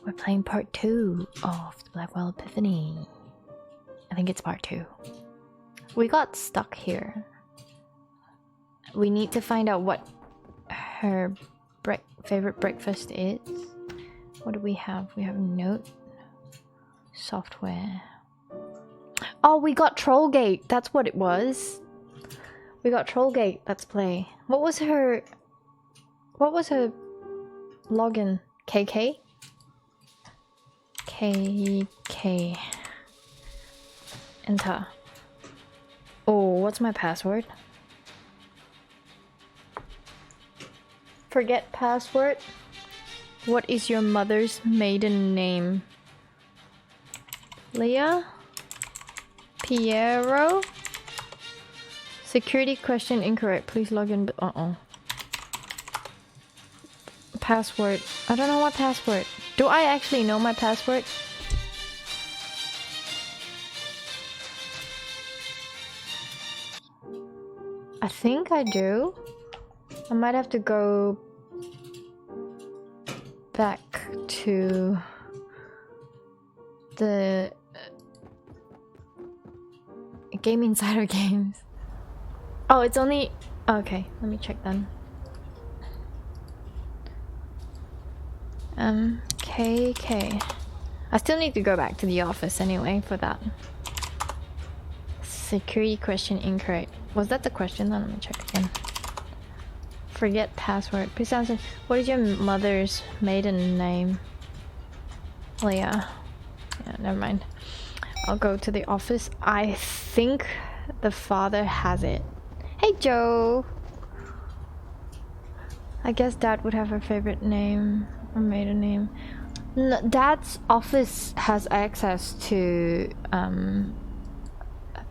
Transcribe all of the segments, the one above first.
We're playing part 2 of the Blackwell Epiphany. I think it's part 2. We got stuck here. We need to find out what her favorite breakfast is. What do we have? We have note. Software. Oh, we got Trollgate. That's what it was. We got Trollgate. Let's play. What was her login? KK? KK. Enter. Oh, what's my password? Forget password. What is your mother's maiden name? Leah? Piero? Security question incorrect. Please log in. Password. I don't know what password. Do I actually know my password? I think I do. I might have to go back to the Game Insider games. Oh, it's only... Okay, let me check then. KK. I still need to go back to the office anyway for that. Security question incorrect. Was that the question? Let me check again. Forget password. Please answer. What is your mother's maiden name? Leah. Yeah, never mind. I'll go to the office. I think the father has it. Hey, Joe! I guess Dad would have her favorite name or maiden name. Dad's office has access to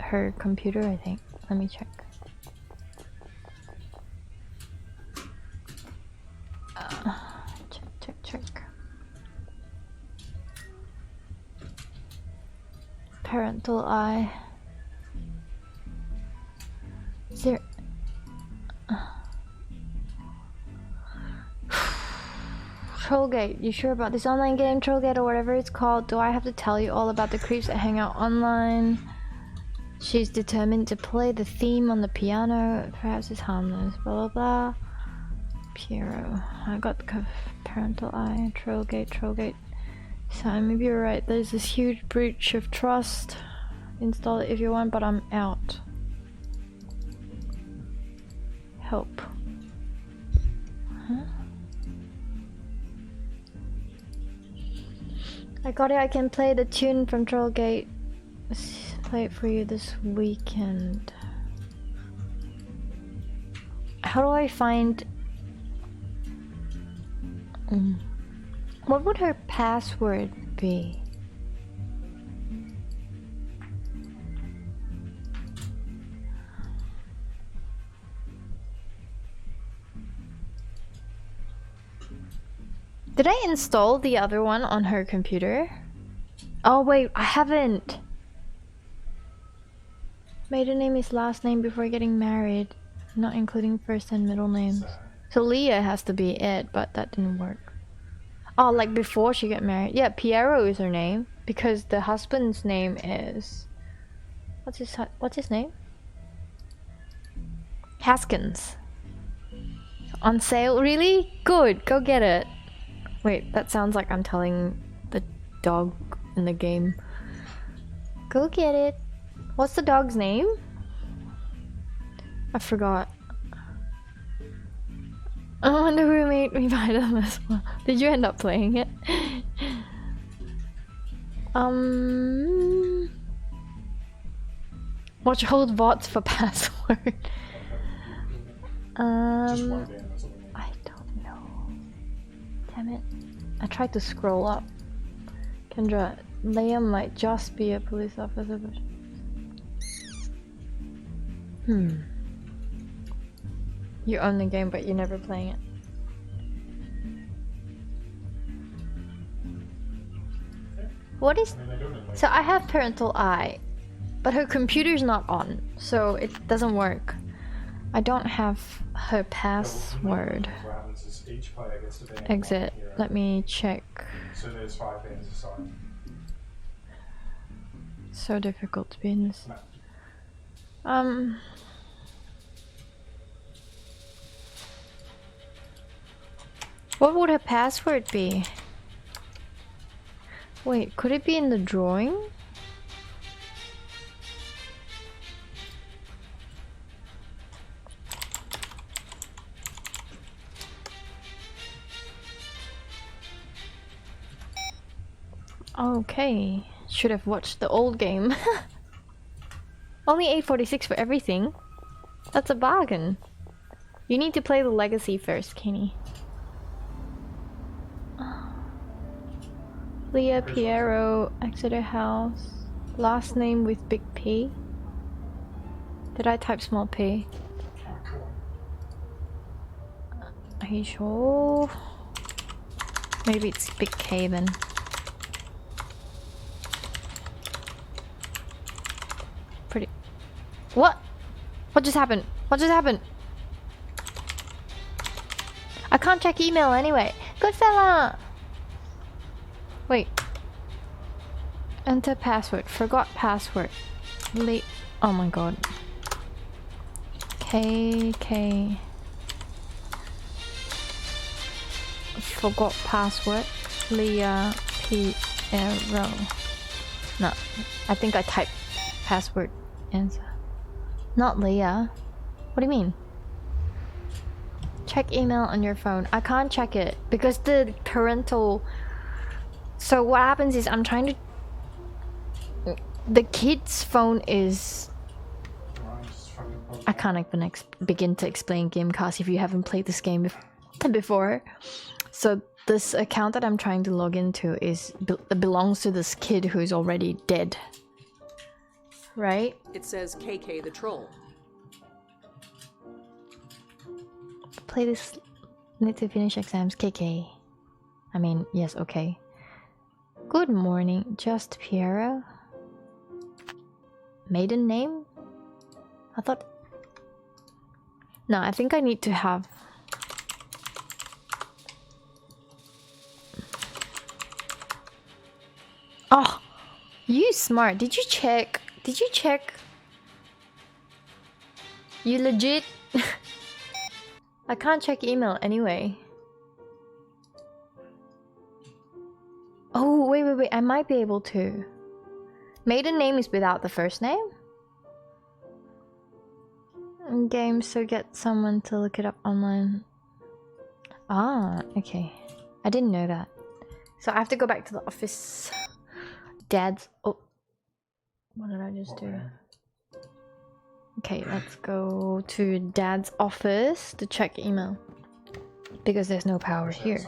her computer, I think. Let me check. Check. Parental eye. Is there... Trollgate, you sure about this online game, Trollgate or whatever it's called? Do I have to tell you all about the creeps that hang out online? She's determined to play the theme on the piano. Perhaps it's harmless. Blah blah blah. Piero. I got the parental eye. Trollgate. So maybe you're right. There's this huge breach of trust. Install it if you want, but I'm out. Help. Huh? I got it. I can play the tune from Trollgate. Let's play it for you this weekend. How do I find... What would her password be? Did I install the other one on her computer? Oh wait, I haven't! Maiden name is last name before getting married, not including first and middle names. So Leah has to be it, but that didn't work. Oh, like before she got married. Yeah, Piero is her name because the husband's name is... What's his name? Haskins. On sale? Really? Good, go get it. Wait, that sounds like I'm telling the dog in the game. Go get it. What's the dog's name? I forgot. I wonder who made me buy them as well. Did you end up playing it? Watch hold bots for password. I don't know. Damn it. I tried to scroll up. Kendra, Leia might just be a police officer, but... You own the game, but you're never playing it. What is... So I have parental eye, but her computer's not on, so it doesn't work. I don't have her password. Exit. Let me check. So there's 5 bins aside. So difficult to be in this. No. What would her password be? Wait, could it be in the drawing? Okay, should have watched the old game. Only 846 for everything. That's a bargain. You need to play the legacy first, Kenny. Leah Piero, Exeter House. Last name with big P. Did I type small p? Are you sure? Maybe it's big K then. Pretty. What? What just happened? What just happened? I can't check email anyway. Good fella! Wait. Enter password. Forgot password. Oh my god. KK. Forgot password. Leah Piero. No. I think I typed password answer. Not Leah. What do you mean? Check email on your phone. I can't check it because the parental. So what happens is I'm trying to. The kid's phone is. I can't even begin to explain Gamecast if you haven't played this game before. So this account that I'm trying to log into belongs to this kid who's already dead. Right? It says KK the troll. Play this. Need to finish exams. KK. I mean, yes, okay. Good morning. Just Piero. Maiden name? I thought. No, I think I need to have. Oh, you smart. Did you check? Did you check? You legit? I can't check email anyway. Oh, wait. I might be able to. Maiden name is without the first name? Game, so get someone to look it up online. Ah, okay. I didn't know that. So I have to go back to the office. Dad's. Oh. What did I just do? Okay, let's go to Dad's office to check email. Because there's no power here.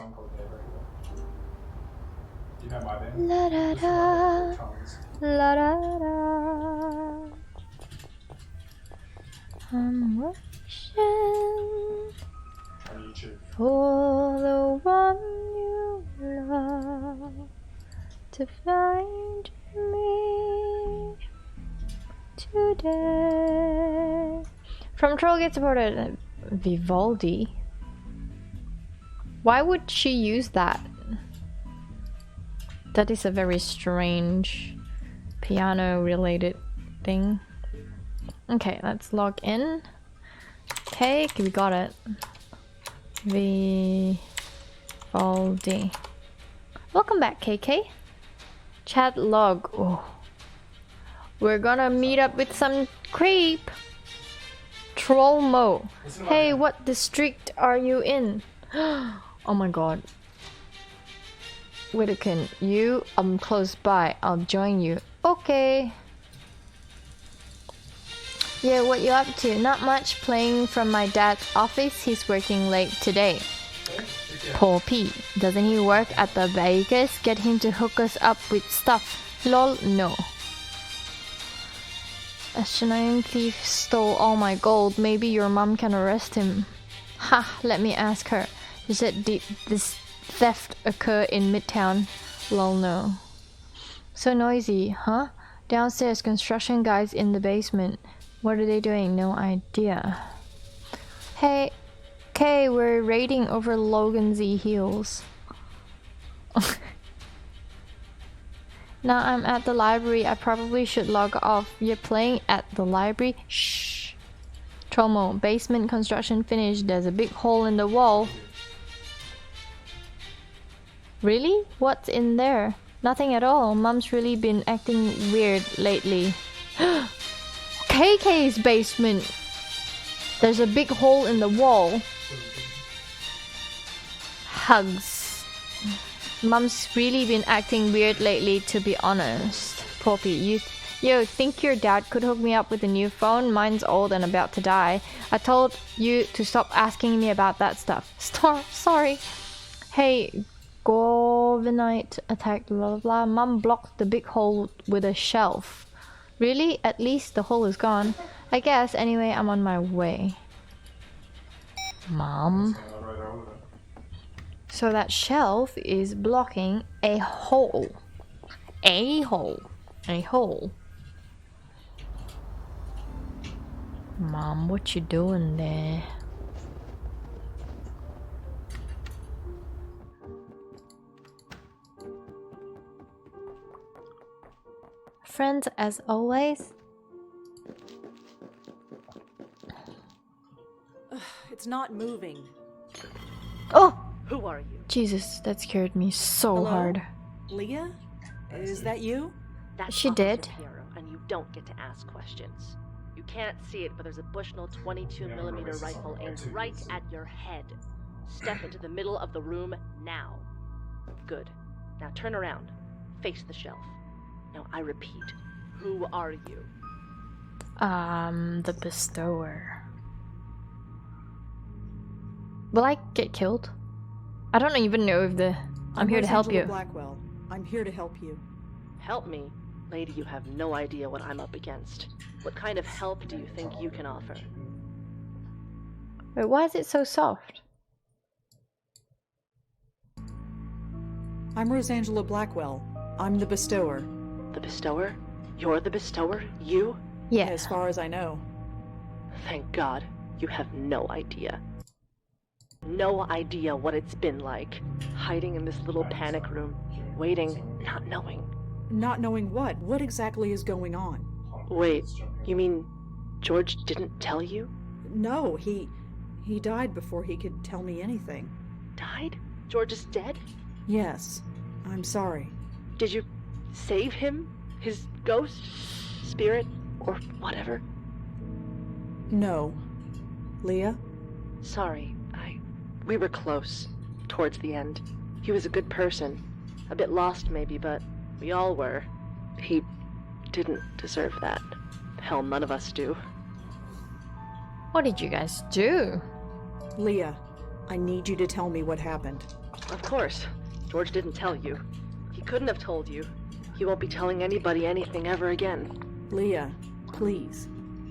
La da da. La da da. I'm wishing for the one you love to find me today. From Troll Gets supported Vivaldi. Why would she use that? That is a very strange piano related thing. Okay, let's log in. Okay, we got it. Vivaldi. Welcome back, KK. Chat log. Oh. We're gonna meet up with some creep. Troll Mo. Hey, what district are you in? Oh my god. Whittakin, I'm close by. I'll join you. Okay. Yeah, what you up to? Not much, playing from my dad's office. He's working late today. Poor P. Doesn't he work at the baker's? Get him to hook us up with stuff. Lol, no. A Shania thief stole all my gold. Maybe your mom can arrest him. Ha, let me ask her. She said this theft occur in Midtown. Lol, no. So noisy, huh? Downstairs, construction guys in the basement. What are they doing? No idea. Hey, we're raiding over Logan Z Hills. Now I'm at the library. I probably should log off. You're playing at the library? Shh. Tromo, basement construction finished. There's a big hole in the wall. Really? What's in there? Nothing at all. Mom's really been acting weird lately. KK's basement. There's a big hole in the wall. Hugs. Mom's really been acting weird lately, to be honest. Poppy, yo, think your dad could hook me up with a new phone? Mine's old and about to die. I told you to stop asking me about that stuff. Sorry. Hey, Gorvenite attacked blah blah blah. Mom blocked the big hole with a shelf. Really? At least the hole is gone. I guess. Anyway, I'm on my way. Mom. So that shelf is blocking a hole. A hole. A hole. Mom, what you doing there? Friends as always. It's not moving. Oh! Who are you? Jesus, that scared me so Hello? hard. Leah? Is that you? That's She Officer did. Hero, and you don't get to ask questions. You can't see it, but there's a Bushnell 22mm rifle aimed right at your head. Step into the middle of the room now. Good. Now turn around. Face the shelf. Now I repeat, who are you? The bestower. Will I get killed? I don't even know if the... I'm here to help Angela you. Blackwell. I'm here to help you. Help me? Lady, you have no idea what I'm up against. What kind of help do you think you can offer? Wait, why is it so soft? I'm Rosangela Blackwell. I'm the bestower. The bestower? You're the bestower? You? Yeah. As far as I know. Thank God. You have no idea. No idea what it's been like. Hiding in this little panic room. Waiting, not knowing. Not knowing what? What exactly is going on? Wait, you mean George didn't tell you? No, he died before he could tell me anything. Died? George is dead? Yes. I'm sorry. Did you save him? His ghost? Spirit? Or whatever? No. Leah? Sorry, we were close. Towards the end. He was a good person. A bit lost maybe, but we all were. He didn't deserve that. Hell, none of us do. What did you guys do? Leah, I need you to tell me what happened. Of course. George didn't tell you. He couldn't have told you. He won't be telling anybody anything ever again. Leah, please.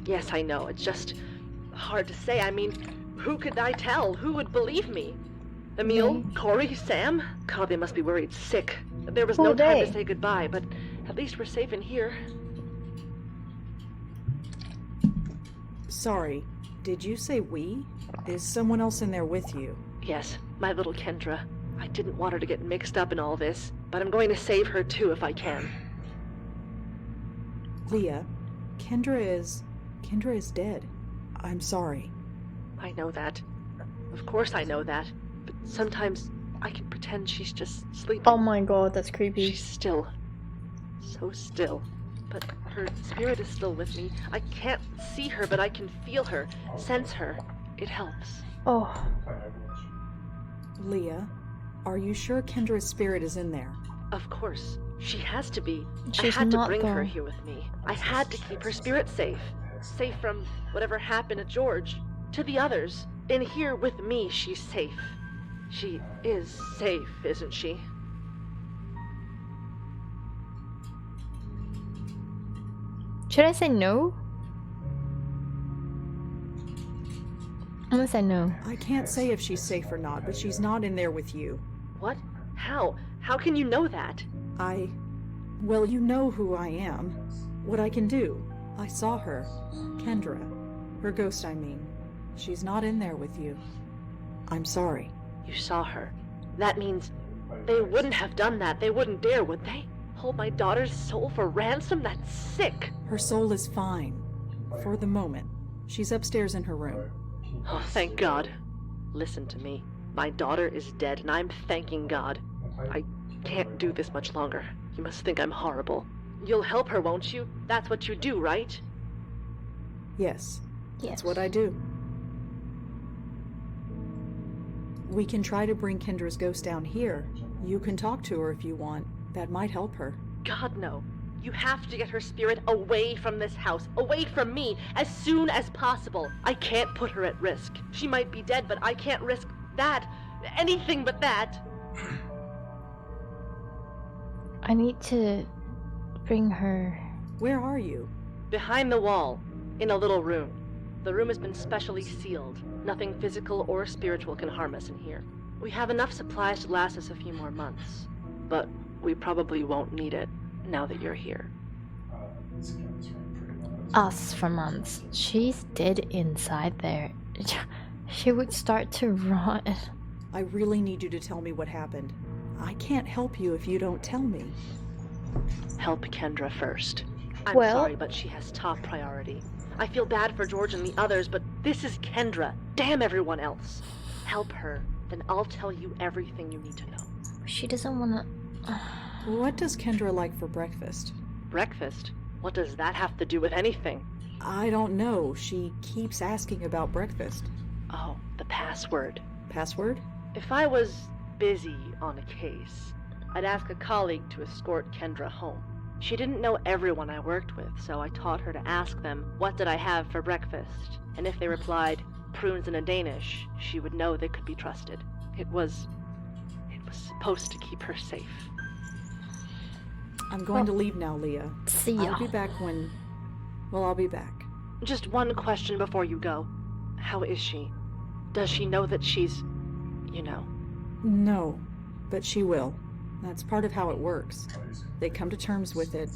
Yes, I know. It's just hard to say. I mean, who could I tell? Who would believe me? Emil? Corey? Sam? God, they must be worried sick. There was no time to say goodbye, but at least we're safe in here. Sorry. Did you say we? Is someone else in there with you? Yes, my little Kendra. I didn't want her to get mixed up in all this, but I'm going to save her too if I can. Leah, Kendra is dead. I'm sorry. I know that. Of course I know that. But sometimes I can pretend she's just sleeping. Oh my god, that's creepy. She's still. So still. But her spirit is still with me. I can't see her, but I can feel her, sense her. It helps. Oh. Leah, are you sure Kendra's spirit is in there? Of course. She has to be. She's I had to not, bring her though. here with me. I had to keep her spirit safe. Safe from whatever happened to George. To the others. In here with me, she's safe. She is safe, isn't she? Should I say no? I'm gonna say no. I can't say if she's safe or not, but she's not in there with you. What? How? How can you know that? Well, you know who I am. What I can do. I saw her. Kendra. Her ghost, I mean. She's not in there with you. I'm sorry. You saw her. That means They wouldn't have done that. They wouldn't dare, would they? Hold my daughter's soul for ransom? That's sick. Her soul is fine. For the moment. She's upstairs in her room. Oh, thank God. Listen to me. My daughter is dead, and I'm thanking God. I can't do this much longer. You must think I'm horrible. You'll help her, won't you? That's what you do, right? Yes. Yes. That's what I do. We can try to bring Kendra's ghost down here. You can talk to her if you want. That might help her. God, no. You have to get her spirit away from this house, away from me, as soon as possible. I can't put her at risk. She might be dead, but I can't risk that. Anything but that. I need to bring her. Where are you? Behind the wall, in a little room. The room has been specially sealed. Nothing physical or spiritual can harm us in here. We have enough supplies to last us a few more months. But we probably won't need it now that you're here. Us for months. She's dead inside there. She would start to rot. I really need you to tell me what happened. I can't help you if you don't tell me. Help Kendra first. I'm Well- sorry, but she has top priority. I feel bad for George and the others, but this is Kendra. Damn everyone else. Help her, then I'll tell you everything you need to know. She doesn't wanna. What does Kendra like for breakfast? Breakfast? What does that have to do with anything? I don't know. She keeps asking about breakfast. Oh, the password. Password? If I was busy on a case, I'd ask a colleague to escort Kendra home. She didn't know everyone I worked with, so I taught her to ask them, what did I have for breakfast? And if they replied, prunes and a Danish, she would know they could be trusted. It was supposed to keep her safe. I'm going to leave now, Leah. See ya. I'll be back when... Well, I'll be back. Just one question before you go. How is she? Does she know that she's, you know? No, but she will. That's part of how it works. They come to terms with it,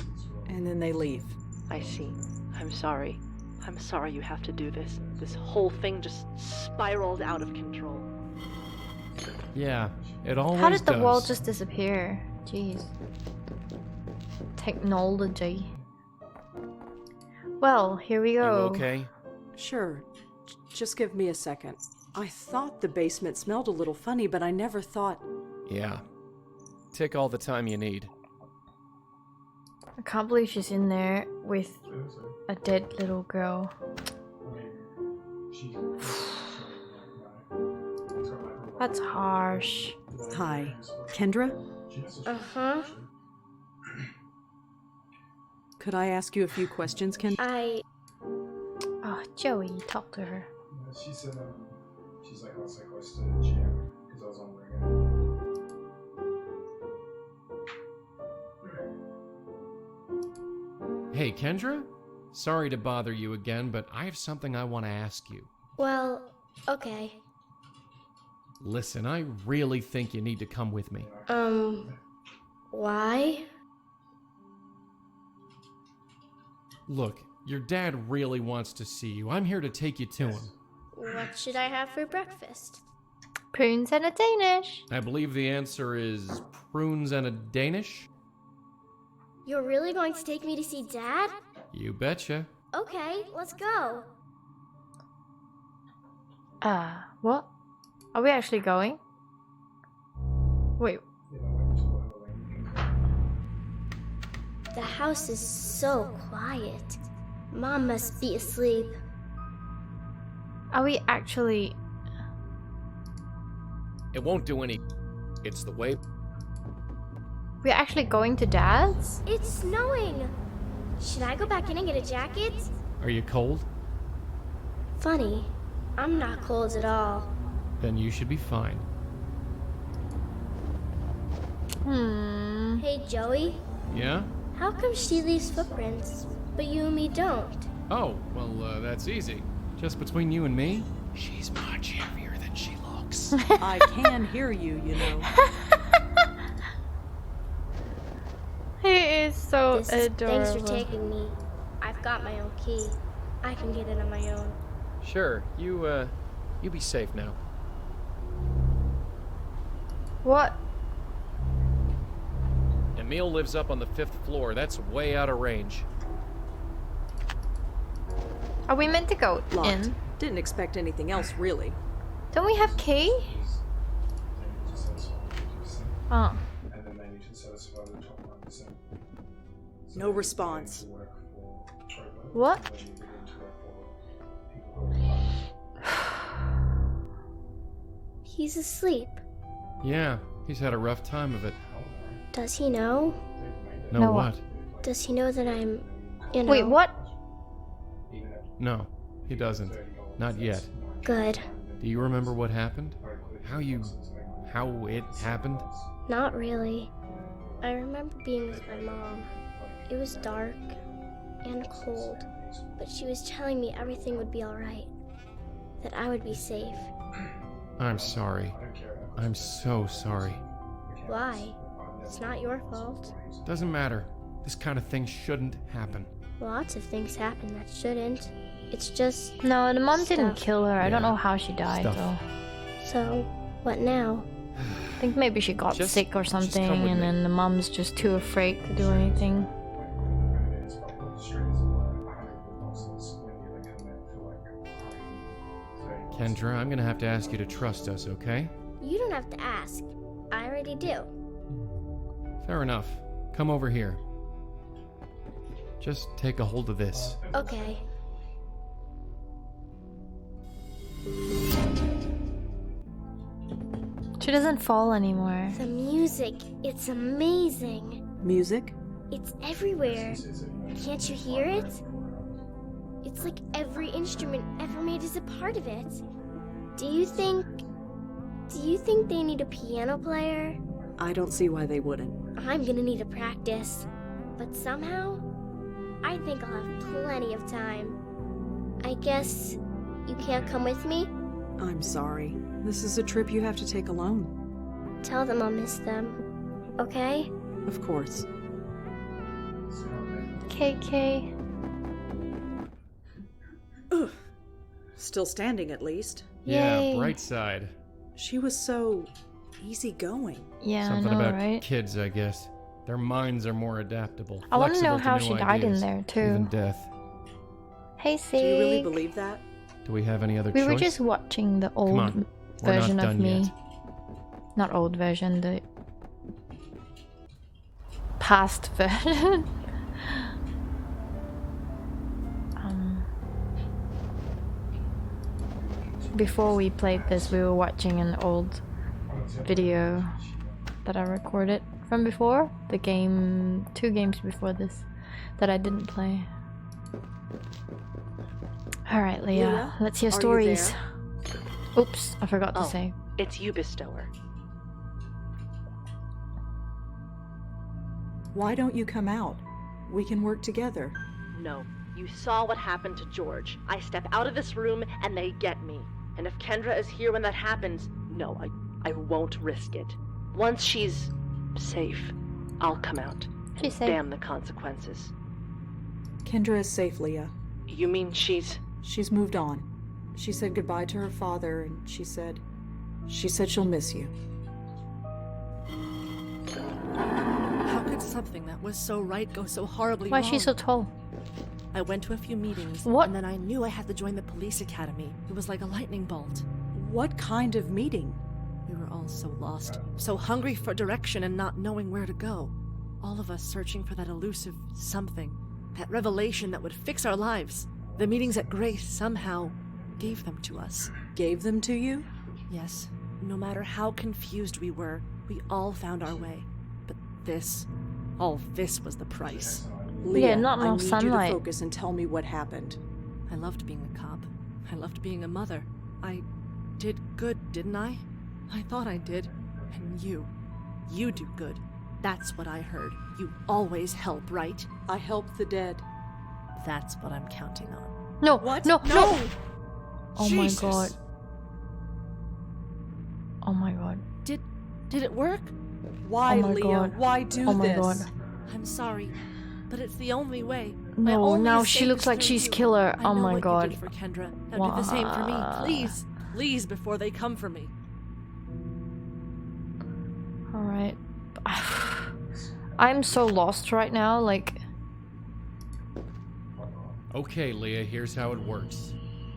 and then they leave. I see. I'm sorry. I'm sorry you have to do this. This whole thing just spiraled out of control. Yeah, it always How did the does. wall just disappear? Jeez. Technology. Well, here we You go. okay? Sure. Just give me a second. I thought the basement smelled a little funny, but I never thought... Yeah. Take all the time you need. I can't believe she's in there with a dead little girl. That's harsh. Hi. Kendra? Uh-huh. Could I ask you a few questions, Kendra? Oh, Joey, talk to her. She said, she's like, also close to the gym because I was on Ring. Hey, Kendra? Sorry to bother you again, but I have something I want to ask you. Well, okay. Listen, I really think you need to come with me. Why? Look, your dad really wants to see you. I'm here to take you to him. What should I have for breakfast? Prunes and a Danish. I believe the answer is prunes and a Danish? You're really going to take me to see Dad? You betcha. Okay, let's go. What? Are we actually going? Wait, The house is so quiet. Mom must be asleep. are we actually... It won't do any... It's the way... We're actually going to Dad's? It's snowing. Should I go back in and get a jacket? Are you cold? Funny, I'm not cold at all. Then you should be fine. Hey, Joey, Yeah? how come she leaves footprints, but you and me don't? Oh, well, that's easy. Just between you and me, she's much heavier than she looks. I can hear you, you know. He is so Thanks adorable. for taking me. I've got my own key. I can get in on my own. Sure, you be safe now. What? Emil lives up on the 5th floor. That's way out of range. Are we meant to go Locked. in? Didn't expect anything else, really. Don't we have key? They need to satisfy 50%, Oh. and then they need to satisfy the top 1%. So No they response. need to work for Trevor, What? and they need to begin to work for people who are He's asleep. Yeah, he's had a rough time of it. Does he know? No, No, what? Does he know that I'm, you know? Wait, what? No, he doesn't. Not yet. Good. Do you remember what happened? How it happened? Not really. I remember being with my mom. It was dark and cold, but she was telling me everything would be alright. That I would be safe. I'm sorry. I'm so sorry. Why? It's not your fault. Doesn't matter. This kind of thing shouldn't happen. Lots of things happen that shouldn't. It's just... No, the mom didn't Stuff. kill her. I don't Yeah. know how she died, Stuff. though. So, what now? I think maybe she got Just- sick or just something, come with and me. then the mom's just too afraid to do anything. Kendra, I'm gonna have to ask you to trust us, okay? You don't have to ask. I already do. Fair enough. Come over here. Just take a hold of this. Okay. She doesn't fall anymore. The music, it's amazing. Music? It's everywhere. Can't you hear it? It's like every instrument ever made is a part of it. Do you think they need a piano player? I don't see why they wouldn't. I'm gonna need a practice. But somehow, I think I'll have plenty of time. I guess you can't come with me? I'm sorry. This is a trip you have to take alone. Tell them I'll miss them. Okay? Of course. KK. Still standing, at least. Yay. Yeah, bright side. She was so easygoing. Yeah, Something I know, about right? kids, I guess. Their minds are more adaptable. I want to know flexible how new she died in ideas, there, too. Even death. Hey, Do you really Sig. believe that? Do we have any other We choice? were just watching the old on, we're version not of done me. yet. Not old version, the past version. Before we played this, we were watching an old video that I recorded from before. The game, 2 games before this, that I didn't play. Alright, Leah, Leah, let's hear are you stories. there? Oops, I forgot to Oh. say. It's you, bestower. Why don't you come out? We can work together. No. You saw what happened to George. I step out of this room and they get me. And if Kendra is here when that happens, no, I won't risk it. Once she's safe, I'll come out. She's safe. Damn the consequences. Kendra is safe, Leah. You mean she's... She's moved on. She said goodbye to her father, and she said she'll miss you. How could something that was so right go so horribly Why wrong? is she so tall? I went to a few meetings, What? and then I knew I had to join the police academy. It was like a lightning bolt. What kind of meeting? We were all so lost, so hungry for direction and not knowing where to go. All of us searching for that elusive something, that revelation that would fix our lives. The meetings at Grace somehow gave them to us. Gave them to you? Yes, no matter how confused we were, we all found our way. But all this was the price. Leah, not I enough need sunlight. you to focus and tell me what happened. I loved being a cop. I loved being a mother. I did good, didn't I? I thought I did. And you do good. That's what I heard. You always help, right? I helped the dead. That's what I'm counting on. No, What? no, no! Oh Jesus. my god. Oh my god. Did it work? Why, Oh my Leah? God. Why do Oh my this? god. I'm sorry, but it's the only way. My No, only now she escape looks is like through she's you. killer. I Oh know my what god. You did for Kendra. Now do the same for me, please, please, before they come for me. Alright. I'm so lost right now, like... Okay, Leah, here's how it works.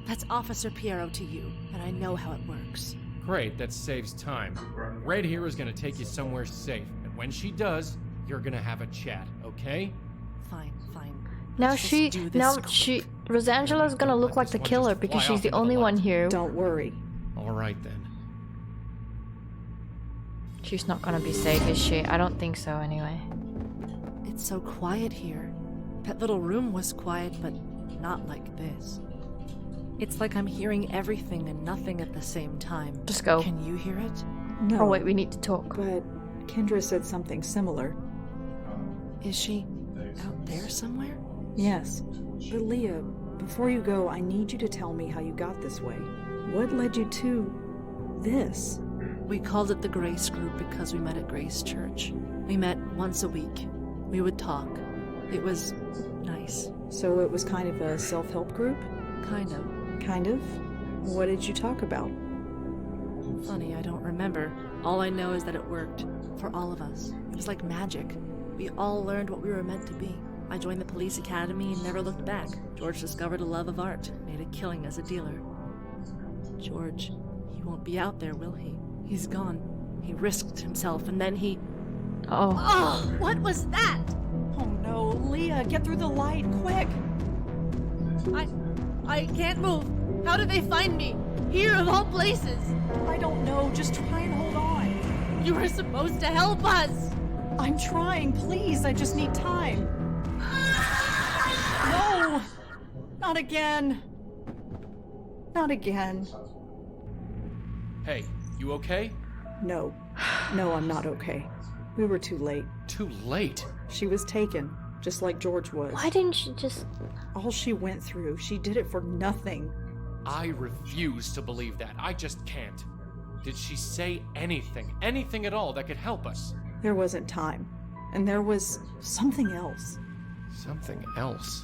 That's Officer Piero to you, and I know how it works. Great, that saves time. Red here is gonna take you somewhere safe, and when she does, you're gonna have a chat, okay? Fine, fine. Now Let's just do this Rosangela's gonna look like the killer because she's the only one here. Don't worry. Alright then. She's not gonna be safe, is she? I don't think so, anyway. It's so quiet here. That little room was quiet, but not like this. It's like I'm hearing everything and nothing at the same time. Just go. Can you hear it? No. Oh wait, we need to talk. But Kendra said something similar. Is she out there somewhere? Yes. But Leah, before you go, I need you to tell me how you got this way. What led you to this? We called it the Grace Group because we met at Grace Church. We met once a week. We would talk. It was nice. So it was kind of a self-help group? Kind of. Kind of? What did you talk about? Funny, I don't remember. All I know is that it worked. For all of us. It was like magic. We all learned what we were meant to be. I joined the police academy and never looked back. George discovered a love of art, made a killing as a dealer. George, he won't be out there, will he? He's gone. He risked himself and then he... Oh. Oh, what was that? Oh no, Leah, get through the light, quick! I can't move. How did they find me? Here of all places. I don't know, just try and hold on. You were supposed to help us. I'm trying, please, I just need time. No! Not again. Not again. Hey, you okay? No. No, I'm not okay. We were too late. Too late. She was taken, just like George was. Why didn't she just... All she went through, she did it for nothing. I refuse to believe that. I just can't. Did she say anything at all that could help us? There wasn't time. And there was something else. Something else?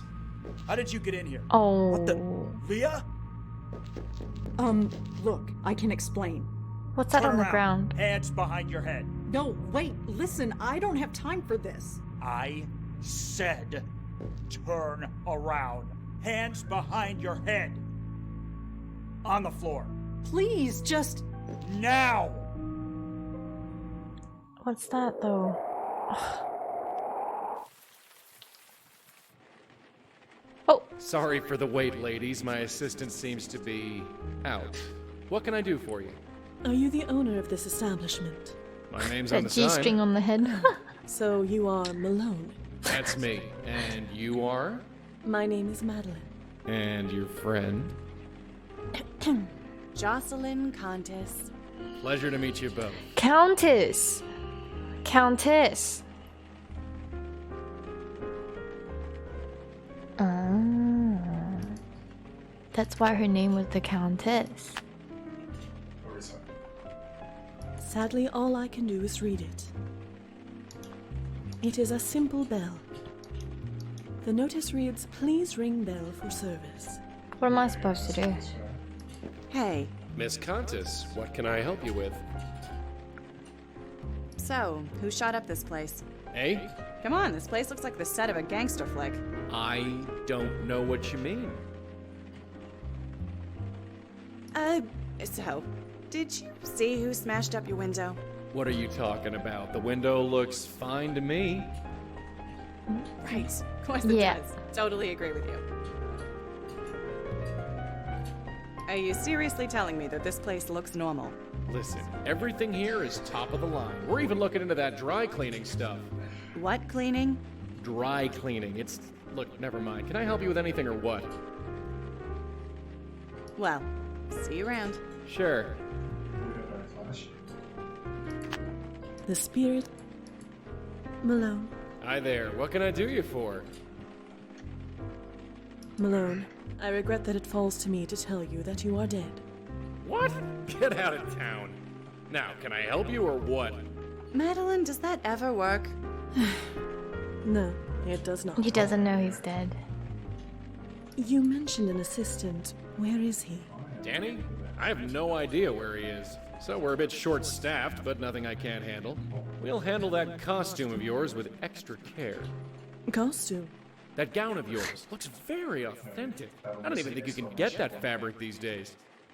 How did you get in here? Oh. What the? Leah? Look, I can explain. What's that Turn on the around. ground? Hands behind your head. No, wait, listen, I don't have time for this. I said turn around. Hands behind your head. On the floor. Please, just... Now! What's that, though? Oh! Sorry for the wait, ladies. My assistant seems to be out. What can I do for you? Are you the owner of this establishment? My name's on That the G-string sign. on the head. So you are Malone. That's me. And you are? My name is Madeline. And your friend? Jocelyn Contis. Pleasure to meet you both. Countess! Countess! Ah. That's why her name was the Countess. Or is that? Sadly, all I can do is read it. It is a simple bell. The notice reads, "Please ring bell for service." What am I supposed to do? Hey, Miss Contis, what can I help you with? so, who shot up this place? Hey? Come on, this place looks like the set of a gangster flick. I don't know what you mean. So, did you see who smashed up your window? What are you talking about? The window looks fine to me. Right, of course it Yeah. does. Totally agree with you. Are you seriously telling me that this place looks normal? Listen, everything here is top of the line. We're even looking into that dry cleaning stuff. What cleaning? Dry cleaning. It's... Look, never mind. Can I help you with anything or what? Well, see you around. Sure. Flash. The spirit. Malone. Hi there. What can I do you for? Malone, I regret that it falls to me to tell you that you are dead. What? Get out of town. Now, can I help you or what? Madeline, does that ever work? No, it does not. He doesn't know he's dead. You mentioned an assistant. Where is he? Danny? I have no idea where he is. So we're a bit short-staffed, but nothing I can't handle. We'll handle that costume of yours with extra care. Costume? That gown of yours looks very authentic. I don't even think you can get that fabric these days.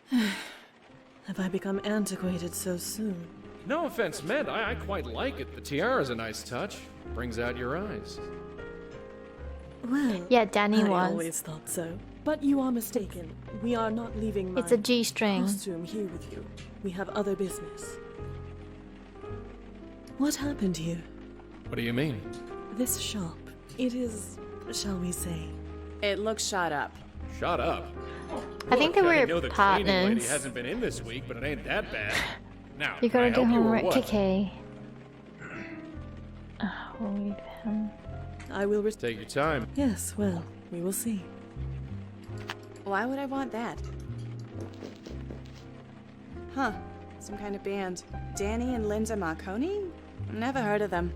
Have I become antiquated so soon? No offense meant, I quite like it. The tiara's a nice touch. Brings out your eyes. Well, Yeah, Danny I was. always thought so. But you are mistaken. We are not leaving my It's a G-string. costume here with you. We have other business. What happened here? What do you mean? This shop. It is, shall we say, It looks shot up. Shut up. I think they Look, I were know the cleaning lady partners. hasn't been in this week, but it ain't that bad. Now, You can I gotta get help you home or right, what? KK. We'll leave him. I will Take your time. Yes, well, we will see. Why would I want that? Huh. Some kind of band. Danny and Linda Marconi? Never heard of them.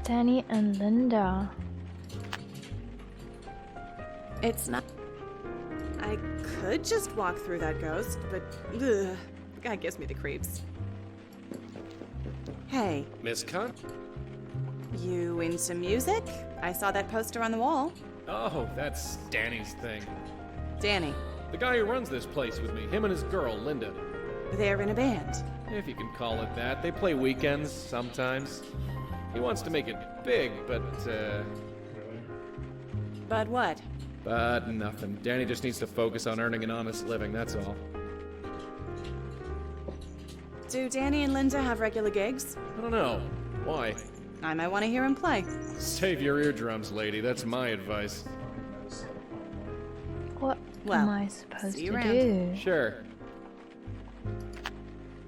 Danny and Linda. It's not... I could just walk through that ghost, but... Ugh. That gives me the creeps. Hey, Miss Cunt? you into music? I saw that poster on the wall. Oh, that's Danny's thing. Danny, The guy who runs this place with me, him and his girl, Linda. they're in a band. If you can call it that. They play weekends, sometimes. He wants to make it big, but But what? nothing. Danny just needs to focus on earning an honest living, that's all. Do Danny and Linda have regular gigs? I don't know. Why? I might want to hear him play. Save your eardrums, lady. That's my advice. What Well, am I supposed see to you around. do? Sure.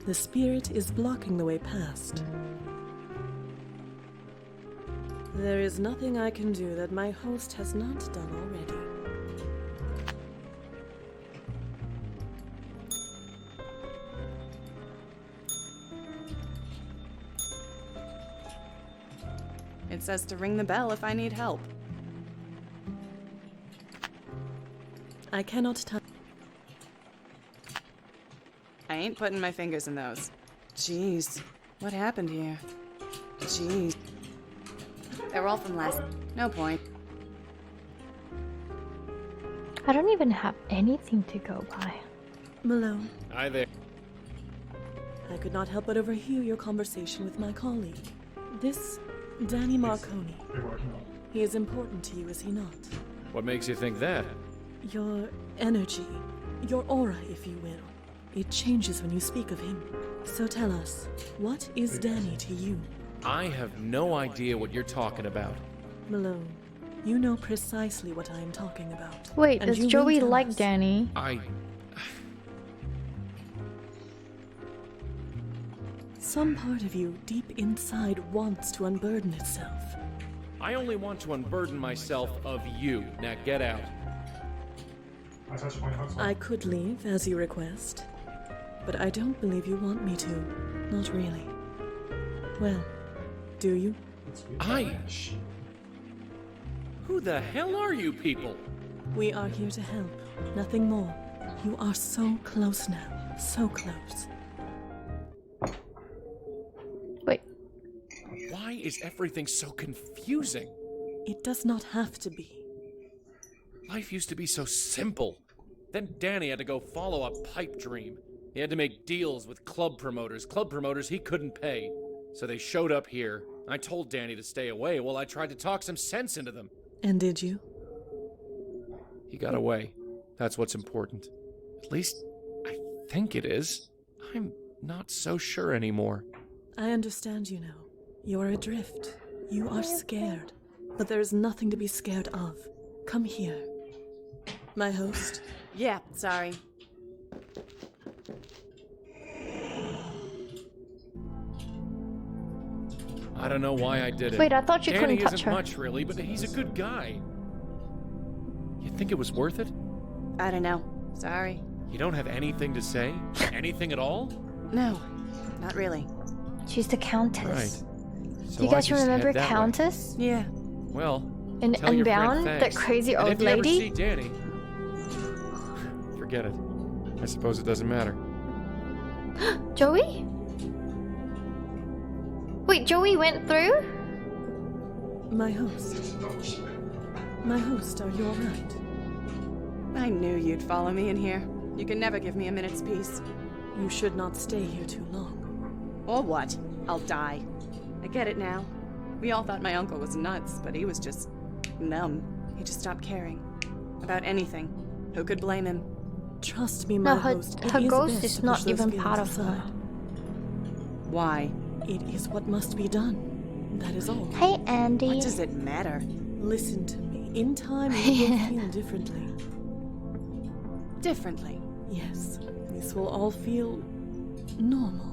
The spirit is blocking the way past. There is nothing I can do that my host has not done already. It says to ring the bell if I need help. I cannot touch. I ain't putting my fingers in those. Jeez, what happened here? Jeez. They're all from last... No point. I don't even have anything to go by. Malone, Hi there. I could not help but overhear your conversation with my colleague. This Danny Marconi. He is important to you, is he not? What makes you think that? Your energy, your aura, if you will. It changes when you speak of him. So tell us, what is Danny to you? I have no idea what you're talking about. Malone, you know precisely what I am talking about. Wait, And does you will Joey tell like us. Danny? Some part of you deep inside wants to unburden itself. I only want to unburden myself of you. Now get out. I could leave as you request, but I don't believe you want me to. Not really. Well, do you? Who the hell are you people? We are here to help, nothing more. You are so close now, so close. Wait. Why is everything so confusing? It does not have to be. Life used to be so simple. Then Danny had to go follow a pipe dream. He had to make deals with club promoters he couldn't pay. So they showed up here. I told Danny to stay away while I tried to talk some sense into them. And did you? He got away. That's what's important. At least, I think it is. I'm not so sure anymore. I understand you now. You are adrift. You are scared. But there is nothing to be scared of. Come here. My host. Yeah, sorry. I don't know why I did it. Wait, I thought you Danny couldn't touch isn't her. much, really, but he's a good guy. You think it was worth it? I don't know. Sorry. You don't have anything to say? Anything at all? No, not really. She's the Countess. Right. So Do you guys I just remember head that way. Countess? Yeah. Well, In tell your friend Unbound? That thanks. crazy And old if you lady? ever see Danny, forget it. I suppose it doesn't matter. Joey? Wait, Joey went through? My host. My host, are you alright? I knew you'd follow me in here. You can never give me a minute's peace. You should not stay here too long. Or what? I'll die. I get it now. We all thought my uncle was nuts, but he was just numb. He just stopped caring. About anything. Who could blame him? Trust me, my No, host. her it ghost best is to push not those even feelings part of aside. her. Why? It is what must be done. That is all. Hey, Andy. What does it matter? Listen to me. In time, you will feel differently. Differently. Yes. This will all feel normal.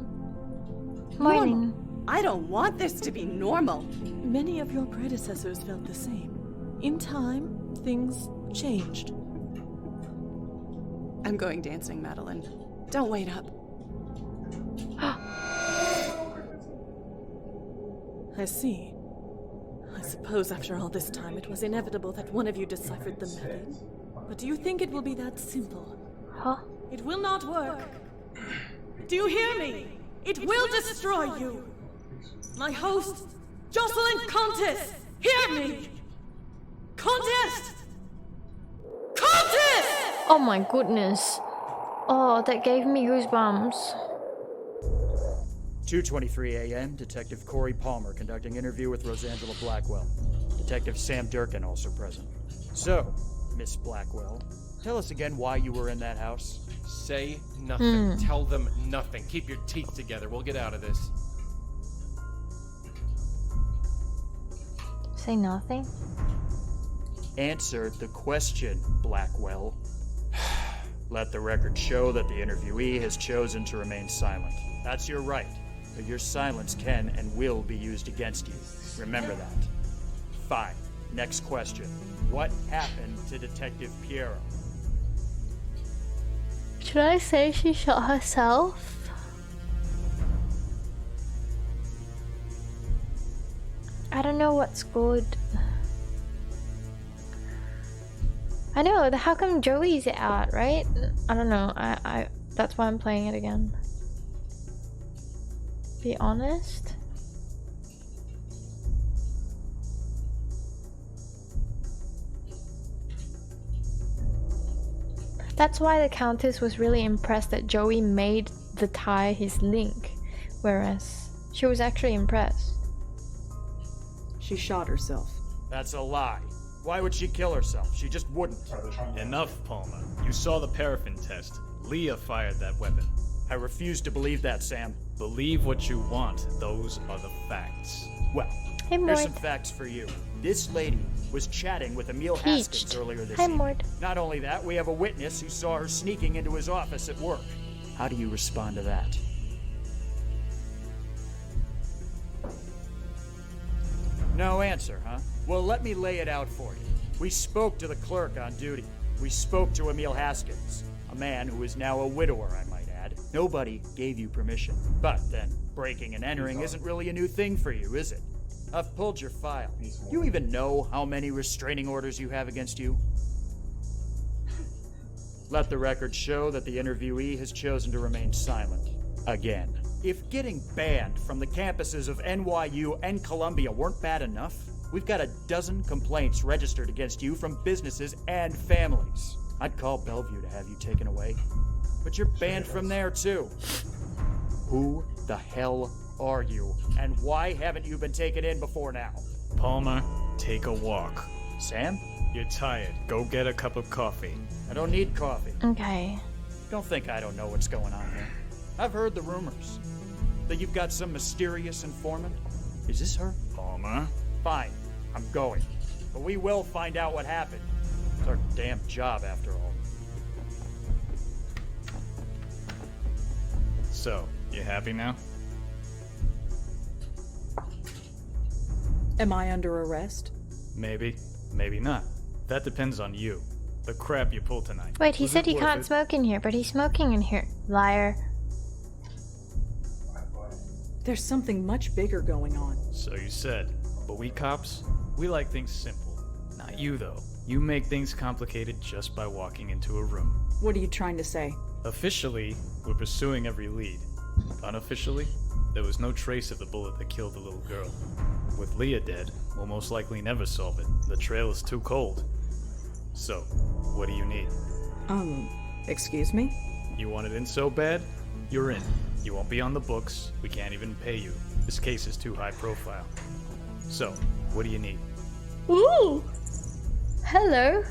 Morning. I don't want this to be normal. Many of your predecessors felt the same. In time, things changed. I'm going dancing, Madeline. Don't wait up. I see. I suppose after all this time it was inevitable that one of you deciphered the method. But do you think it will be that simple? Huh? It will not work. Do you hear me? It will destroy you. My host, Jocelyn Comtesse, hear me! Contest! Contest! Oh my goodness. Oh, that gave me goosebumps. 2:23 a.m. Detective Corey Palmer conducting interview with Rosangela Blackwell. Detective Sam Durkin also present. So, Miss Blackwell, tell us again why you were in that house. Say nothing. Tell them nothing. Keep your teeth together. We'll get out of this. Say nothing? Answer the question, Blackwell. Let the record show that the interviewee has chosen to remain silent. That's your right, but your silence can and will be used against you. Remember that. Fine. Next question. What happened to Detective Piero? Should I say she shot herself? I don't know what's good. I know, how come Joey's out, right? I don't know, I that's why I'm playing it again. Be honest? That's why the Countess was really impressed that Joey made the tie his link, whereas she was actually impressed. She shot herself. That's a lie. Why would she kill herself? She just wouldn't. Enough, Palmer. You saw the paraffin test. Leah fired that weapon. I refuse to believe that, Sam. Believe what you want. Those are the facts. Well, Hey, here's Mort. some facts for you. This lady was chatting with Emil Haskins earlier this Hi, evening. Mort. Not only that, we have a witness who saw her sneaking into his office at work. How do you respond to that? No answer, huh? Well, let me lay it out for you. We spoke to the clerk on duty. We spoke to Emil Haskins, a man who is now a widower, I might add. Nobody gave you permission. But then, breaking and entering isn't really a new thing for you, is it? I've pulled your file. You even know how many restraining orders you have against you? Let the record show that the interviewee has chosen to remain silent. Again. If getting banned from the campuses of NYU and Columbia weren't bad enough, we've got a dozen complaints registered against you from businesses and families. I'd call Bellevue to have you taken away. But you're banned from there too. Who the hell are you? And why haven't you been taken in before now? Palmer, take a walk. Sam? You're tired. Go get a cup of coffee. I don't need coffee. Okay. Don't think I don't know what's going on here. I've heard the rumors that you've got some mysterious informant. Is this her? Palmer? Fine, I'm going. But we will find out what happened. It's our damn job, after all. So, you happy now? Am I under arrest? Maybe. Maybe not. That depends on you. The crap you pulled tonight. Wait, he Was said it he worth can't it? smoke in here, but he's smoking in here. Liar. There's something much bigger going on. So you said. But we cops, we like things simple. Not you, though. You make things complicated just by walking into a room. What are you trying to say? Officially, we're pursuing every lead. unofficially, there was no trace of the bullet that killed the little girl. With Leah dead, we'll most likely never solve it. The trail is too cold. So, what do you need? Excuse me? You want it in so bad? You're in. You won't be on the books. We can't even pay you. This case is too high profile. So, what do you need? Ooh! Hello.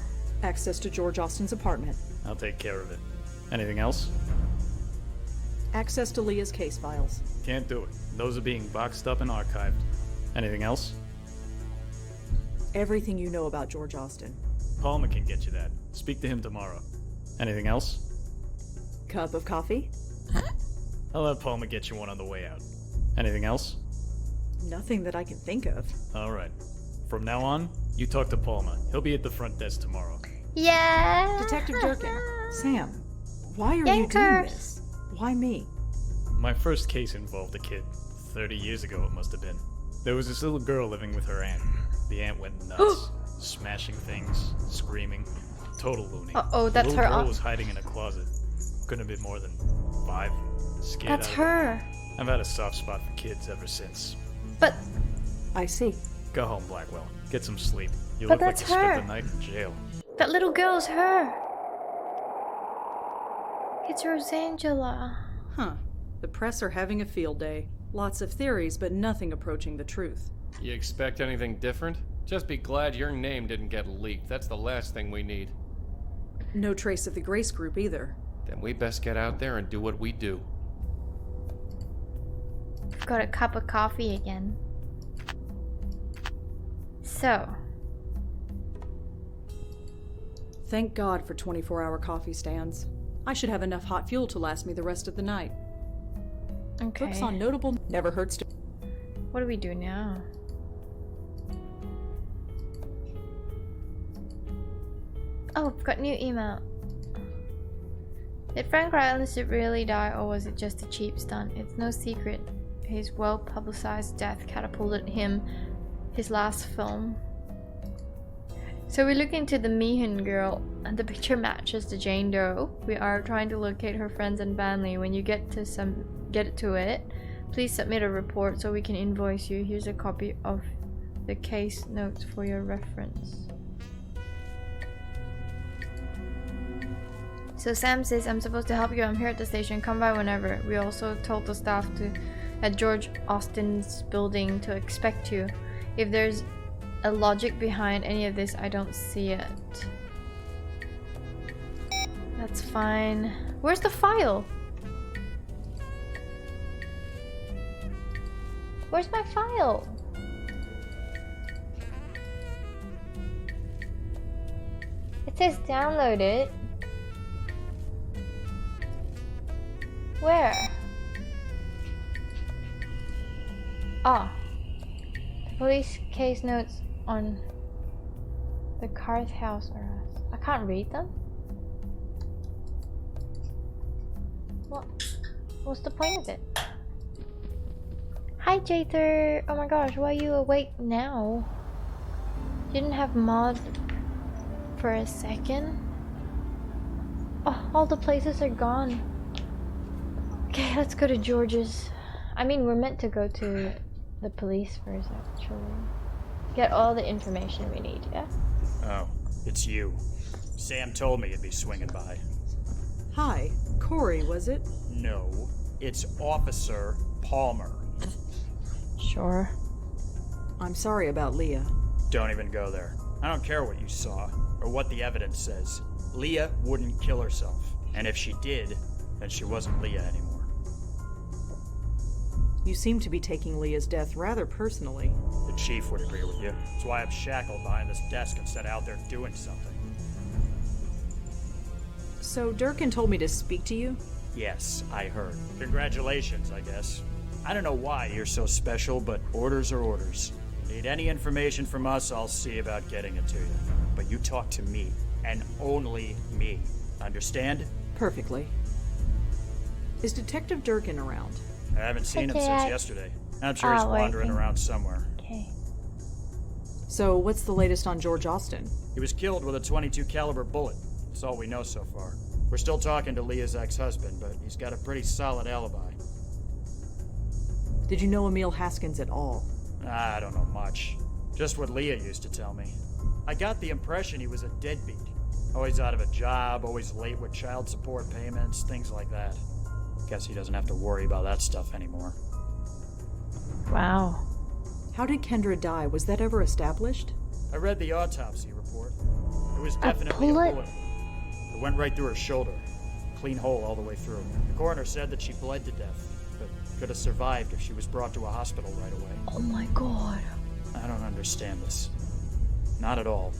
Access to George Austin's apartment. I'll take care of it. Anything else? Access to Leah's case files. Can't do it. Those are being boxed up and archived. Anything else? Everything you know about George Austin. Palmer can get you that. Speak to him tomorrow. Anything else? Cup of coffee? I'll have Palmer get you one on the way out. Anything else? Nothing that I can think of. Alright. From now on, you talk to Palmer. He'll be at the front desk tomorrow. Yeah. Detective Durkin. Sam, why are you doing this? Why me? My first case involved a kid. 30 years ago it must have been. There was this little girl living with her aunt. The aunt went nuts. Smashing things, screaming. Total loony. Uh-oh, that's the her little girl aunt. was hiding in a closet. Couldn't have been more than 5. Scared That's out of her. it. I've had a soft spot for kids ever since. But I see. Go home, Blackwell. Get some sleep. You But look like that's you spent her. the night in jail. that little girl's her. It's Rosangela. Huh. The press are having a field day. Lots of theories, but nothing approaching the truth. You expect anything different? Just be glad your name didn't get leaked. That's the last thing we need. No trace of the Grace Group either. Then we best get out there and do what we do. Got a cup of coffee again. So, Thank God for 24-hour coffee stands. I should have enough hot fuel to last me the rest of the night. okay. Books on notable never hurts to... What do we do now? Oh, I've got new email. Did Frank Rylance really die, or was it just a cheap stunt? It's no secret his well-publicized death catapulted him his last film. So we look into the Meehan girl, and the picture matches the Jane Doe. We are trying to locate her friends and family. When you get to it, please submit a report so we can invoice you. Here's a copy of the case notes for your reference. So Sam says, I'm supposed to help you. I'm here at the station. Come by whenever. We also told the staff at George Austin's building to expect you. If there's a logic behind any of this, I don't see it. That's fine. Where's the file? Where's my file? It says download it. Where? Ah. Police case notes on the Carth house arrest. I can't read them? What? What's the point of it? Hi Jather! Oh my gosh, why are you awake now? You didn't have mod for a second? Oh, all the places are gone. Okay, let's go to George's. I mean, we're meant to go to the police first, actually. Get all the information we need, yeah? Oh, it's you. Sam told me you'd be swinging by. Hi, Corey, was it? No, it's Officer Palmer. Sure. I'm sorry about Leah. Don't even go there. I don't care what you saw, or what the evidence says. Leah wouldn't kill herself. And if she did, then she wasn't Leah anymore. You seem to be taking Leah's death rather personally. The chief would agree with you. That's why I'm shackled behind this desk instead out there doing something. So Durkin told me to speak to you? Yes, I heard. Congratulations, I guess. I don't know why you're so special, but orders are orders. Need any information from us, I'll see about getting it to you. But you talk to me, and only me. Understand? Perfectly. Is Detective Durkin around? I haven't seen him Okay, since yesterday. I'm sure he's wandering around somewhere. Okay. So what's the latest on George Austin? He was killed with a .22 caliber bullet. That's all we know so far. We're still talking to Leah's ex-husband, but he's got a pretty solid alibi. Did you know Emil Haskins at all? I don't know much. Just what Leah used to tell me. I got the impression he was a deadbeat. Always out of a job, always late with child support payments, things like that. Guess he doesn't have to worry about that stuff anymore. Wow. How did Kendra die? Was that ever established? I read the autopsy report. It was definitely a bullet? bullet. It went right through her shoulder. Clean hole all the way through. The coroner said that she bled to death, but could have survived if she was brought to a hospital right away. Oh my god. I don't understand this. Not at all.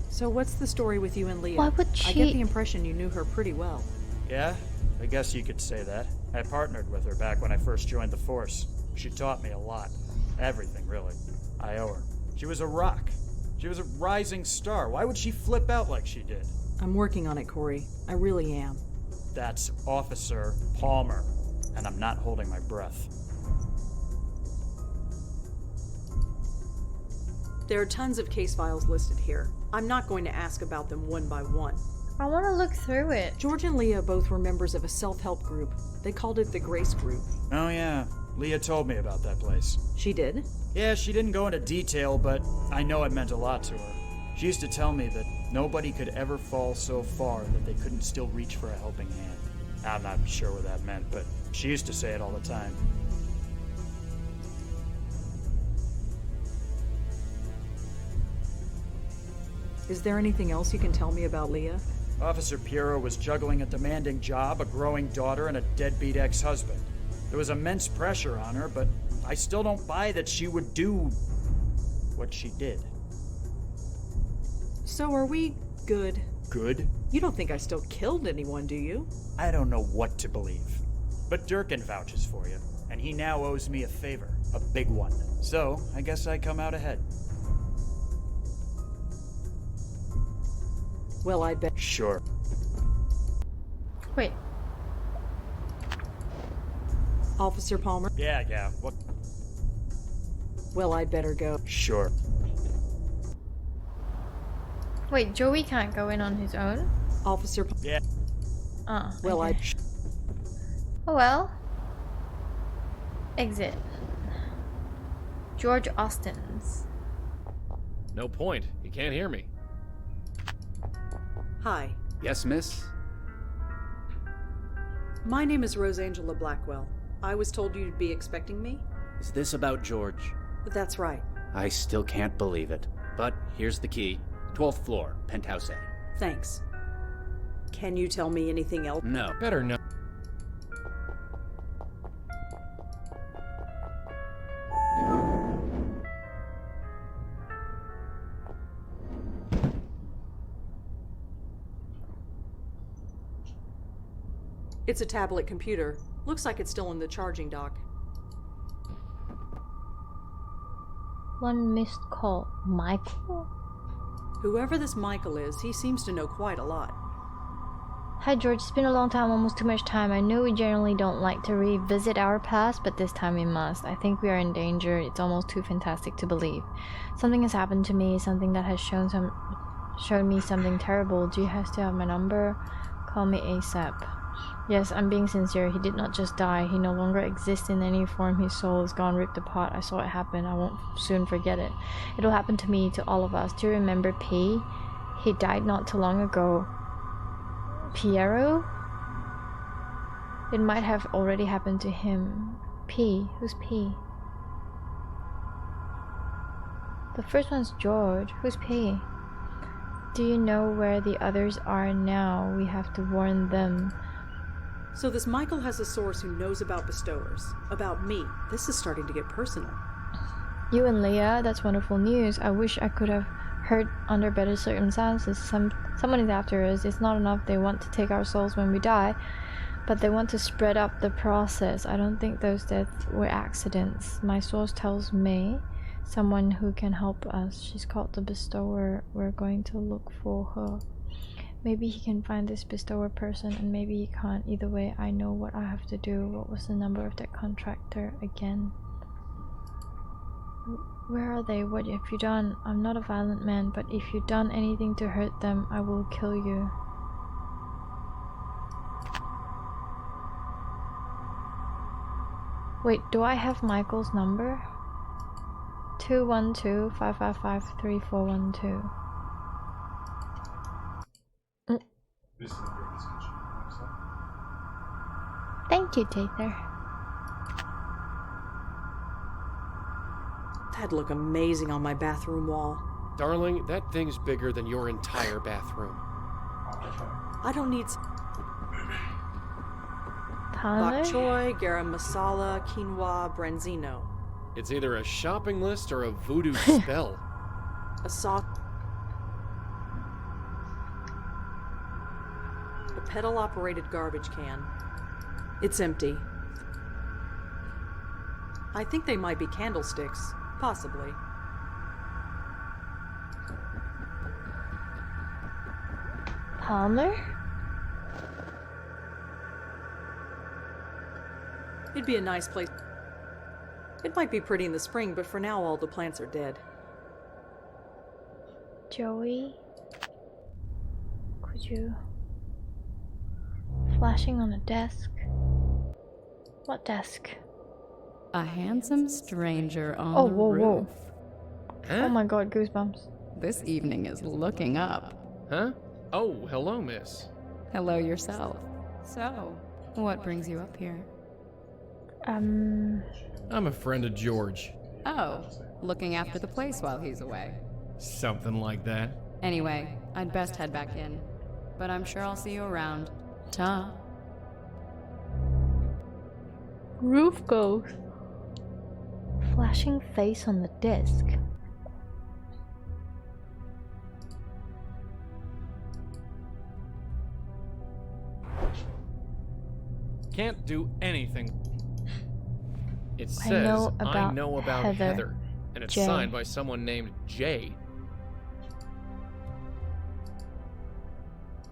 So what's the story with you and Leah? Why would I she- get the impression you knew her pretty well. Yeah, I guess you could say that. I partnered with her back when I first joined the force. She taught me a lot. Everything, really. I owe her. She was a rock. She was a rising star. Why would she flip out like she did? I'm working on it, Corey. I really am. That's Officer Palmer, and I'm not holding my breath. There are tons of case files listed here. I'm not going to ask about them one by one. I want to look through it. George and Leah both were members of a self-help group. They called it the Grace Group. Oh yeah, Leah told me about that place. She did? Yeah, she didn't go into detail, but I know it meant a lot to her. She used to tell me that nobody could ever fall so far that they couldn't still reach for a helping hand. I'm not sure what that meant, but she used to say it all the time. Is there anything else you can tell me about Leah? Officer Piero was juggling a demanding job, a growing daughter, and a deadbeat ex-husband. There was immense pressure on her, but I still don't buy that she would do what she did. So are we good? Good? You don't think I still killed anyone, do you? I don't know what to believe. But Durkin vouches for you, and he now owes me a favor, a big one. So, I guess I come out ahead. Well, I bet. Sure. Wait. Officer Palmer? Yeah, what? Well, I'd better go. Sure. Wait, Joey can't go in on his own? Officer Yeah. Oh. Well, okay. Oh well. Exit. George Austin's. No point. He can't hear me. Hi, Yes, miss? my name is Rosangela Blackwell. I was told you'd be expecting me? Is this about George? That's right. I still can't believe it. But here's the key. 12th floor, penthouse A. Thanks. Can you tell me anything else? No. Better not. It's a tablet computer. Looks like it's still in the charging dock. One missed call. Michael? Whoever this Michael is, he seems to know quite a lot. Hi George, it's been a long time, almost too much time. I know we generally don't like to revisit our past, but this time we must. I think we are in danger. It's almost too fantastic to believe. Something has happened to me, something that has shown me something terrible. Do you still have my number? Call me ASAP. Yes, I'm being sincere. He did not just die. He no longer exists in any form. His soul is gone, ripped apart. I saw it happen. I won't soon forget it. It'll happen to me, to all of us. Do you remember P? He died not too long ago. Piero? It might have already happened to him. P? Who's P? The first one's George. Who's P? Do you know where the others are now? We have to warn them. So this Michael has a source who knows about bestowers. About me. This is starting to get personal. You and Leah, that's wonderful news. I wish I could have heard under better circumstances. Someone is after us. It's not enough they want to take our souls when we die, but they want to spread up the process. I don't think those deaths were accidents. My source tells me someone who can help us. She's called the Bestower. We're going to look for her. Maybe he can find this Bestower person, and maybe he can't. Either way, I know what I have to do. What was the number of that contractor again? Where are they? What have you done? I'm not a violent man, but if you've done anything to hurt them, I will kill you. Wait, do I have Michael's number? 212-555-3412. This is the greatest kitchen. Looks like. Thank you, Tather. That'd look amazing on my bathroom wall. Darling, that thing's bigger than your entire bathroom. I don't need Parlor? bok choy, garam masala, quinoa, branzino. It's either a shopping list or a voodoo spell. A sauce. A pedal-operated garbage can. It's empty. I think they might be candlesticks. Possibly. Palmer? It'd be a nice place. It might be pretty in the spring, but for now all the plants are dead. Joey? Could you... Flashing on a desk? What desk? A handsome stranger on Oh, the whoa, roof. whoa. Oh my god, goosebumps. This evening is looking up. Huh? Oh, hello, miss. Hello yourself. So, what brings you up here? I'm a friend of George. Oh, looking after the place while he's away. Something like that. Anyway, I'd best head back in. But I'm sure I'll see you around. Ta. Roof ghost. Flashing face on the desk. Can't do anything. It I says, know about Heather. And it's J. signed by someone named Jay.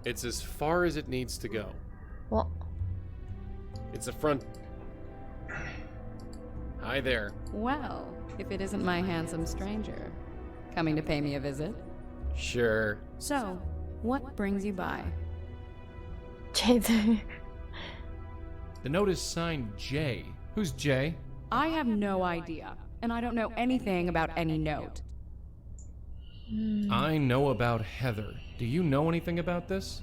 It's as far as it needs to go. What? It's a front... Hi there. Well, if it isn't my handsome stranger. Coming to pay me a visit? Sure. So, what brings you by? Jay. The note is signed Jay. Who's Jay? I have no idea, and I don't know anything about any note. I know about Heather. Do you know anything about this?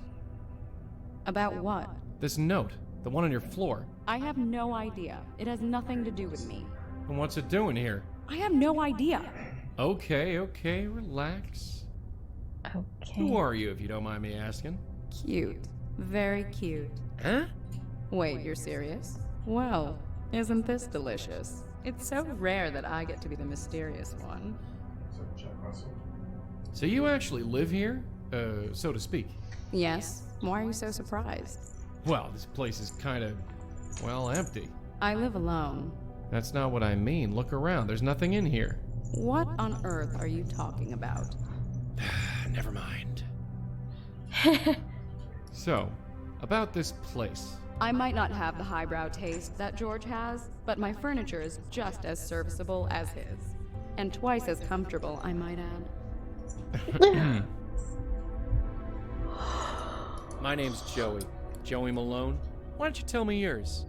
About what? This note. The one on your floor. I have no idea. It has nothing to do with me. And what's it doing here? I have no idea. Okay, relax. Okay. Who are you, if you don't mind me asking? Cute. Very cute. Huh? Wait, you're serious? Well, isn't this delicious? It's so rare that I get to be the mysterious one. So you actually live here? So to speak. Yes? Why are you so surprised? Well, this place is kind of, well, empty. I live alone. That's not what I mean. Look around. There's nothing in here. What on earth are you talking about? Never mind. So, about this place. I might not have the highbrow taste that George has, but my furniture is just as serviceable as his. And twice as comfortable, I might add. My name's Joey. Joey Malone. Why don't you tell me yours?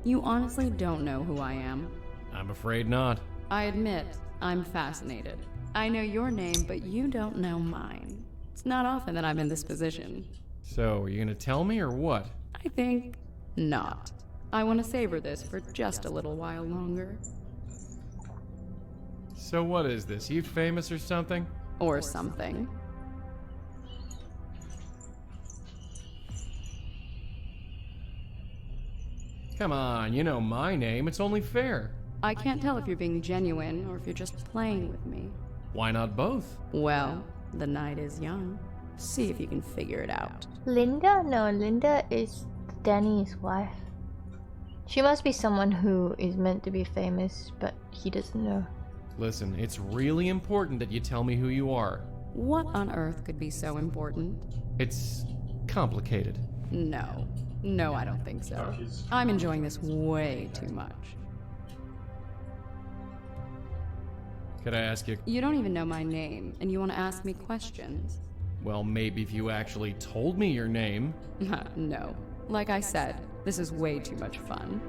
You honestly don't know who I am? I'm afraid not. I admit, I'm fascinated. I know your name, but you don't know mine. It's not often that I'm in this position. So, are you gonna tell me or what? I think not. I want to savor this for just a little while longer. So what is this? You famous or something? Or something. Come on, you know my name. It's only fair. I can't tell if you're being genuine or if you're just playing with me. Why not both? Well, the night is young. See if you can figure it out. Linda? No, Linda is Danny's wife. She must be someone who is meant to be famous, but he doesn't know. Listen, it's really important that you tell me who you are. What on earth could be so important? It's complicated. No. No, I don't think so. I'm enjoying this way too much. Could I ask you? You don't even know my name, and you want to ask me questions. Well, maybe if you actually told me your name. No. Like I said, this is way too much fun.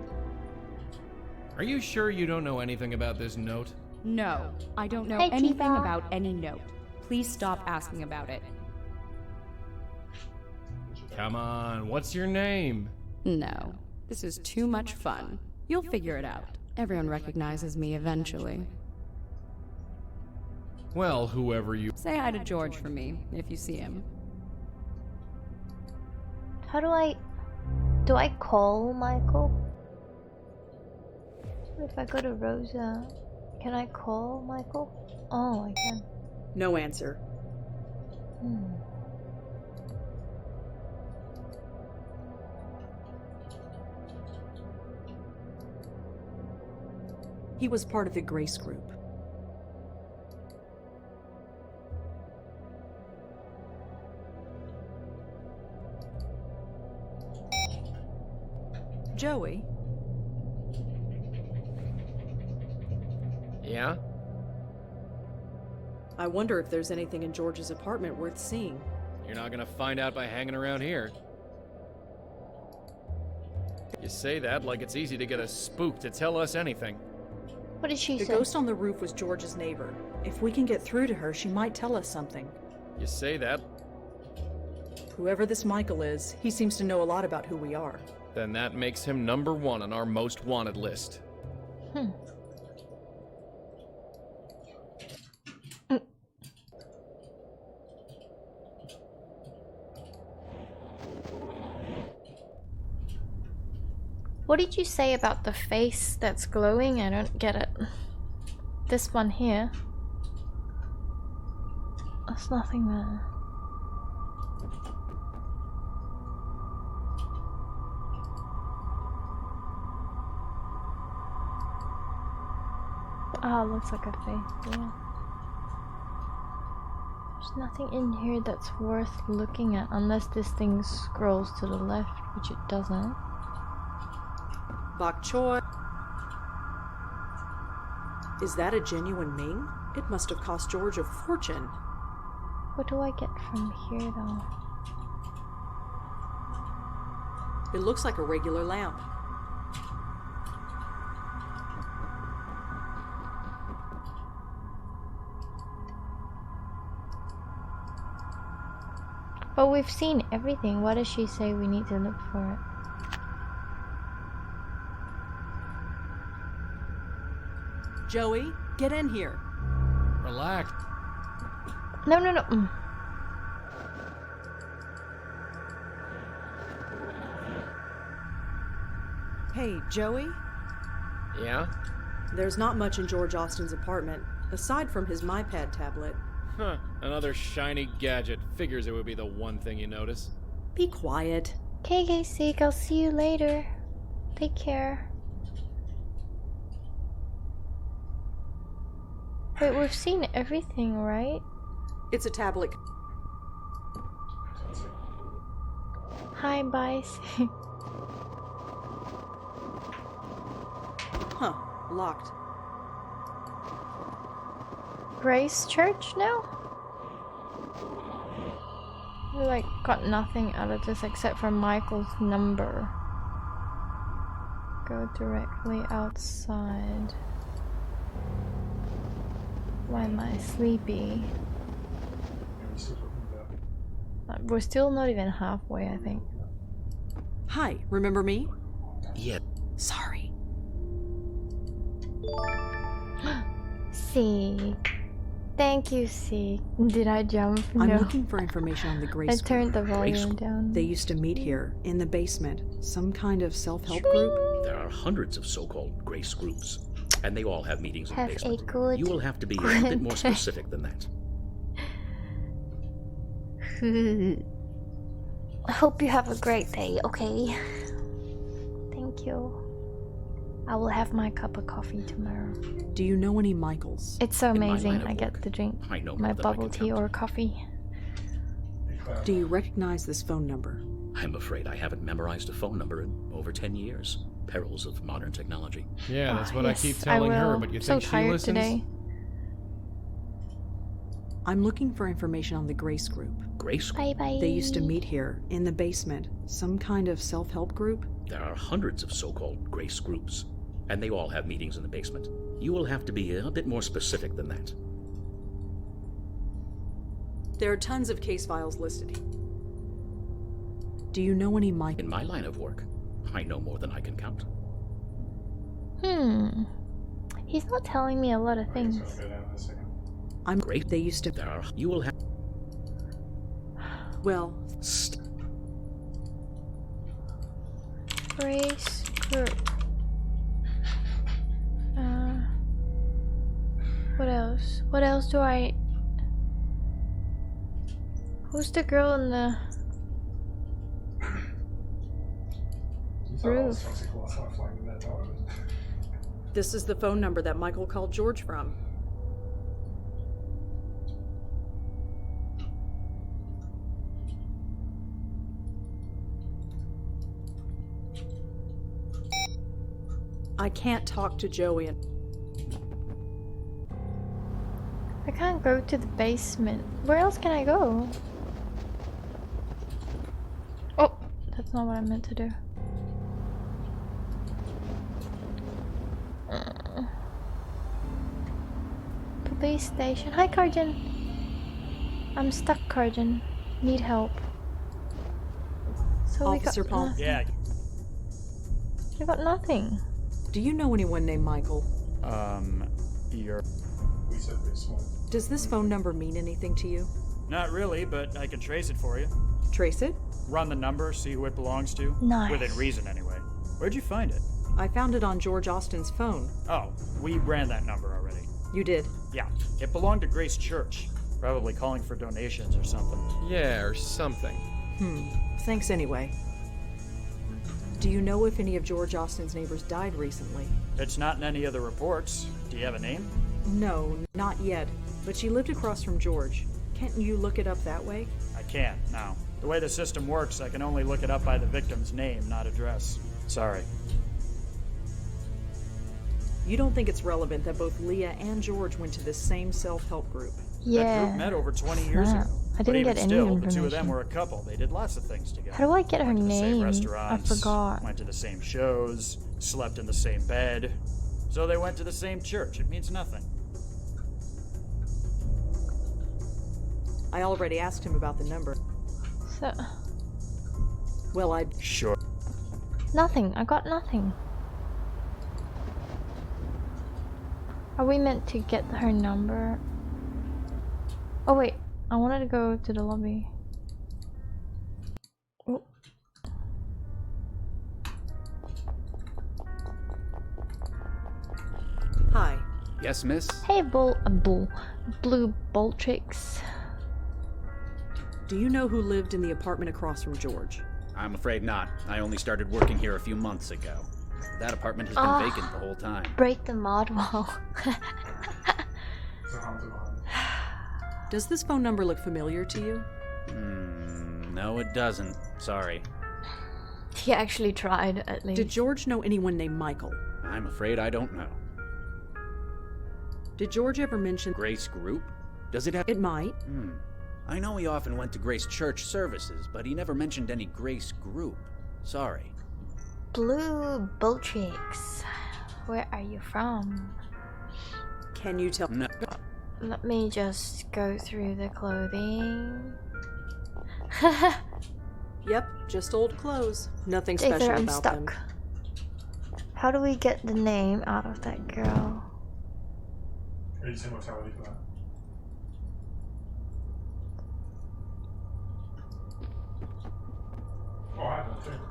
Are you sure you don't know anything about this note? No, I don't know Hey, anything Tifa. about any note. Please stop asking about it. Come on, what's your name? No, this is too much fun. You'll figure it out. Everyone recognizes me eventually. Well, whoever you... Say hi to George for me, if you see him. How do I call Michael? If I go to Rosa, can I call Michael? Oh, I can. No answer. He was part of the Grace group. Joey? Yeah? I wonder if there's anything in George's apartment worth seeing. You're not gonna find out by hanging around here. You say that like it's easy to get a spook to tell us anything. What did she The say? ghost on the roof was George's neighbor. If we can get through to her, she might tell us something. You say that, Whoever this Michael is, he seems to know a lot about who we are. then that makes him #1 on our most wanted list. What did you say about the face that's glowing? I don't get it. This one here. There's nothing there. Ah, looks like a face, yeah. There's nothing in here that's worth looking at unless this thing scrolls to the left, which it doesn't. Bok choy. Is that a genuine Ming? It must have cost George a fortune. What do I get from here, though? It looks like a regular lamp. But we've seen everything. What does she say we need to look for it? Joey, get in here. Relax. No. Hey, Joey? Yeah? There's not much in George Austin's apartment, aside from his MyPad tablet. Huh, another shiny gadget. Figures it would be the one thing you notice. Be quiet. Okay, Seek, I'll see you later. Take care. Wait, we've seen everything, right? It's a tablet. Hi, bye. Huh, locked. Grace Church now? We like got nothing out of this except for Michael's number. Go directly outside. Why am I sleepy? We're still not even halfway, I think. Hi, remember me? Yeah. Sorry. Seek. Thank you, Seek. Did I jump? I'm No. looking for information on the Grace I turned the group. volume down. They used to meet here, in the basement. Some kind of self-help group? There are hundreds of so-called Grace groups, and they all have meetings in the Have a basement. good You will have to be a bit more day. specific than that. I hope you have a great day, okay? Thank you. I will have my cup of coffee tomorrow. Do you know any Michaels? It's so In my amazing. line of I get to drink I know my more than I bubble can tea count. or coffee. Do you recognize this phone number? I'm afraid I haven't memorized a phone number in over 10 years. Perils of modern technology. Yeah, that's what yes, I keep telling her, will. but you So think she tired listens? today. I'm looking for information on the Grace group. Grace? Bye bye. They used to meet here, in the basement. Some kind of self-help group? There are hundreds of so-called Grace groups, And they all have meetings in the basement. You will have to be a bit more specific than that. There are tons of case files listed. Do you know any Mike? In my line of work, I know more than I can count. He's not telling me a lot of things. I'm great. They used to. You will have. Well. Grace group. What else? What else do I... Who's the girl in the roof? This is the phone number that Michael called George from. I can't talk to Joey and... I can't go to the basement. Where else can I go? Oh, that's not what I meant to do. Police station. Hi, Karjan. I'm stuck, Karjan. Need help. So Officer we got Paul. nothing. Yeah. We got nothing. Do you know anyone named Michael? You're... We said pretty small. Does this phone number mean anything to you? Not really, but I can trace it for you. Trace it? Run the number, see who it belongs to. Nice. Within reason, anyway. Where'd you find it? I found it on George Austin's phone. Oh, we ran that number already. You did? Yeah. It belonged to Grace Church. Probably calling for donations or something. Yeah, or something. Thanks anyway. Do you know if any of George Austin's neighbors died recently? It's not in any of the reports. Do you have a name? No, not yet. But she lived across from George. Can't you look it up that way? I can't, no. The way the system works, I can only look it up by the victim's name, not address. Sorry. You don't think it's relevant that both Leah and George went to this same self-help group? Yeah. That group met over 20 years ago. I But didn't even get any still, information. the two of them were a couple. They did lots of things together. How do I get her Went to the same name? I restaurants, forgot. Went to the same shows, slept in the same bed. So they went to the same church. It means nothing. I already asked him about the number. So... Well, Sure. Nothing. I got nothing. Are we meant to get her number? Oh wait, I wanted to go to the lobby. Oh. Hi. Yes, miss? Hey, Blue Boltrix. Do you know who lived in the apartment across from George? I'm afraid not. I only started working here a few months ago. That apartment has been vacant the whole time. Break the mod wall. Does this phone number look familiar to you? No, it doesn't. Sorry. He actually tried, at least. Did George know anyone named Michael? I'm afraid I don't know. Did George ever mention... Grace Group? Does it have... It might. I know he often went to Grace Church services, but he never mentioned any Grace Group. Sorry. Blue Boltrix. Where are you from? Can you tell... No. Let me just go through the clothing. Yep, just old clothes. Nothing Either special I'm about stuck. them. How do we get the name out of that girl? Are you saying mortality for that? Oh, I don't think.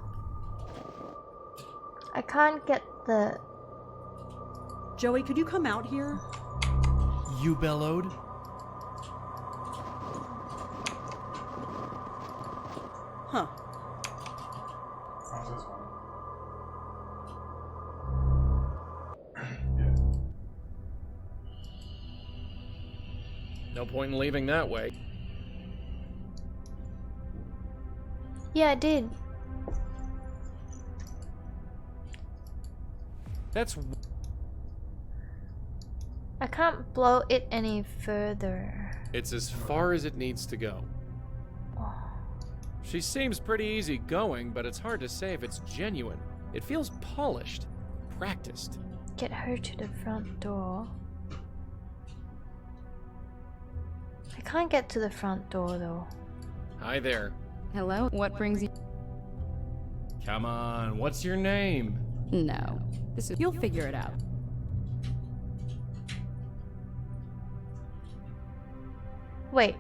I can't get the... Joey, could you come out here? You bellowed? Huh. No point in leaving that way. Yeah, I did. That's... I can't blow it any further. It's as far as it needs to go. She seems pretty easygoing, but it's hard to say if it's genuine. It feels polished. Practiced. Get her to the front door. I can't get to the front door though. Hi there. Hello? What brings you? Come on, what's your name? No. You'll figure it out. Wait.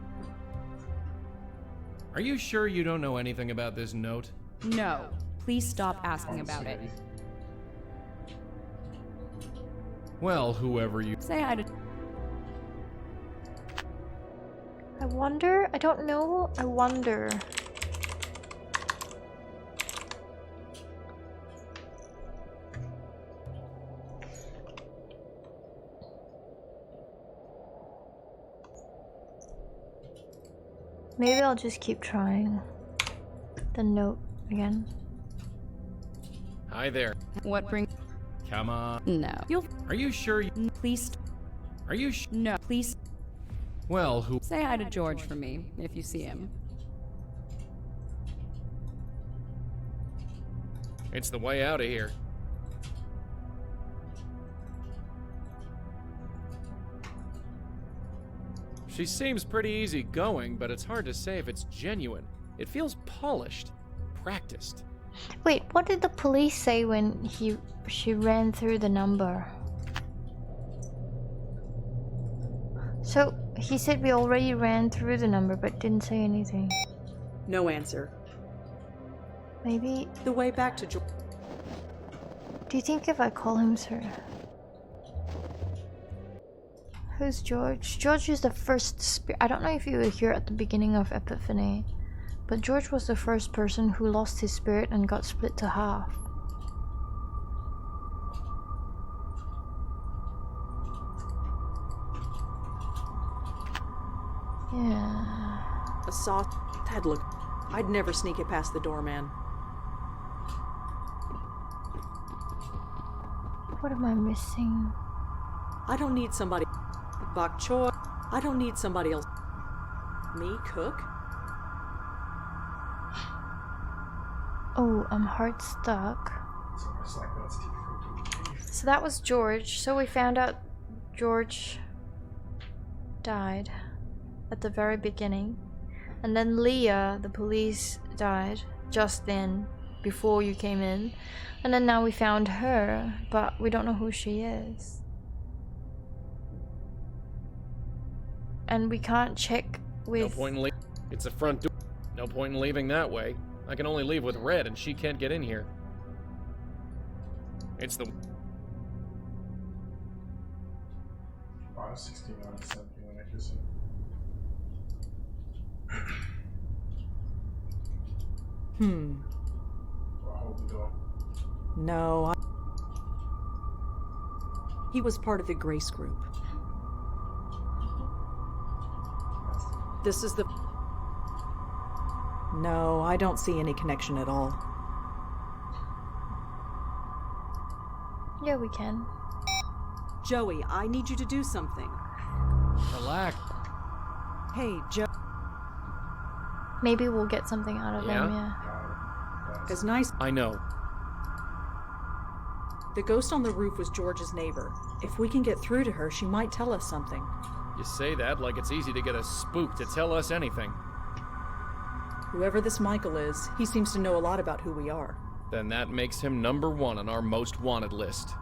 Are you sure you don't know anything about this note? No. Please stop asking about it. Well, whoever you... Say hi to... I wonder? I don't know. I wonder. Maybe I'll just keep trying. The note again. Hi there. What brings... Come on. No. Are you sure you... Please... Are you No, please... Well, who... Say hi to George for me, if you see him. It's the way out of here. She seems pretty easygoing, but it's hard to say if it's genuine. It feels polished, practiced. Wait, what did the police say when she ran through the number? So, he said we already ran through the number, but didn't say anything. No answer. Maybe... The way back to George... Do you think if I call him sir? Who's George? George is the first spirit. I don't know if you were here at the beginning of Epiphany, but George was the first person who lost his spirit and got split to half. Yeah. A soft head look. I'd never sneak it past the doorman. What am I missing? I don't need somebody... Bok choy. I don't need somebody else. Me cook? Oh, I'm hard stuck. So that was George. So we found out George died at the very beginning. And then Leah, the police, died just then, before you came in. And then now we found her, but we don't know who she is. And we can't check with... No point in leaving. It's a front door. No point in leaving that way. I can only leave with Red, and she can't get in here. It's the... 69% feeling accuracy. Hmm. Do I hold the door? No. He was part of the Grace group. This is the... No, I don't see any connection at all. Yeah, we can. Joey, I need you to do something. Relax. Hey, Joe. Maybe we'll get something out of them, yeah. It's nice. I know. The ghost on the roof was George's neighbor. If we can get through to her, she might tell us something. You say that like it's easy to get a spook to tell us anything. Whoever this Michael is, he seems to know a lot about who we are. Then that makes him #1 on our most wanted list.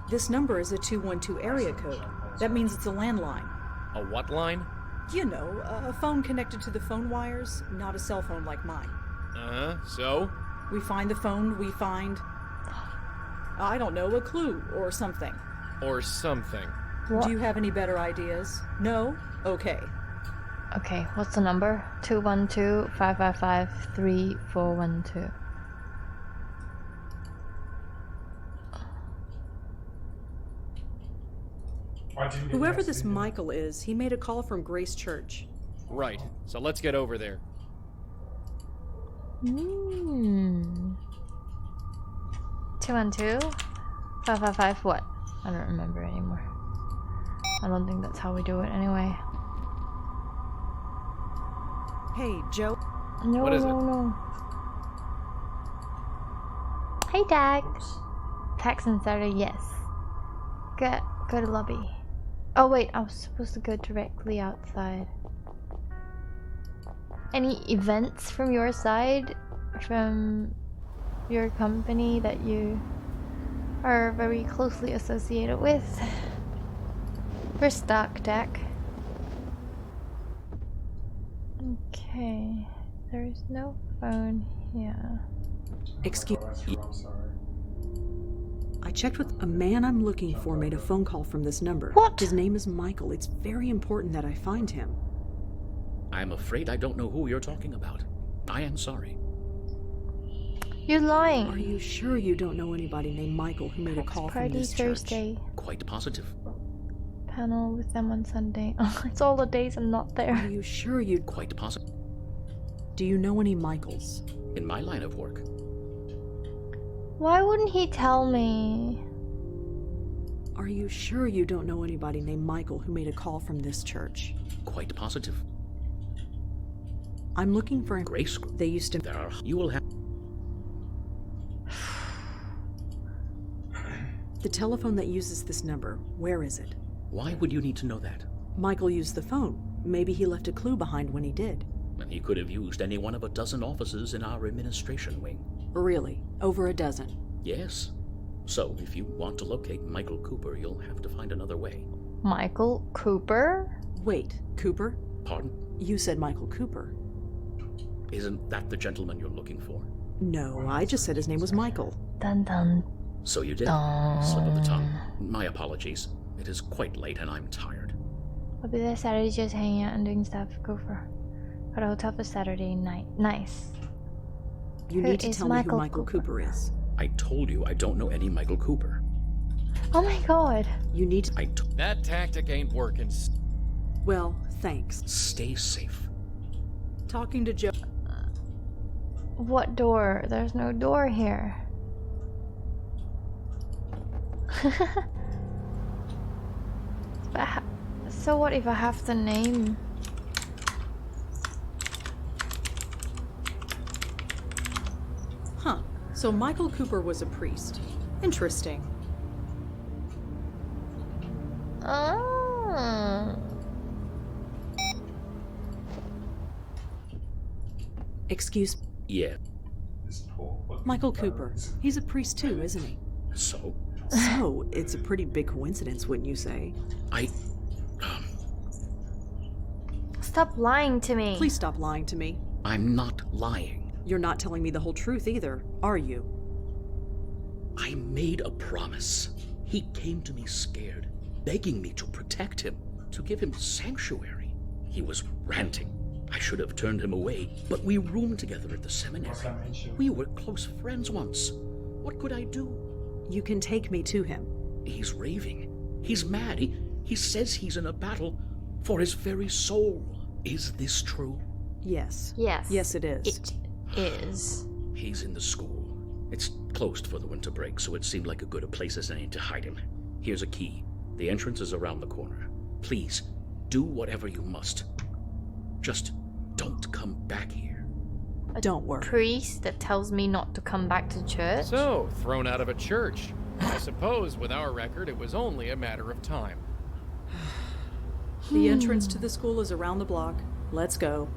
This number is a 212 area code. That means it's a landline. A what line? You know, a phone connected to the phone wires, not a cell phone like mine. So? We find the phone, we find... I don't know, a clue or something. Or something. What? Do you have any better ideas? No? Okay. Okay, what's the number? 212-555-3412. Whoever this Michael is, he made a call from Grace Church. Right, so let's get over there. 212-555 what? I don't remember anymore. I don't think that's how we do it anyway. Hey, Joe. No, what is no, it? no. Hey, Dax. Tax and Saturday, yes. Go to lobby. Oh wait, I was supposed to go directly outside. Any events from your side, from your company that you are very closely associated with? We're stuck, Dak. Okay, there's no phone here. Excuse me. I'm sorry. I checked with a man I'm looking for made a phone call from this number. What? His name is Michael. It's very important that I find him. I'm afraid I don't know who you're talking about. I am sorry. You're lying. Are you sure you don't know anybody named Michael who made a call from Party this Thursday. church? Quite positive. Panel with them on Sunday. Oh, it's all the days I'm not there. Are you sure you'd... Quite positive. Do you know any Michaels? In my line of work. Why wouldn't he tell me? Are you sure you don't know anybody named Michael who made a call from this church? Quite positive. I'm looking for... Grace. They used to... There are... You will have... The telephone that uses this number, where is it? Why would you need to know that? Michael used the phone. Maybe he left a clue behind when he did. And he could have used any one of a dozen offices in our administration wing. Really? Over a dozen? Yes. So, if you want to locate Michael Cooper, you'll have to find another way. Michael Cooper? Wait, Cooper? Pardon? You said Michael Cooper. Isn't that the gentleman you're looking for? No, I just said his name was Michael. Dun dun. So you did. Slip of the tongue. My apologies. It is quite late and I'm tired. I'll be there Saturday just hanging out and doing stuff. Go for a hotel for Saturday night. Nice. You need to tell me who Michael Cooper is. I told you I don't know any Michael Cooper. Oh my god. You need to... That tactic ain't working. Well, thanks. Stay safe. Talking to Joe... What door? There's no door here. So what if I have to name? Huh. So Michael Cooper was a priest. Interesting. Oh. Excuse... Yeah. Michael Cooper. He's a priest too, isn't he? So? So, it's a pretty big coincidence, wouldn't you say? Stop lying to me. Please stop lying to me. I'm not lying. You're not telling me the whole truth either, are you? I made a promise. He came to me scared, begging me to protect him, to give him sanctuary. He was ranting. I should have turned him away, but we roomed together at the seminary. We were close friends once. What could I do? You can take me to him. He's raving. He's mad. He says he's in a battle for his very soul. Is this true? Yes. Yes. Yes, it is. It is. He's in the school. It's closed for the winter break, so it seemed like a good a place as any to hide him. Here's a key. The entrance is around the corner. Please, do whatever you must. Just don't come back here. Don't worry. Priest that tells me not to come back to church? So, thrown out of a church. I suppose with our record it was only a matter of time. The entrance to the school is around the block. Let's go.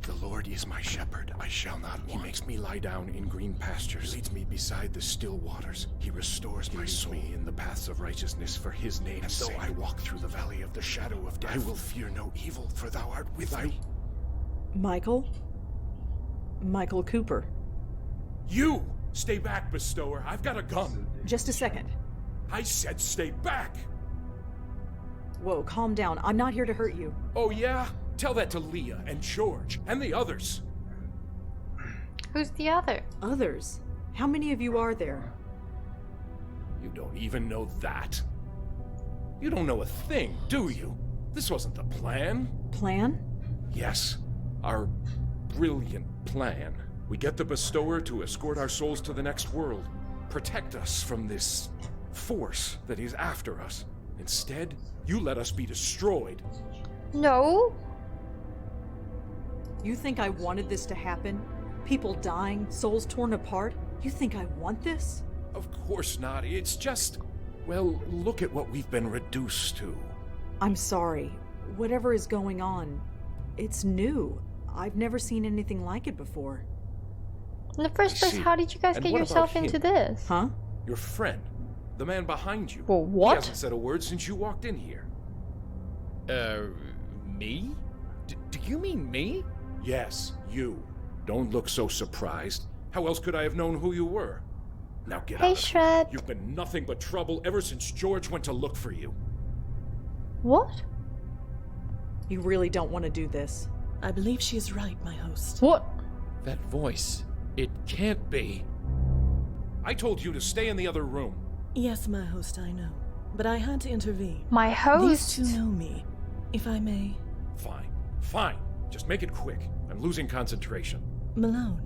The Lord is my shepherd, I shall not want. He makes me lie down in green pastures. He leads me beside the still waters. He restores my soul in the paths of righteousness for his name's sake. And though I walk through the valley of the shadow of death, I will fear no evil, for thou art with me. Michael? Michael Cooper. You! Stay back, bestower. I've got a gun. Just a second. I said stay back! Whoa, calm down. I'm not here to hurt you. Oh, yeah? Tell that to Leah and George and the others. Who's the other? Others? How many of you are there? You don't even know that. You don't know a thing, do you? This wasn't the plan. Plan? Yes. Our brilliant plan. We get the bestower to escort our souls to the next world. Protect us from this force that is after us. Instead, you let us be destroyed. No. You think I wanted this to happen? People dying, souls torn apart? You think I want this? Of course not. It's just... Well, look at what we've been reduced to. I'm sorry. Whatever is going on, it's new. I've never seen anything like it before. In the first place, how did you guys get yourself into this? Huh? Your friend. The man behind you. Well, what? He hasn't said a word since you walked in here. Me? Do you mean me? Yes, you. Don't look so surprised. How else could I have known who you were? Now get out of here. Shred. You've been nothing but trouble ever since George went to look for you. What? You really don't want to do this. I believe she is right, my host. What? That voice. It can't be. I told you to stay in the other room. Yes, my host, I know. But I had to intervene. My host? These two know me, if I may. Fine. Fine. Just make it quick. I'm losing concentration. Malone,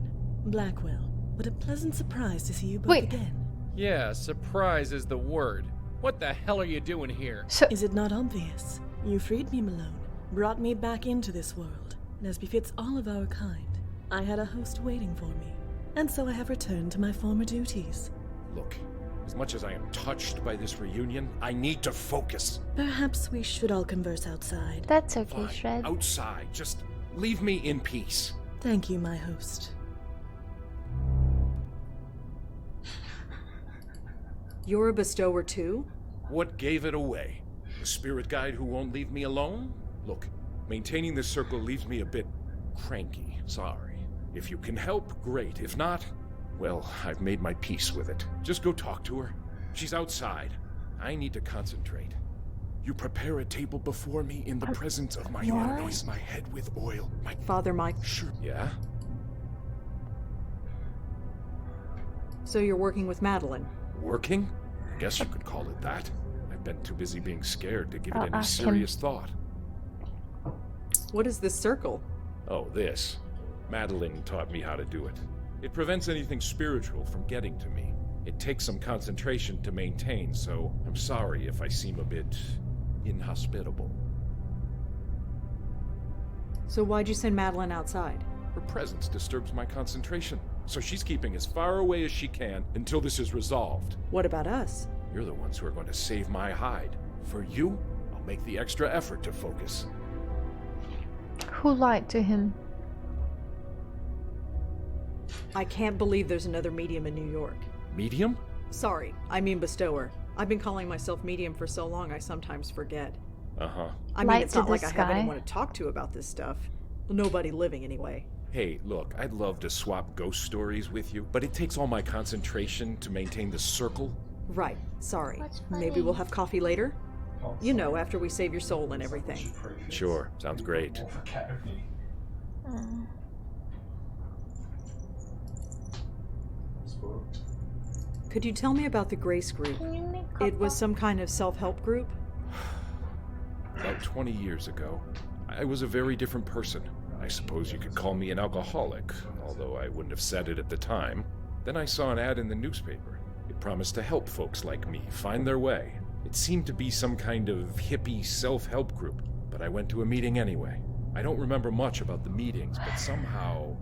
Blackwell, what a pleasant surprise to see you both Wait. again. Yeah, surprise is the word. What the hell are you doing here? Is it not obvious? You freed me, Malone, brought me back into this world, and as befits all of our kind, I had a host waiting for me, and so I have returned to my former duties. Look, as much as I am touched by this reunion, I need to focus. Perhaps we should all converse outside. That's okay, Fine. Shred. Outside. Just leave me in peace. Thank you, my host. You're a bestower too? What gave it away? The spirit guide who won't leave me alone? Look, maintaining this circle leaves me a bit cranky. Sorry. If you can help, great. If not, well, I've made my peace with it. Just go talk to her. She's outside. I need to concentrate. You prepare a table before me in the presence of my anoint my head with oil. My Father Mike. Sure. Yeah? So you're working with Madeline? Working? I guess you could call it that. I've been too busy being scared to give it I'll any ask him. serious thought. What is this circle? Oh, this. Madeline taught me how to do it. It prevents anything spiritual from getting to me. It takes some concentration to maintain, so I'm sorry if I seem a bit inhospitable. So why'd you send Madeline outside? Her presence disturbs my concentration, so she's keeping as far away as she can until this is resolved. What about us? You're the ones who are going to save my hide. For you, I'll make the extra effort to focus. Who lied to him? I can't believe there's another medium in New York. Medium? Sorry, I mean bestower. I've been calling myself medium for so long I sometimes forget. Uh-huh. I mean, Light it's to not the like I have sky. anyone to talk to about this stuff. Nobody living, anyway. Hey, look, I'd love to swap ghost stories with you, but it takes all my concentration to maintain the circle. Right, sorry. What's Maybe funny? we'll have coffee later? You know, after we save your soul and everything. Sure, sounds great. Hmm. Could you tell me about the Grace group? Can you make It was some kind of self-help group? About 20 years ago, I was a very different person. I suppose you could call me an alcoholic, although I wouldn't have said it at the time. Then I saw an ad in the newspaper. It promised to help folks like me find their way. It seemed to be some kind of hippie self-help group, but I went to a meeting anyway. I don't remember much about the meetings, but somehow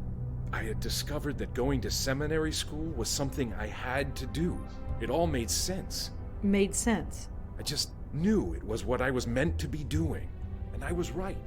I had discovered that going to seminary school was something I had to do. It all made sense. Made sense. I just knew it was what I was meant to be doing, and I was right.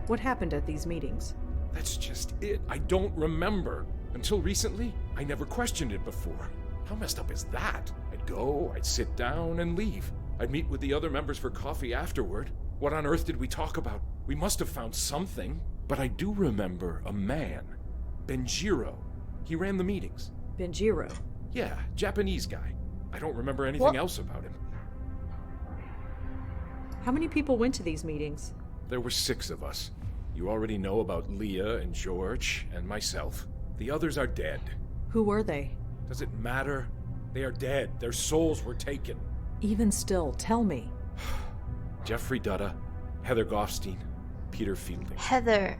What happened at these meetings? That's just it. I don't remember. Until recently, I never questioned it before. How messed up is that? I'd go, I'd sit down and leave. I'd meet with the other members for coffee afterward. What on earth did we talk about? We must have found something. But I do remember a man. Benjiro. He ran the meetings. Benjiro? Yeah, Japanese guy. I don't remember anything else about him. How many people went to these meetings? There were 6 of us. You already know about Leah and George and myself. The others are dead. Who were they? Does it matter? They are dead. Their souls were taken. Even still, tell me. Jeffrey Dutta, Heather Goffstein, Peter Fielding. Heather.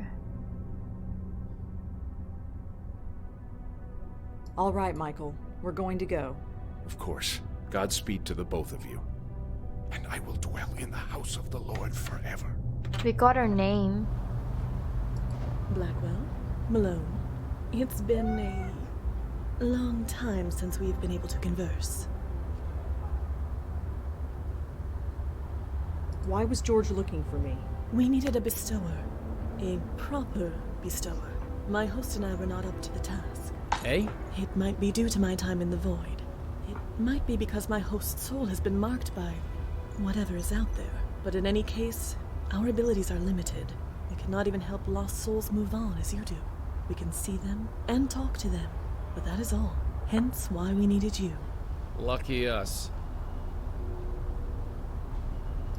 All right, Michael. We're going to go. Of course. Godspeed to the both of you. And I will dwell in the house of the Lord forever. We got her name. Blackwell, Malone, it's been a long time since we've been able to converse. Why was George looking for me? We needed a bestower. A proper bestower. My host and I were not up to the task. Eh? It might be due to my time in the void. It might be because my host's soul has been marked by whatever is out there. But in any case, our abilities are limited. We cannot even help lost souls move on as you do. We can see them and talk to them, but that is all. Hence why we needed you. Lucky us.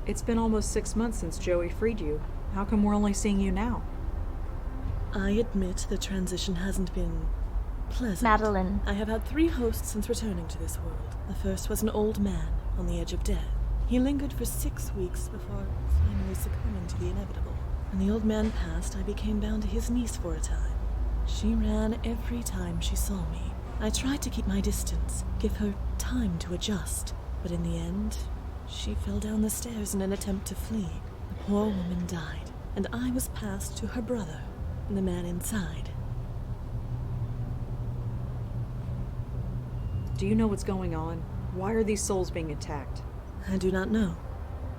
It's been almost 6 months since Joey freed you. How come we're only seeing you now? I admit the transition hasn't been pleasant. Madeline. I have had 3 hosts since returning to this world. The first was an old man on the edge of death. He lingered for 6 weeks before finally succumbing to the inevitable. When the old man passed, I became bound to his niece for a time. She ran every time she saw me. I tried to keep my distance, give her time to adjust, but in the end, she fell down the stairs in an attempt to flee. The poor woman died, and I was passed to her brother, the man inside. Do you know what's going on? Why are these souls being attacked? I do not know.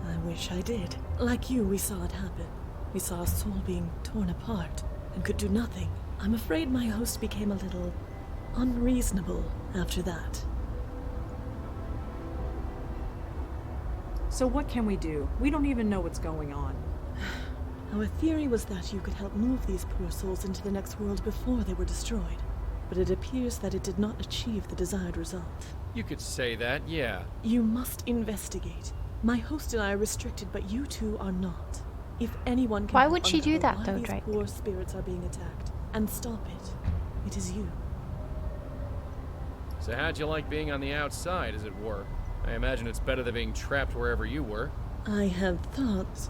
I wish I did. Like you, we saw it happen. We saw a soul being torn apart and could do nothing. I'm afraid my host became a little unreasonable after that. So what can we do? We don't even know what's going on. Our theory was that you could help move these poor souls into the next world before they were destroyed. But it appears that it did not achieve the desired result. You could say that, yeah. You must investigate. My host and I are restricted, but you two are not. If anyone can Why would she do uncover that, though, why these Drake? poor spirits are being attacked and stop it is you. So how'd you like being on the outside, as it were? I imagine it's better than being trapped wherever you were. I had thought,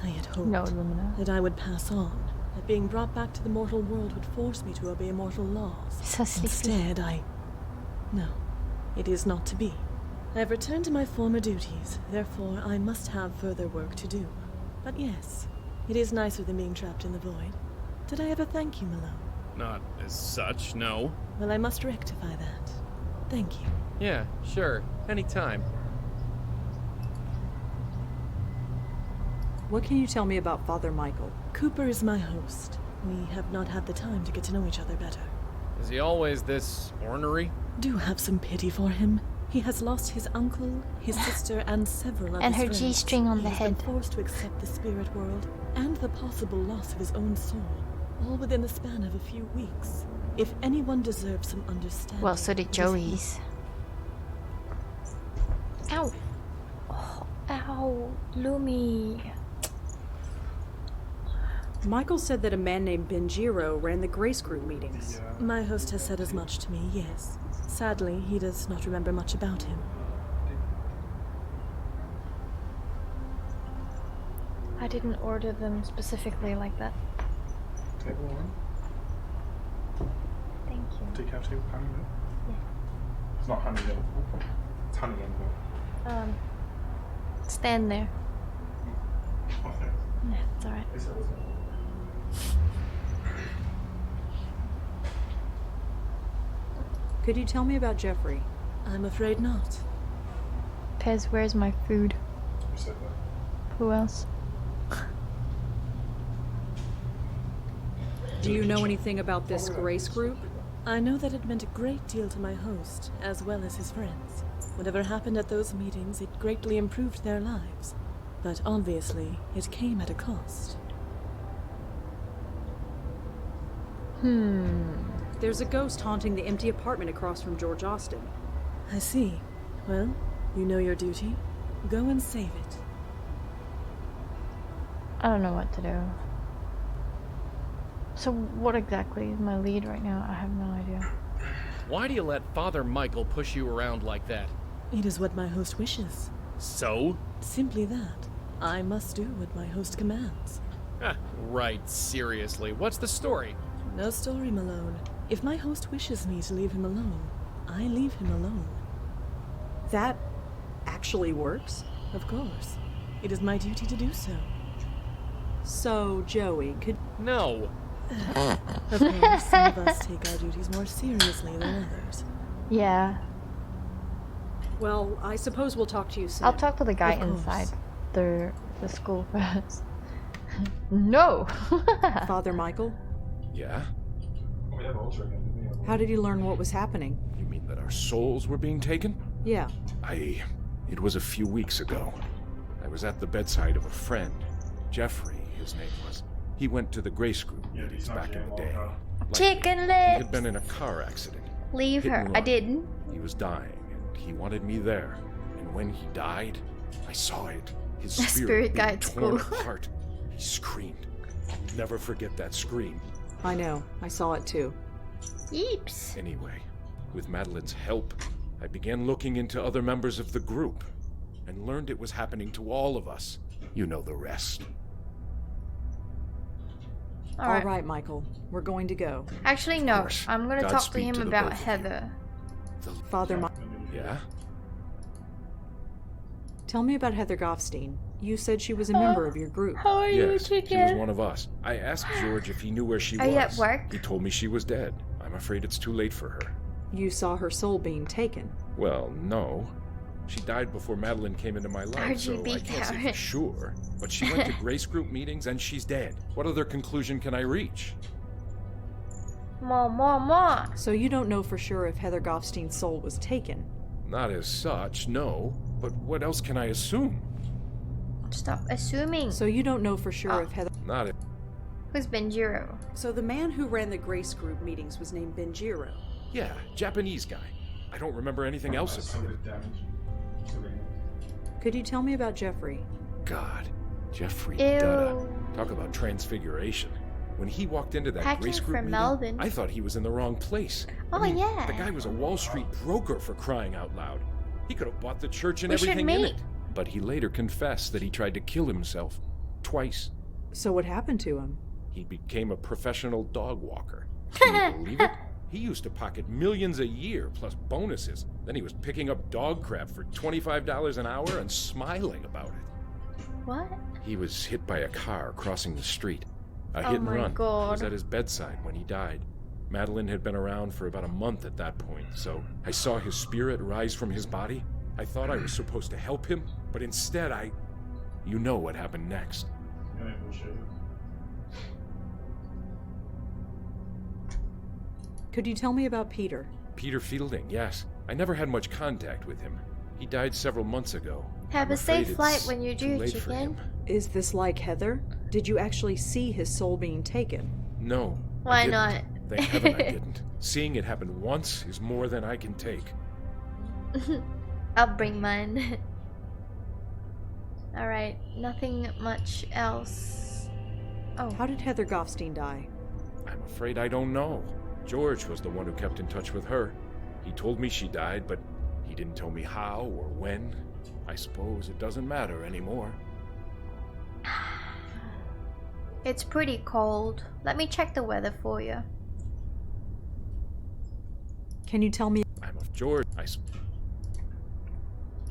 I had hoped, that I would pass on. That being brought back to the mortal world would force me to obey mortal laws. So sleepy. Instead, No, it is not to be. I have returned to my former duties, therefore I must have further work to do. But yes, it is nicer than being trapped in the void. Did I ever thank you, Malone? Not as such, no. Well, I must rectify that. Thank you. Yeah, sure. Anytime. What can you tell me about Father Michael? Cooper is my host. We have not had the time to get to know each other better. Is he always this ornery? Do have some pity for him. He has lost his uncle, his sister, and several of And his her friends. G-string on the He has head. been forced to accept the spirit world and the possible loss of his own soul, all within the span of a few weeks. If anyone deserves some understanding, Well, so did it is he. Joey's. Ow. Oh, ow. Lumi. Michael said that a man named Benjiro ran the Grace Group meetings. My host has said as much to me, yes. Sadly, he does not remember much about him. I didn't order them specifically like that. Table one. Thank you. Decaf table, honey milk. Yeah. It's not honey milk. It's honey and milk. Stand there. Oh, thanks. Yeah, it's alright. Is it? Could you tell me about Jeffrey? I'm afraid not. Pez, where's my food? Who said that? Who else? Do you know anything about this Grace Group? I know that it meant a great deal to my host, as well as his friends. Whatever happened at those meetings, it greatly improved their lives. But obviously, it came at a cost. There's a ghost haunting the empty apartment across from George Austin. I see. Well, you know your duty. Go and save it. I don't know what to do. So what exactly is my lead right now? I have no idea. Why do you let Father Michael push you around like that? It is what my host wishes. So? Simply that. I must do what my host commands. Ah, right, seriously. What's the story? No story, Malone. If my host wishes me to leave him alone, I leave him alone. That actually works? Of course. It is my duty to do so. So, Joey, could... No! Of course, some of us take our duties more seriously than others. Yeah. Well, I suppose we'll talk to you soon. I'll talk to the guy inside the school first. No! Father Michael? Yeah? How did you learn what was happening? You mean that our souls were being taken? Yeah. It was a few weeks ago. I was at the bedside of a friend. Jeffrey, his name was. He went to the Grace Group meetings back in the day. Chicken He lips! had been in a car accident. Leave Hit her. and I run. didn't. He was dying, and he wanted me there. And when he died, I saw it. His The spirit spirit being guide torn school. apart. He screamed. I'll never forget that scream. I know. I saw it too. Yeeps. Anyway, with Madeline's help, I began looking into other members of the group and learned it was happening to all of us. You know the rest. All right, Michael. We're going to go. Actually, no. I'm gonna talk to Godspeed him to the about both of you. Heather. Father Michael. Yeah? Tell me about Heather Goffstein. You said she was a member of your group. How are Yes, she was one of us. I asked George if he knew where she Are was. you at work? He told me she was dead. I'm afraid it's too late for her. You saw her soul being taken. Well, no. She died before Madeline came into my life, so RGB I can't say for carrot. sure. But she went to Grace Group meetings and she's dead. What other conclusion can I reach? More. So you don't know for sure if Heather Goffstein's soul was taken? Not as such, no. But what else can I assume? Stop assuming. So you don't know for sure if Heather... Not it. Who's Benjiro? So the man who ran the Grace Group meetings was named Benjiro. Yeah, Japanese guy. I don't remember anything else about it. Could you tell me about Jeffrey? God, Jeffrey Ew. Dutta. Talk about transfiguration. When he walked into that Hacking Grace Group from meeting, Melbourne. I thought he was in the wrong place. Oh, yeah. The guy was a Wall Street broker, for crying out loud. He could have bought the church and We should everything in meet. it. But he later confessed that he tried to kill himself. Twice. So what happened to him? He became a professional dog walker. Can you believe it? He used to pocket millions a year, plus bonuses. Then he was picking up dog crap for $25 an hour and smiling about it. What? He was hit by a car crossing the street. A Oh hit and my run. God. He was at his bedside when he died. Madeline had been around for about a month at that point, so I saw his spirit rise from his body. I thought I was supposed to help him, but instead You know what happened next. Could you tell me about Peter? Peter Fielding, yes. I never had much contact with him. He died several months ago. Have I'm a safe afraid flight it's when you too do, late for him. chicken. Is this like Heather? Did you actually see his soul being taken? No. Why I didn't. not? Thank heaven I didn't. Seeing it happen once is more than I can take. I'll bring mine. Alright, nothing much else. Oh. How did Heather Goffstein die? I'm afraid I don't know. George was the one who kept in touch with her. He told me she died, but he didn't tell me how or when. I suppose it doesn't matter anymore. It's pretty cold. Let me check the weather for you. Can you tell me... I'm of George.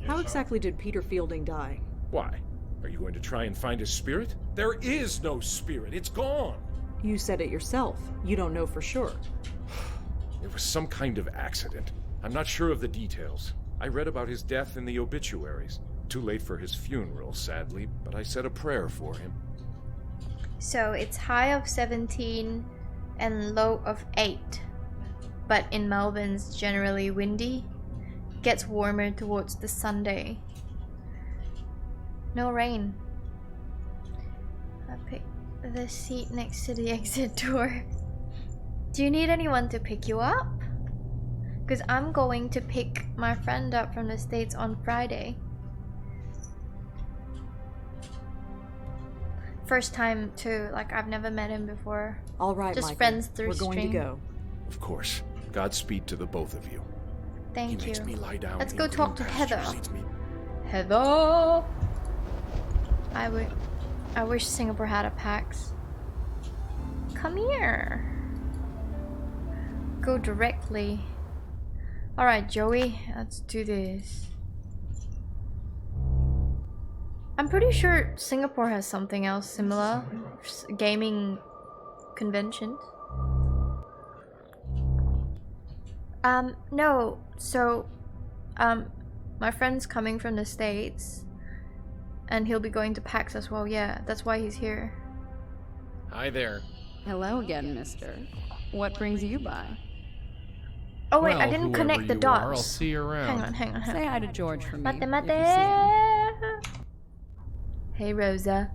How exactly did Peter Fielding die? Why? Are you going to try and find his spirit? There is no spirit. It's gone. You said it yourself. You don't know for sure. It was some kind of accident. I'm not sure of the details. I read about his death in the obituaries. Too late for his funeral, sadly, but I said a prayer for him. So it's high of 17 and low of 8. But in Melbourne's generally windy. Gets warmer towards the Sunday. No rain. I picked the seat next to the exit door. Do you need anyone to pick you up? Because I'm going to pick my friend up from the States on Friday. First time too, like I've never met him before. All right, just Michael. friends through We're going stream. to go. Of course. Godspeed to the both of you. Thank He you. makes me lie down Let's in go green talk to pastures, Heather. leads me- Heather. I wish Singapore had a PAX. Come here. go directly. Alright, Joey, let's do this. I'm pretty sure Singapore has something else similar. Gaming conventions. No. So, my friend's coming from the States. And he'll be going to PAX as well. Yeah, that's why he's here. Hi there. Hello again, mister. What brings you by? Oh wait, Well, I didn't whoever connect the you dots. are, I'll see you around. Hang on. Say hi to George for me. Mate, if you see him. Hey Rosa,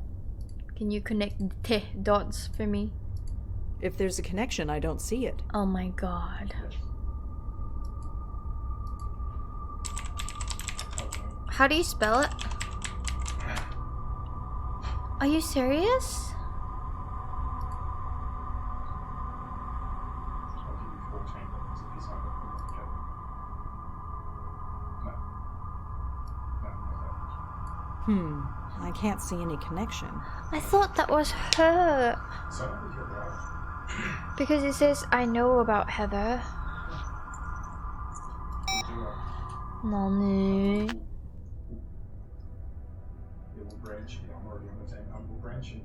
can you connect the dots for me? If there's a connection, I don't see it. Oh my god. How do you spell it? Are you serious? I can't see any connection. I thought that was her. Because it says, I know about Heather. Nani?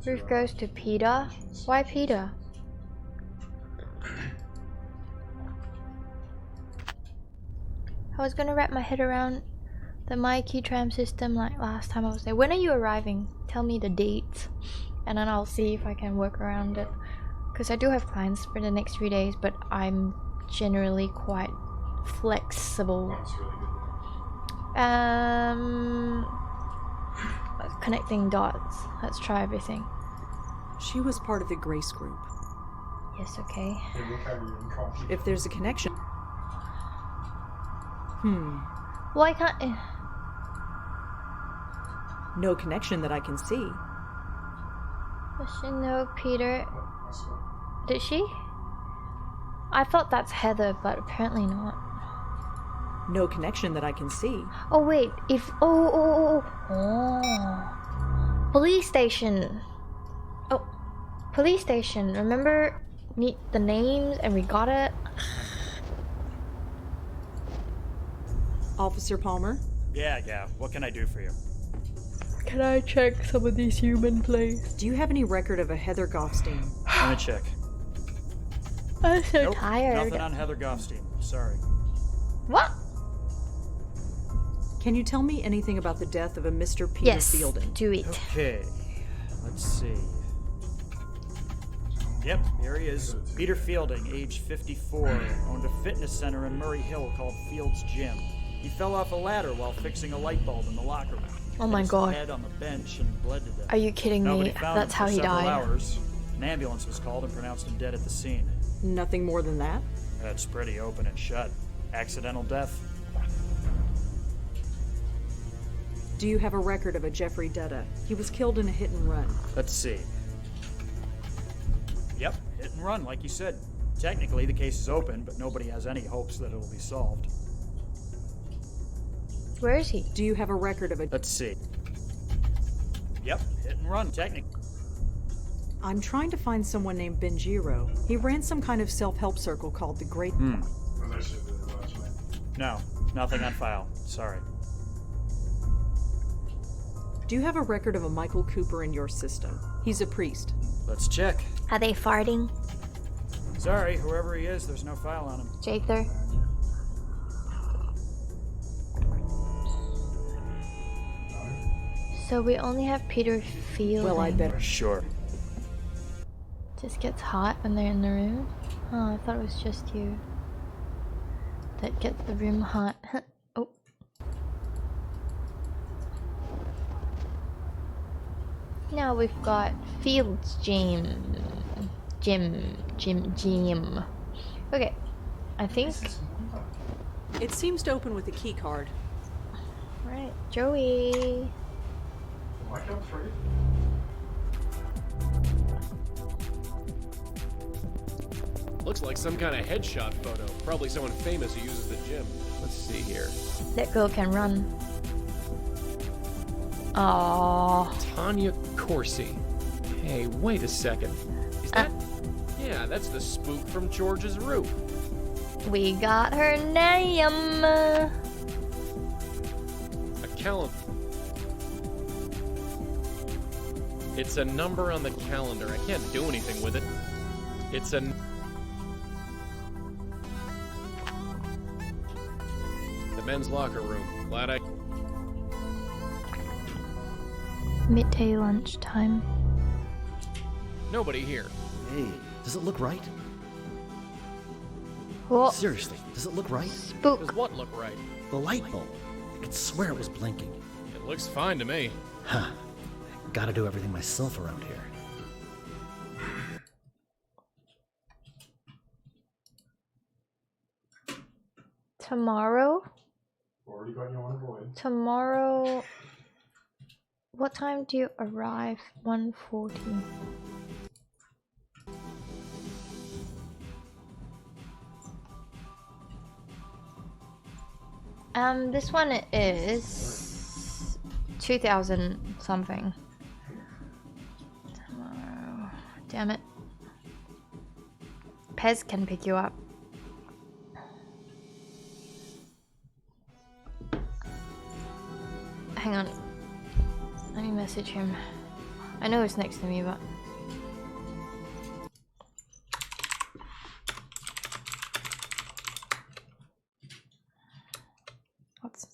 Proof goes to Peter. Why Peter? I was gonna wrap my head around the My Key Tram system like last time I was there. When are you arriving? Tell me the dates, and then I'll see if I can work around it. Because I do have plans for the next 3 days, but I'm generally quite flexible. Connecting dots. Let's try everything. She was part of the Grace group. Yes, okay. If there's a connection... Why can't... No connection that I can see. Does she know Peter? Did she? I thought that's Heather, but apparently not. No connection that I can see. Oh wait, if... Oh. Police station. Oh, police station. Remember the names and we got it? Officer Palmer? Yeah. What can I do for you? Can I check some of these human plays? Do you have any record of a Heather Goffstein? Let me check. I'm so Nope, tired. nothing on Heather Goffstein. Sorry. What? Can you tell me anything about the death of a Mr. Peter Yes, Fielding? do it. Okay, let's see. Yep, here he is. Peter Fielding, age 54, owned a fitness center in Murray Hill called Field's Gym. He fell off a ladder while fixing a light bulb in the locker room. Oh my Hit his god. head on the bench and bled to death. Are you kidding Nobody me? found That's him how for he several died. hours. An ambulance was called and pronounced him dead at the scene. Nothing more than that? That's pretty open and shut. Accidental death. Do you have a record of a Jeffrey Dutta? He was killed in a hit and run. Let's see. Yep, hit and run, like you said. Technically, the case is open, but nobody has any hopes that it will be solved. Where is he? Do you have a record of a... Let's see. Yep, hit and run, technically. I'm trying to find someone named Benjiro. He ran some kind of self-help circle called the Great... No, nothing on file. Sorry. Do you have a record of a Michael Cooper in your system? He's a priest. Let's check. Are they farting? Sorry, whoever he is, there's no file on him. Jather? So we only have Peter Fielding. Well, I better. Sure. Just gets hot when they're in the room? Oh, I thought it was just you that gets the room hot. Oh. Now we've got Fields Gym. Okay, I think. It seems to open with a key card. Right, Joey. Looks like some kind of headshot photo. Probably someone famous who uses the gym. Let's see here. That girl can run. Aww. Tanya Corsi. Hey, wait a second. Is that... Yeah, that's the spook from George's roof. We got her name. A calendar. It's a number on the calendar. I can't do anything with it. It's a... The men's locker room. Glad I... Midday lunchtime. Nobody here. Hey, does it look right? What? Seriously, does it look right? Spook. Does what look right? The light bulb. I could swear it was blinking. It looks fine to me. Huh. Gotta do everything myself around here. Tomorrow? Already got you on board. Tomorrow... What time do you arrive? 1:40. This one is 2000 something. Tomorrow. Damn it. Pez can pick you up. Hang on. Let me message him. I know it's next to me, but... What's...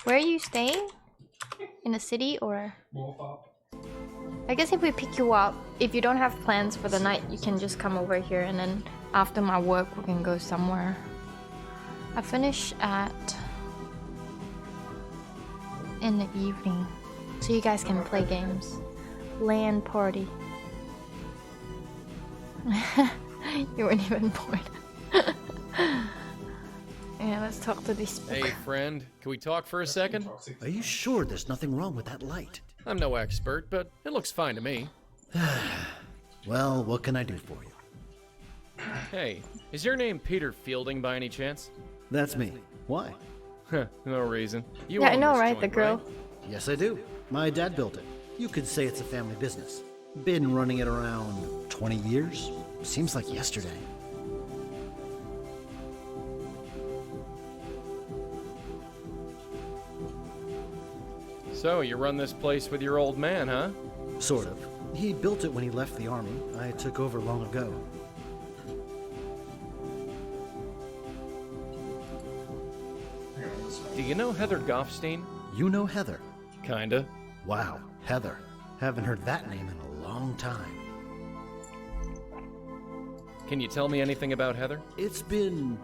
Where are you staying? In a city or... I guess if we pick you up, if you don't have plans for the night, you can just come over here and then after my work we can go somewhere. I finish at... in the evening. So you guys can play games. LAN party. You weren't even bored. Yeah, let's talk to this book. Hey, friend. Can we talk for a second? Are you sure there's nothing wrong with that light? I'm no expert, but it looks fine to me. Well, what can I do for you? Hey, is your name Peter Fielding by any chance? That's me. Why? No reason. You yeah, I own know, this right? joint, The girl. right? Yes, I do. My dad built it. You could say it's a family business. Been running it around 20 years. Seems like yesterday. So, you run this place with your old man, huh? Sort of. He built it when he left the army. I took over long ago. Do you know Heather Goffstein? You know Heather? Kinda. Wow, Heather. Haven't heard that name in a long time. Can you tell me anything about Heather? It's been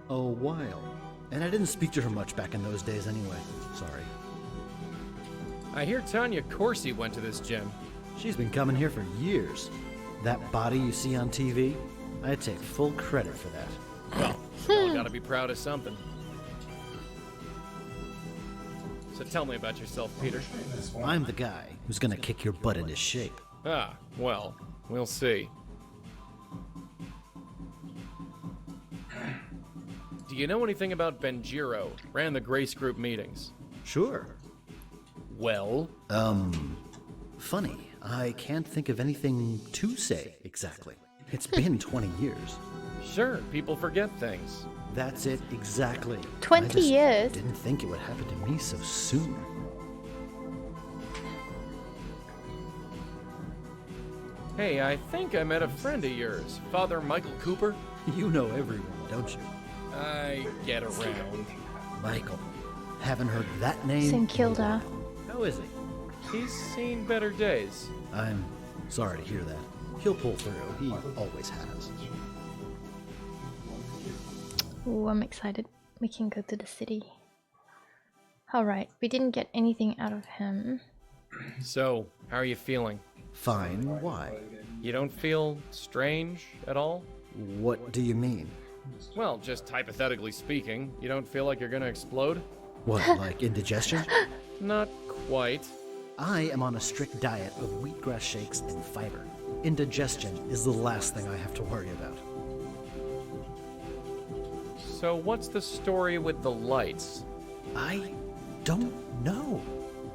a while. And I didn't speak to her much back in those days anyway. Sorry. I hear Tanya Corsi went to this gym. She's been coming here for years. That body you see on TV, I take full credit for that. Well, you all gotta be proud of something. So tell me about yourself, Peter. I'm the guy who's gonna kick your butt into shape. Ah, well, we'll see. Do you know anything about Benjiro? Ran the Grace Group meetings. Sure. Well? Funny. I can't think of anything to say exactly. It's been 20 years. Sure, people forget things. That's it, exactly. 20 years? Didn't think it would happen to me so soon. Hey, I think I met a friend of yours, Father Michael Cooper. You know everyone, don't you? I get around. Michael. Haven't heard that name. St. Kilda. How is he? He's seen better days. I'm sorry to hear that. He'll pull through. He always has. Ooh, I'm excited. We can go to the city. Alright, we didn't get anything out of him. So, how are you feeling? Fine. Why? You don't feel strange at all? What do you mean? Well, just hypothetically speaking, you don't feel like you're gonna explode? What, like indigestion? Not quite. I am on a strict diet of wheatgrass shakes and fiber. Indigestion is the last thing I have to worry about. So what's the story with the lights? I don't know.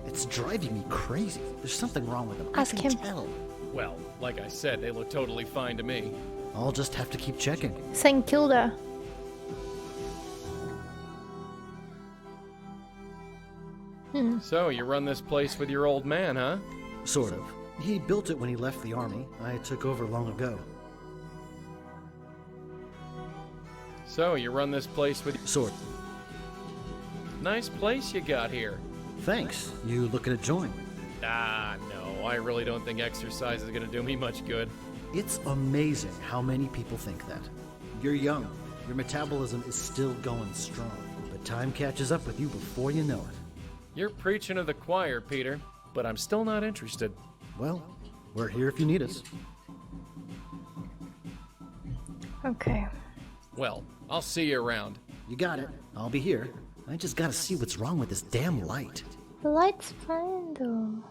It's driving me crazy. There's something wrong with them. Ask I can him. tell. Well, like I said, they look totally fine to me. I'll just have to keep checking. St. Kilda. So, you run this place with your old man, huh? Sort of. He built it when he left the army. I took over long ago. So, you run this place with... Sort. Nice place you got here. Thanks. You looking to join? Ah, no. I really don't think exercise is gonna do me much good. It's amazing how many people think that. You're young. Your metabolism is still going strong. But time catches up with you before you know it. You're preaching to the choir, Peter, but I'm still not interested. Well, we're here if you need us. Okay. Well, I'll see you around. You got it. I'll be here. I just gotta see what's wrong with this damn light. The light's fine though.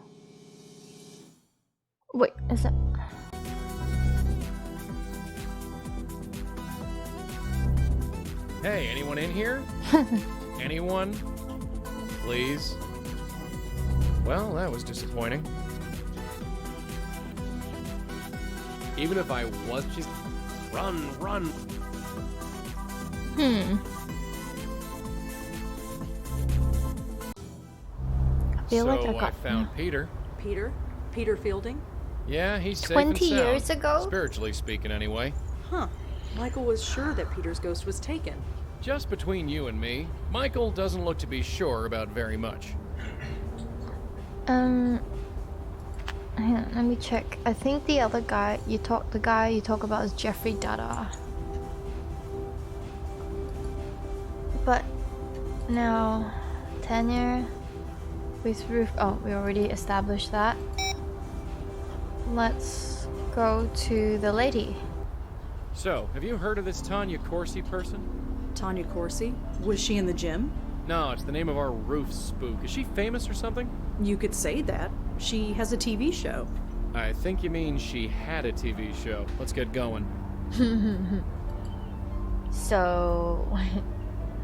Wait, is that... Hey, anyone in here? Anyone? Please? Well, that was disappointing. Even if I was just... Run! I feel like I So I got... found Peter. Peter? Peter Fielding? Yeah, he's safe 20 and sound. years ago? Spiritually speaking, anyway. Huh. Michael was sure that Peter's ghost was taken. Just between you and me, Michael doesn't look to be sure about very much. Hang on, let me check. I think the other guy you talk about is Jeffrey Dada. But now Tanya with Ruth. Oh, we already established that. Let's go to the lady. So, have you heard of this Tanya Corsi person? Tanya Corsi? Was she in the gym? No, it's the name of our roof spook. Is she famous or something? You could say that. She has a TV show. I think you mean she had a TV show. Let's get going. So,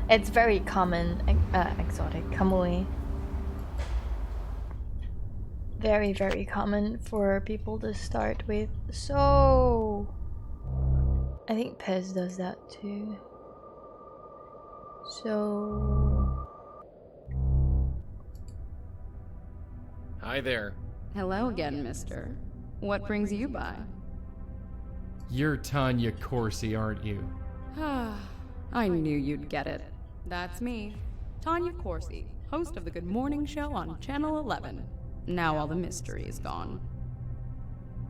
it's very common, exotic, kamui. Very, very common for people to start with. So, I think Pez does that too. So... Hi there. Hello again, mister. What brings you by? You're Tanya Corsi, aren't you? I knew you'd get it. That's me, Tanya Corsi, host of the Good Morning Show on Channel 11. Now all the mystery is gone.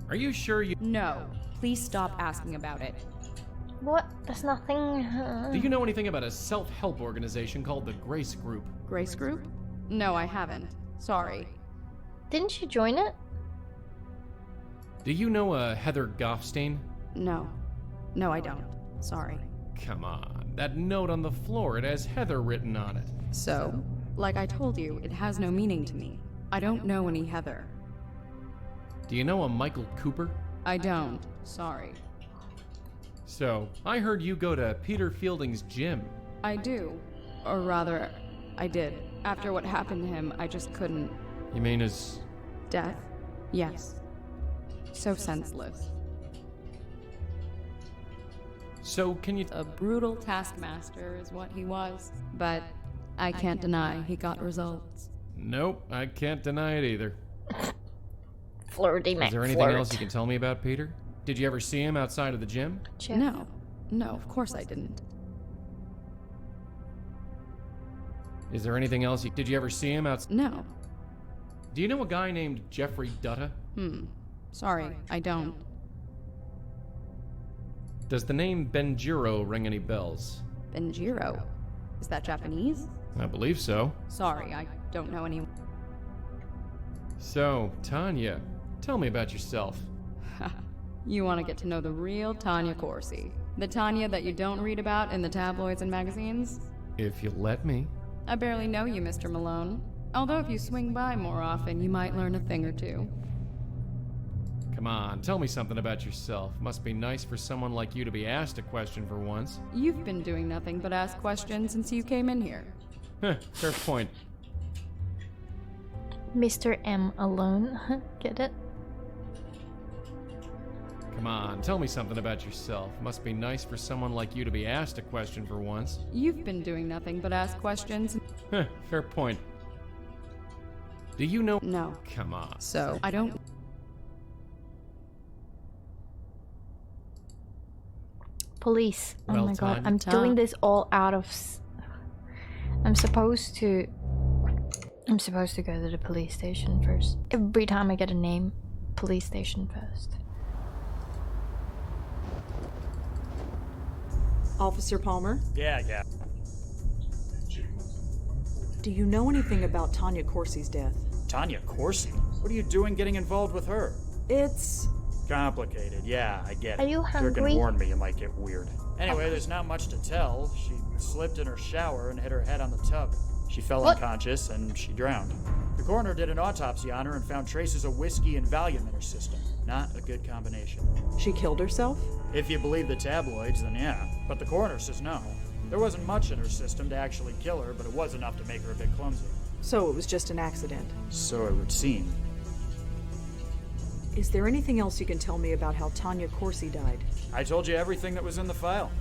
Are you sure you... No, please stop asking about it. What? There's nothing... Do you know anything about a self-help organization called the Grace Group? Grace Group? No, I haven't. Sorry. Didn't you join it? Do you know a Heather Goffstein? No. No, I don't. Sorry. Come on. That note on the floor, it has Heather written on it. So, like I told you, it has no meaning to me. I don't know any Heather. Do you know a Michael Cooper? I don't. Sorry. So, I heard you go to Peter Fielding's gym. I do. Or rather, I did. After what happened to him, I just couldn't. You mean his... Death? Yes. So senseless. So, can you... A brutal taskmaster is what he was. But I can't deny he got results. Nope, I can't deny it either. Flirty Is there anything else you can tell me about Peter? Did you ever see him outside of the gym? No. No, of course I didn't. Is there anything else Did you ever see him outside? No. Do you know a guy named Jeffrey Dutta? Sorry, I don't. Does the name Benjiro ring any bells? Benjiro? Is that Japanese? I believe so. Sorry, I don't know any... So, Tanya, tell me about yourself. You want to get to know the real Tanya Corsi. The Tanya that you don't read about in the tabloids and magazines? If you let me. I barely know you, Mr. Malone. Although if you swing by more often, you might learn a thing or two. Come on, tell me something about yourself. Must be nice for someone like you to be asked a question for once. You've been doing nothing but ask questions since you came in here. Fair point. Mr. M alone. Get it? Come on, tell me something about yourself. Must be nice for someone like you to be asked a question for once. You've been doing nothing but ask questions. Fair point. Do you know? No. Come on. So, I don't... Police. Oh Well, my god, Tanya. I'm doing this all out of... I'm supposed to go to the police station first. Every time I get a name, police station first. Officer Palmer, Yeah. do you know anything about Tanya Corsi's death? Tanya Corsi? What are you doing getting involved with her? It's... Complicated, yeah, I get it. Are you hungry? Durkin warned me it might get weird. Anyway, there's not much to tell. She slipped in her shower and hit her head on the tub. She fell unconscious and she drowned. The coroner did an autopsy on her and found traces of whiskey and Valium in her system. Not a good combination. She killed herself? If you believe the tabloids, then yeah. But the coroner says no. There wasn't much in her system to actually kill her, but it was enough to make her a bit clumsy. So it was just an accident. So it would seem. Is there anything else you can tell me about how Tanya Corsi died? I told you everything that was in the file.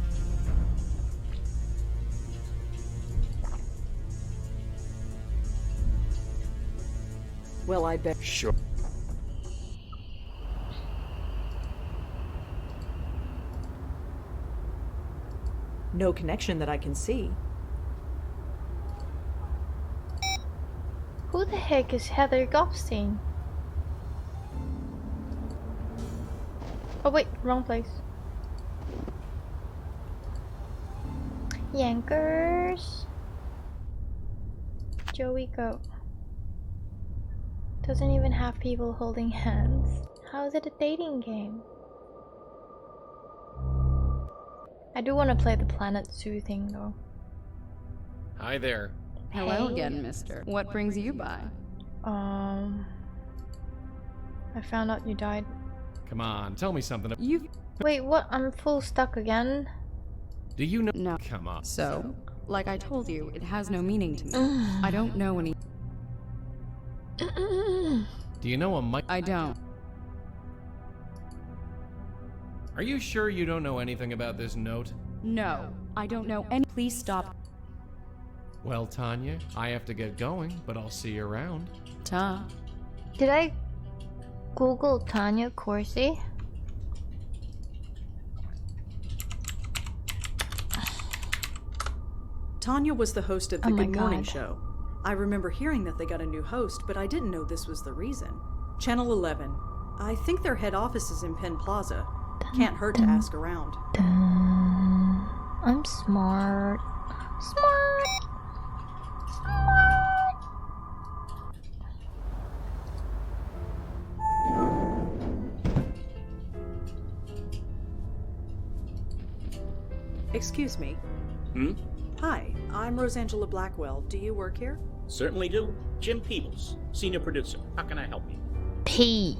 Well, I bet... Sure. No connection that I can see. Who the heck is Heather Goffstein? Oh wait, wrong place. Yankers. Joey go. Doesn't even have people holding hands. How is it a dating game? I do want to play the Planet Zoo thing though. Hi there. Hello Hey. again, mister. What brings you by? I found out you died. Come on, tell me something. You... Wait, what? I'm full stuck again? Do you know? No. Come on. So, like I told you, it has no meaning to me. I don't know any... Do you know a Mike? I don't. Are you sure you don't know anything about this note? No, I don't know any... Please stop. Well, Tanya, I have to get going, but I'll see you around. Ta. Did I Google Tanya Corsi? Tanya was the host of the Oh my Good Morning God. Show. I remember hearing that they got a new host, but I didn't know this was the reason. Channel 11. I think their head office is in Penn Plaza. Can't hurt to ask around. I'm smart. Smart. Excuse me. Hmm? Hi, I'm Rosangela Blackwell. Do you work here? Certainly do. Jim Peebles, senior producer. How can I help you? P.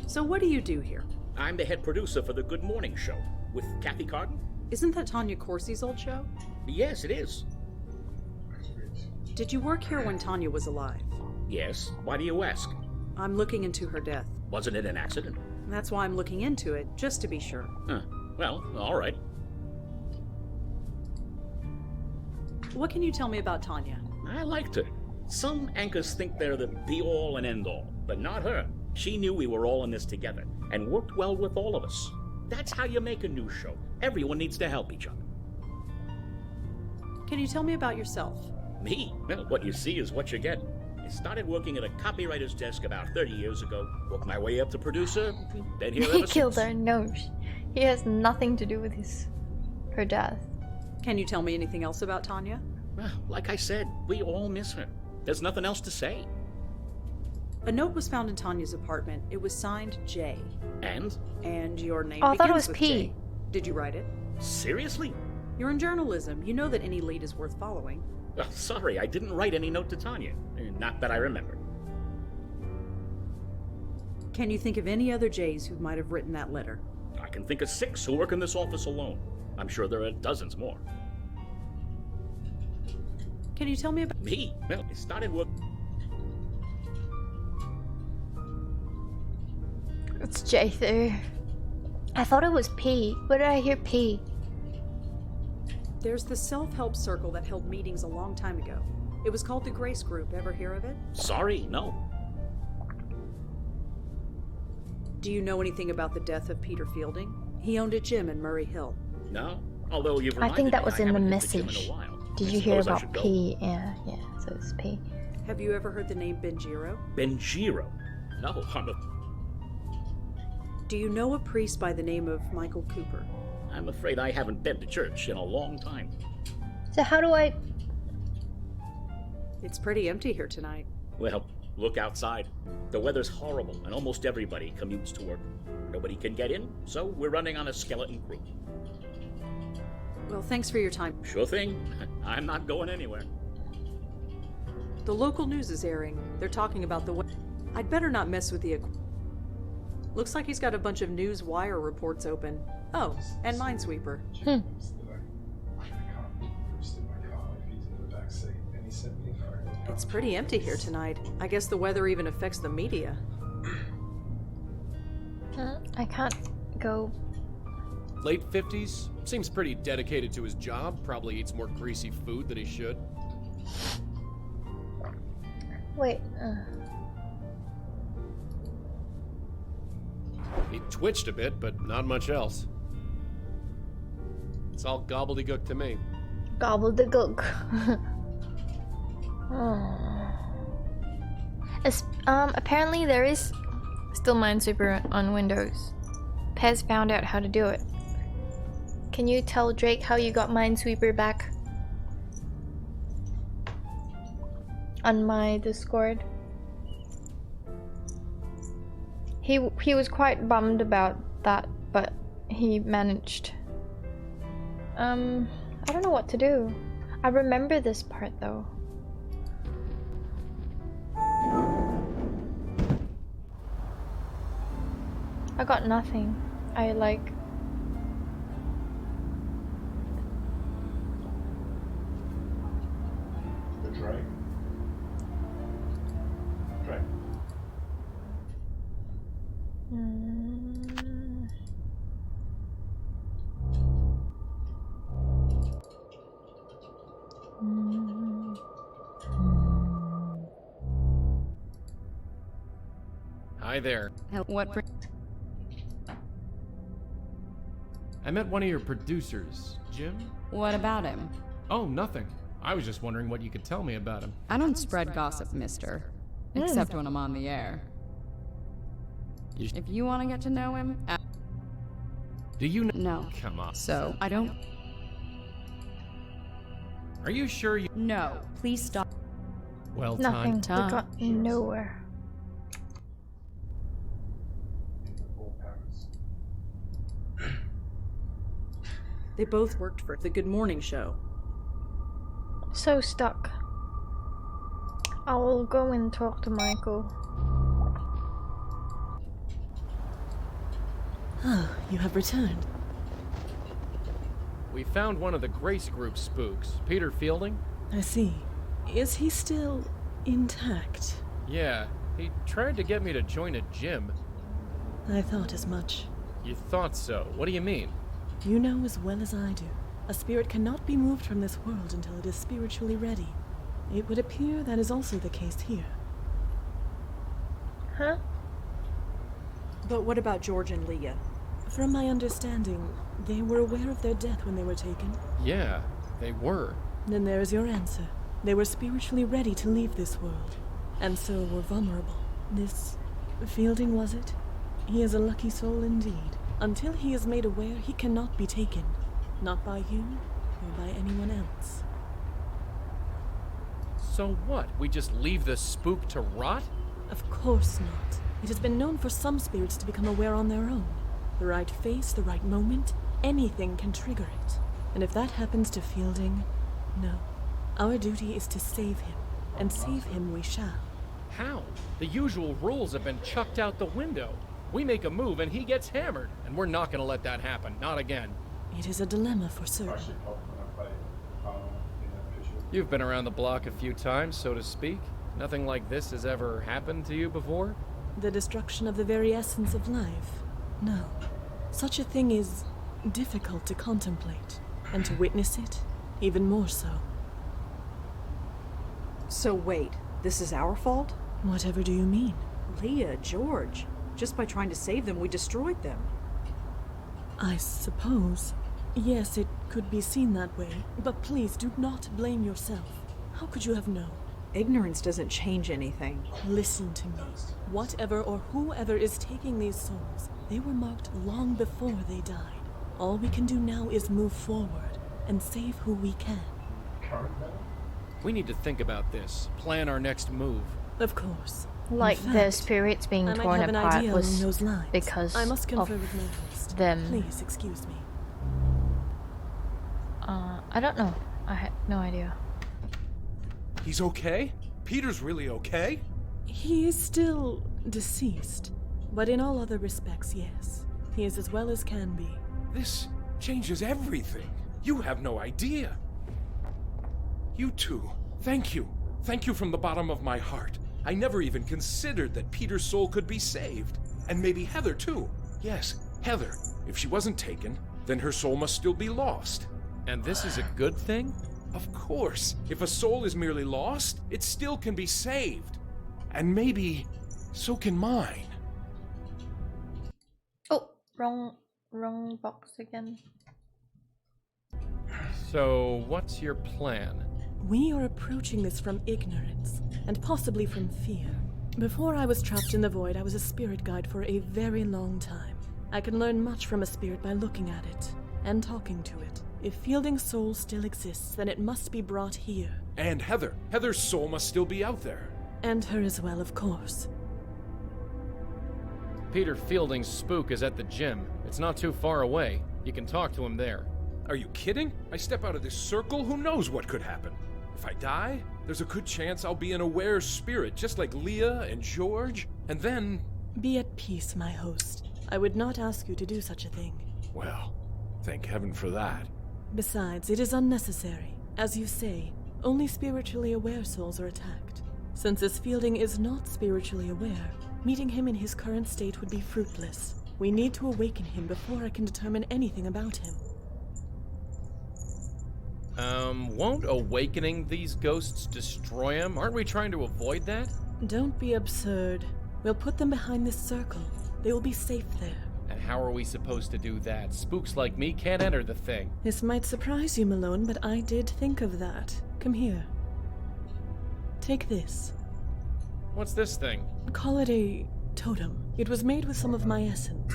So what do you do here? I'm the head producer for the Good Morning Show with Kathy Carden. Isn't that Tanya Corsi's old show? Yes, it is. Did you work here when Tanya was alive? Yes. Why do you ask? I'm looking into her death. Wasn't it an accident? That's why I'm looking into it, just to be sure. Huh. Well, all right. What can you tell me about Tanya? I liked her. Some anchors think they're the be-all and end-all, but not her. She knew we were all in this together and worked well with all of us. That's how you make a news show. Everyone needs to help each other. Can you tell me about yourself? Me? Well, what you see is what you get. I started working at a copywriter's desk about 30 years ago, worked my way up to producer, been here He ever killed since. her. No, he has nothing to do with her death. Can you tell me anything else about Tanya? Well, like I said, we all miss her. There's nothing else to say. A note was found in Tanya's apartment. It was signed J. And? And your name Oh, I thought it begins was with P. J. Did you write it? Seriously? You're in journalism. You know that any lead is worth following. Oh, sorry, I didn't write any note to Tanya. Not that I remember. Can you think of any other J's who might have written that letter? I can think of 6 who work in this office alone. I'm sure there are dozens more. Can you tell me about Me? Well, it started work. It's Jather. I thought it was P. Where did I hear P? There's the self-help circle that held meetings a long time ago. It was called the Grace Group. Ever hear of it? Sorry, no. Do you know anything about the death of Peter Fielding? He owned a gym in Murray Hill. No. Although you've I think that was in the haven't hit the gym message. in a while. Did I you hear suppose I about should go. P? Yeah, so it's P. Have you ever heard the name Benjiro? Benjiro? No, Do you know a priest by the name of Michael Cooper? I'm afraid I haven't been to church in a long time. So how do I... It's pretty empty here tonight. Well, look outside. The weather's horrible, and almost everybody commutes to work. Nobody can get in, so we're running on a skeleton crew. Well, thanks for your time. Sure thing. I'm not going anywhere. The local news is airing. They're talking about the... I'd better not mess with the... Looks like he's got a bunch of news wire reports open. Oh, and Minesweeper. It's pretty empty here tonight. I guess the weather even affects the media. I can't go... Late 50s? Seems pretty dedicated to his job. Probably eats more greasy food than he should. Wait, He twitched a bit, but not much else. It's all gobbledygook to me. Gobbledygook. Apparently there is still Minesweeper on Windows. Pez found out how to do it. Can you tell Drake how you got Minesweeper back? On my Discord. He was quite bummed about that, but he managed. I don't know what to do. I remember this part though. I got nothing. I like... The Drake. Drake. Hi there. What? I met one of your producers, Jim. What about him? Oh, nothing. I was just wondering what you could tell me about him. I don't spread gossip, mister. Except when I'm on the air. If you want to get to know him... Do you know? No. Come on. So, I don't... Are you sure you... No. Please stop. Well, Nothing. We time. got nowhere. They both worked for the Good Morning Show. So stuck. I'll go and talk to Michael. Oh, you have returned. We found one of the Grace Group spooks, Peter Fielding. I see. Is he still intact? Yeah, he tried to get me to join a gym. I thought as much. You thought so? What do you mean? You know as well as I do. A spirit cannot be moved from this world until it is spiritually ready. It would appear that is also the case here. Huh? But what about George and Leah? From my understanding, they were aware of their death when they were taken. Yeah, they were. Then there is your answer. They were spiritually ready to leave this world, and so were vulnerable. This Fielding, was it? He is a lucky soul indeed. Until he is made aware, he cannot be taken. Not by you, or by anyone else. So what? We just leave the spook to rot? Of course not. It has been known for some spirits to become aware on their own. The right face, the right moment, anything can trigger it. And if that happens to Fielding, no. Our duty is to save him, and save him we shall. How? The usual rules have been chucked out the window. We make a move and he gets hammered, and we're not gonna let that happen. Not again. It is a dilemma for certain. You've been around the block a few times, so to speak. Nothing like this has ever happened to you before? The destruction of the very essence of life? No. Such a thing is difficult to contemplate, and to witness it, even more so. So wait, this is our fault? Whatever do you mean? Leah, George. Just by trying to save them, we destroyed them. I suppose. Yes, it could be seen that way, but please do not blame yourself. How could you have known? Ignorance doesn't change anything. Listen to me. Whatever or whoever is taking these souls, they were marked long before they died. All we can do now is move forward and save who we can. We need to think about this, plan our next move. Of course. Like their spirits being torn apart was because I must confer of with my host. them. Please excuse me. I don't know. I had no idea. He's okay? Peter's really okay? He is still deceased, but in all other respects, yes. He is as well as can be. This changes everything. You have no idea. You two, thank you. Thank you from the bottom of my heart. I never even considered that Peter's soul could be saved. And maybe Heather too. Yes, Heather. If she wasn't taken, then her soul must still be lost. And this is a good thing? Of course. If a soul is merely lost, it still can be saved. And maybe so can mine. Oh, wrong box again. So, what's your plan? We are approaching this from ignorance, and possibly from fear. Before I was trapped in the void, I was a spirit guide for a very long time. I can learn much from a spirit by looking at it, and talking to it. If Fielding's soul still exists, then it must be brought here. And Heather. Heather's soul must still be out there. And her as well, of course. Peter Fielding's spook is at the gym. It's not too far away. You can talk to him there. Are you kidding? I step out of this circle, who knows what could happen? If I die, there's a good chance I'll be an aware spirit, just like Leah and George, and then... Be at peace, my host. I would not ask you to do such a thing. Well, thank heaven for that. Besides, it is unnecessary. As you say, only spiritually aware souls are attacked. Since this Fielding is not spiritually aware, meeting him in his current state would be fruitless. We need to awaken him before I can determine anything about him. Won't awakening these ghosts destroy him? Aren't we trying to avoid that? Don't be absurd. We'll put them behind this circle. They will be safe there. And how are we supposed to do that? Spooks like me can't enter the thing. This might surprise you, Malone, but I did think of that. Come here. Take this. What's this thing? Call it a totem. It was made with some of my essence.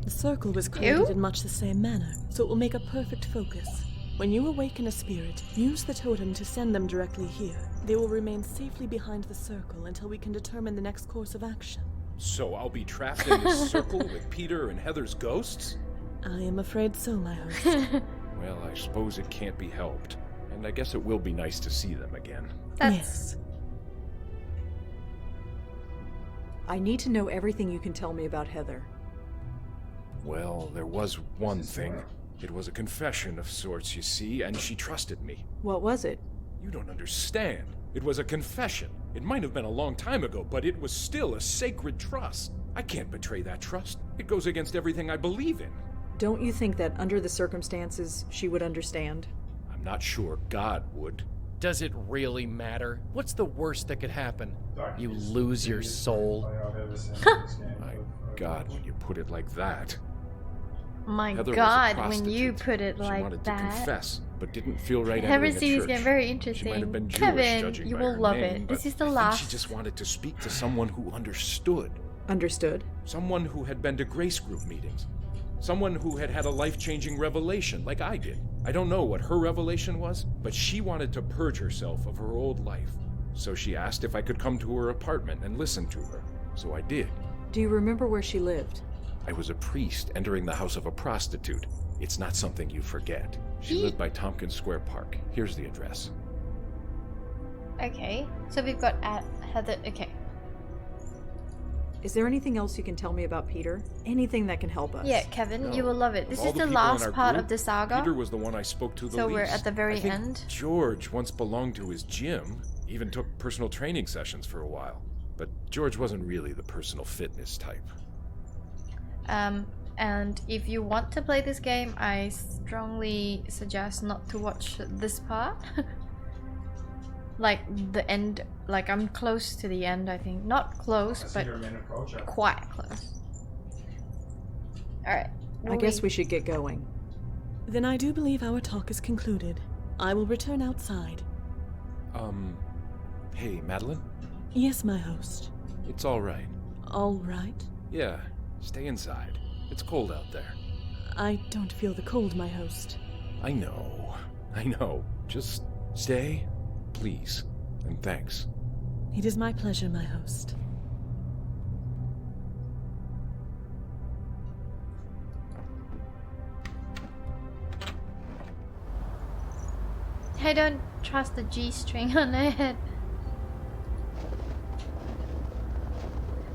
The circle was created in much the same manner, so it will make a perfect focus. When you awaken a spirit, use the totem to send them directly here. They will remain safely behind the circle until we can determine the next course of action. So I'll be trapped in this circle with Peter and Heather's ghosts? I am afraid so, my host. Well, I suppose it can't be helped. And I guess it will be nice to see them again. Yes. I need to know everything you can tell me about Heather. Well, there was one thing. It was a confession of sorts, you see, and she trusted me. What was it? You don't understand. It was a confession. It might have been a long time ago, but it was still a sacred trust. I can't betray that trust. It goes against everything I believe in. Don't you think that under the circumstances, she would understand? I'm not sure God would. Does it really matter? What's the worst that could happen? You lose your soul? My God, when you put it like that. My Heather God, when you put it she like wanted that. to confess, but didn't feel right Every entering a scene is church. getting very She might have interesting. been Jewish, Kevin, judging you by will her love name, it. This but is the I think last. she just wanted to speak to someone who understood. Understood? Someone who had been to grace group meetings. Someone who had had a life-changing revelation, like I did. I don't know what her revelation was, but she wanted to purge herself of her old life. So she asked if I could come to her apartment and listen to her. So I did. Do you remember where she lived? I was a priest entering the house of a prostitute. It's not something you forget. She lived by Tompkins Square Park. Here's the address. Okay, so we've got Heather. Okay. Is there anything else you can tell me about Peter? Anything that can help us? Yeah, Kevin, you will love it. This Of all is the people in last our part group, of the saga. Peter was the one I spoke to the So least. we're at the very I think end. George once belonged to his gym, even took personal training sessions for a while. But George wasn't really the personal fitness type. And if you want to play this game, I strongly suggest not to watch this part. Like the end, like I'm close to the end, I think. Not close, but quite close. Alright. I guess we should get going. Then I do believe our talk is concluded. I will return outside. Hey, Madeline? Yes, my host. It's all right. All right. Yeah, stay inside. It's cold out there. I don't feel the cold, my host. I know. Just stay, please, and thanks. It is my pleasure, my host. I don't trust the G-string on her head.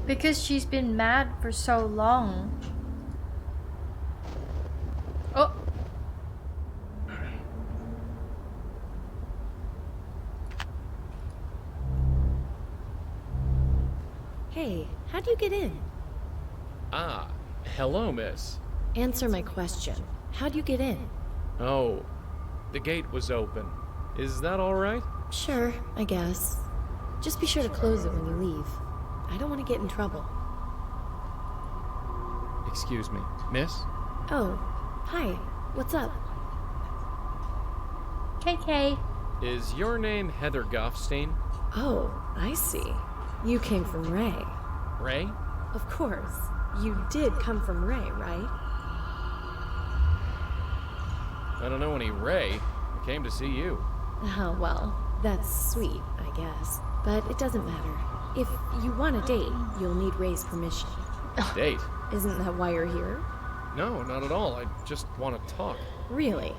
Because she's been mad for so long. Oh! Hey, how do you get in? Ah, hello, miss. Answer my question. How do you get in? Oh, the gate was open. Is that all right? Sure, I guess. Just be sure to close it when you leave. I don't want to get in trouble. Excuse me, miss? Oh, hi. What's up? KK. Is your name Heather Goffstein? Oh, I see. You came from Ray. Ray? Of course. You did come from Ray, right? I don't know any Ray. I came to see you. Oh, well, that's sweet, I guess. But it doesn't matter. If you want a date, you'll need Ray's permission. Date? Isn't that why you're here? No, not at all. I just want to talk. Really?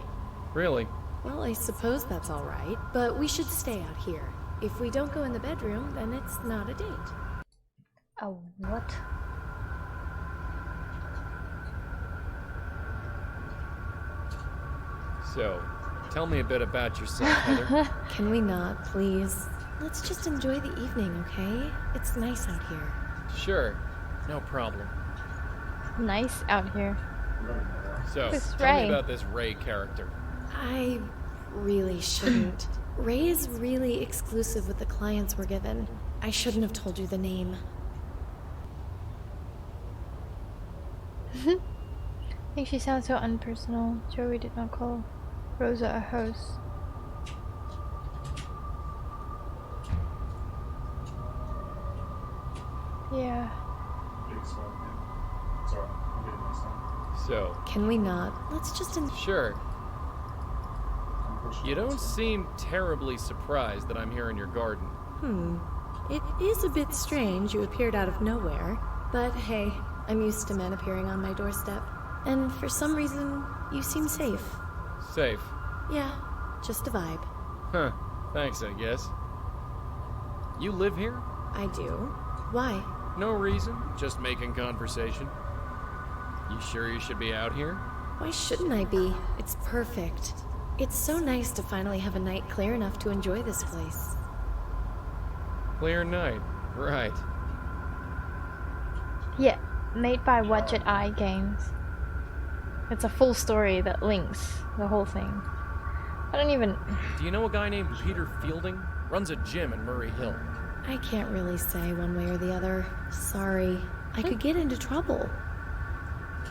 Really? Well, I suppose that's all right. But we should stay out here. If we don't go in the bedroom, then it's not a date. Oh, what? So, tell me a bit about yourself, Heather. Can we not, please? Let's just enjoy the evening, okay? It's nice out here. Sure, no problem. Nice out here. So, Who's tell Ray? me about this Ray character. I really shouldn't. Ray is really exclusive with the clients we're given. I shouldn't have told you the name. I think she sounds so unpersonal. Joey did not call Rosa a host. Yeah. So, Can we not? Let's just sure. You don't seem terribly surprised that I'm here in your garden. It is a bit strange you appeared out of nowhere. But hey, I'm used to men appearing on my doorstep. And for some reason, you seem safe. Safe. Yeah, just a vibe. Huh. Thanks, I guess. You live here? I do. Why? No reason. Just making conversation. You sure you should be out here? Why shouldn't I be? It's perfect. It's so nice to finally have a night clear enough to enjoy this place. Clear night. Right. Yeah, made by Watch It Eye Games. It's a full story that links the whole thing. I don't even... Do you know a guy named Peter Fielding? Runs a gym in Murray Hill. I can't really say one way or the other. Sorry. I could get into trouble.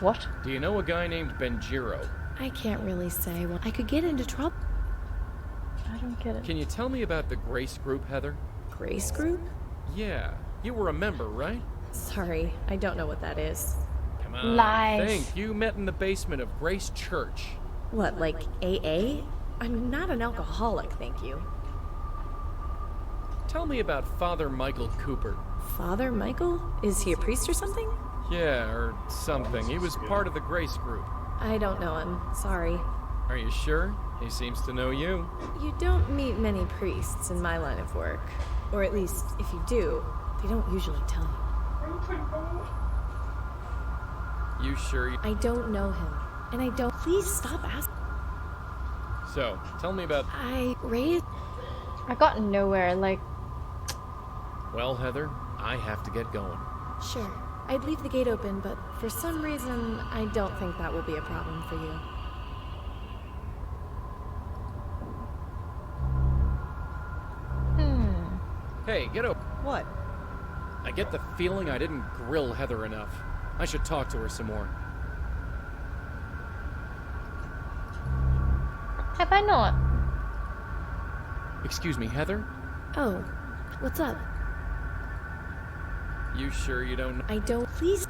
What? Do you know a guy named Benjiro? I can't really say one. I could get into trouble. I don't get it. Can you tell me about the Grace Group, Heather? Grace Group? Yeah. You were a member, right? Sorry, I don't know what that is. Come on. Lies. Think. You met in the basement of Grace Church. What, like AA? I'm not an alcoholic, thank you. Tell me about Father Michael Cooper. Father Michael? Is he a priest or something? Yeah, or something. He was part of the Grace Group. I don't know him. Sorry. Are you sure? He seems to know you. You don't meet many priests in my line of work. Or at least, if you do, they don't usually tell you. You sure you... I don't know him. And I don't... Please stop asking. So, tell me about... I got nowhere, like... Well, Heather, I have to get going. Sure. I'd leave the gate open, but for some reason, I don't think that will be a problem for you. Hey, get up. What? I get the feeling I didn't grill Heather enough. I should talk to her some more. Have I not? Excuse me, Heather? Oh, what's up? You sure you don't... I don't... Please...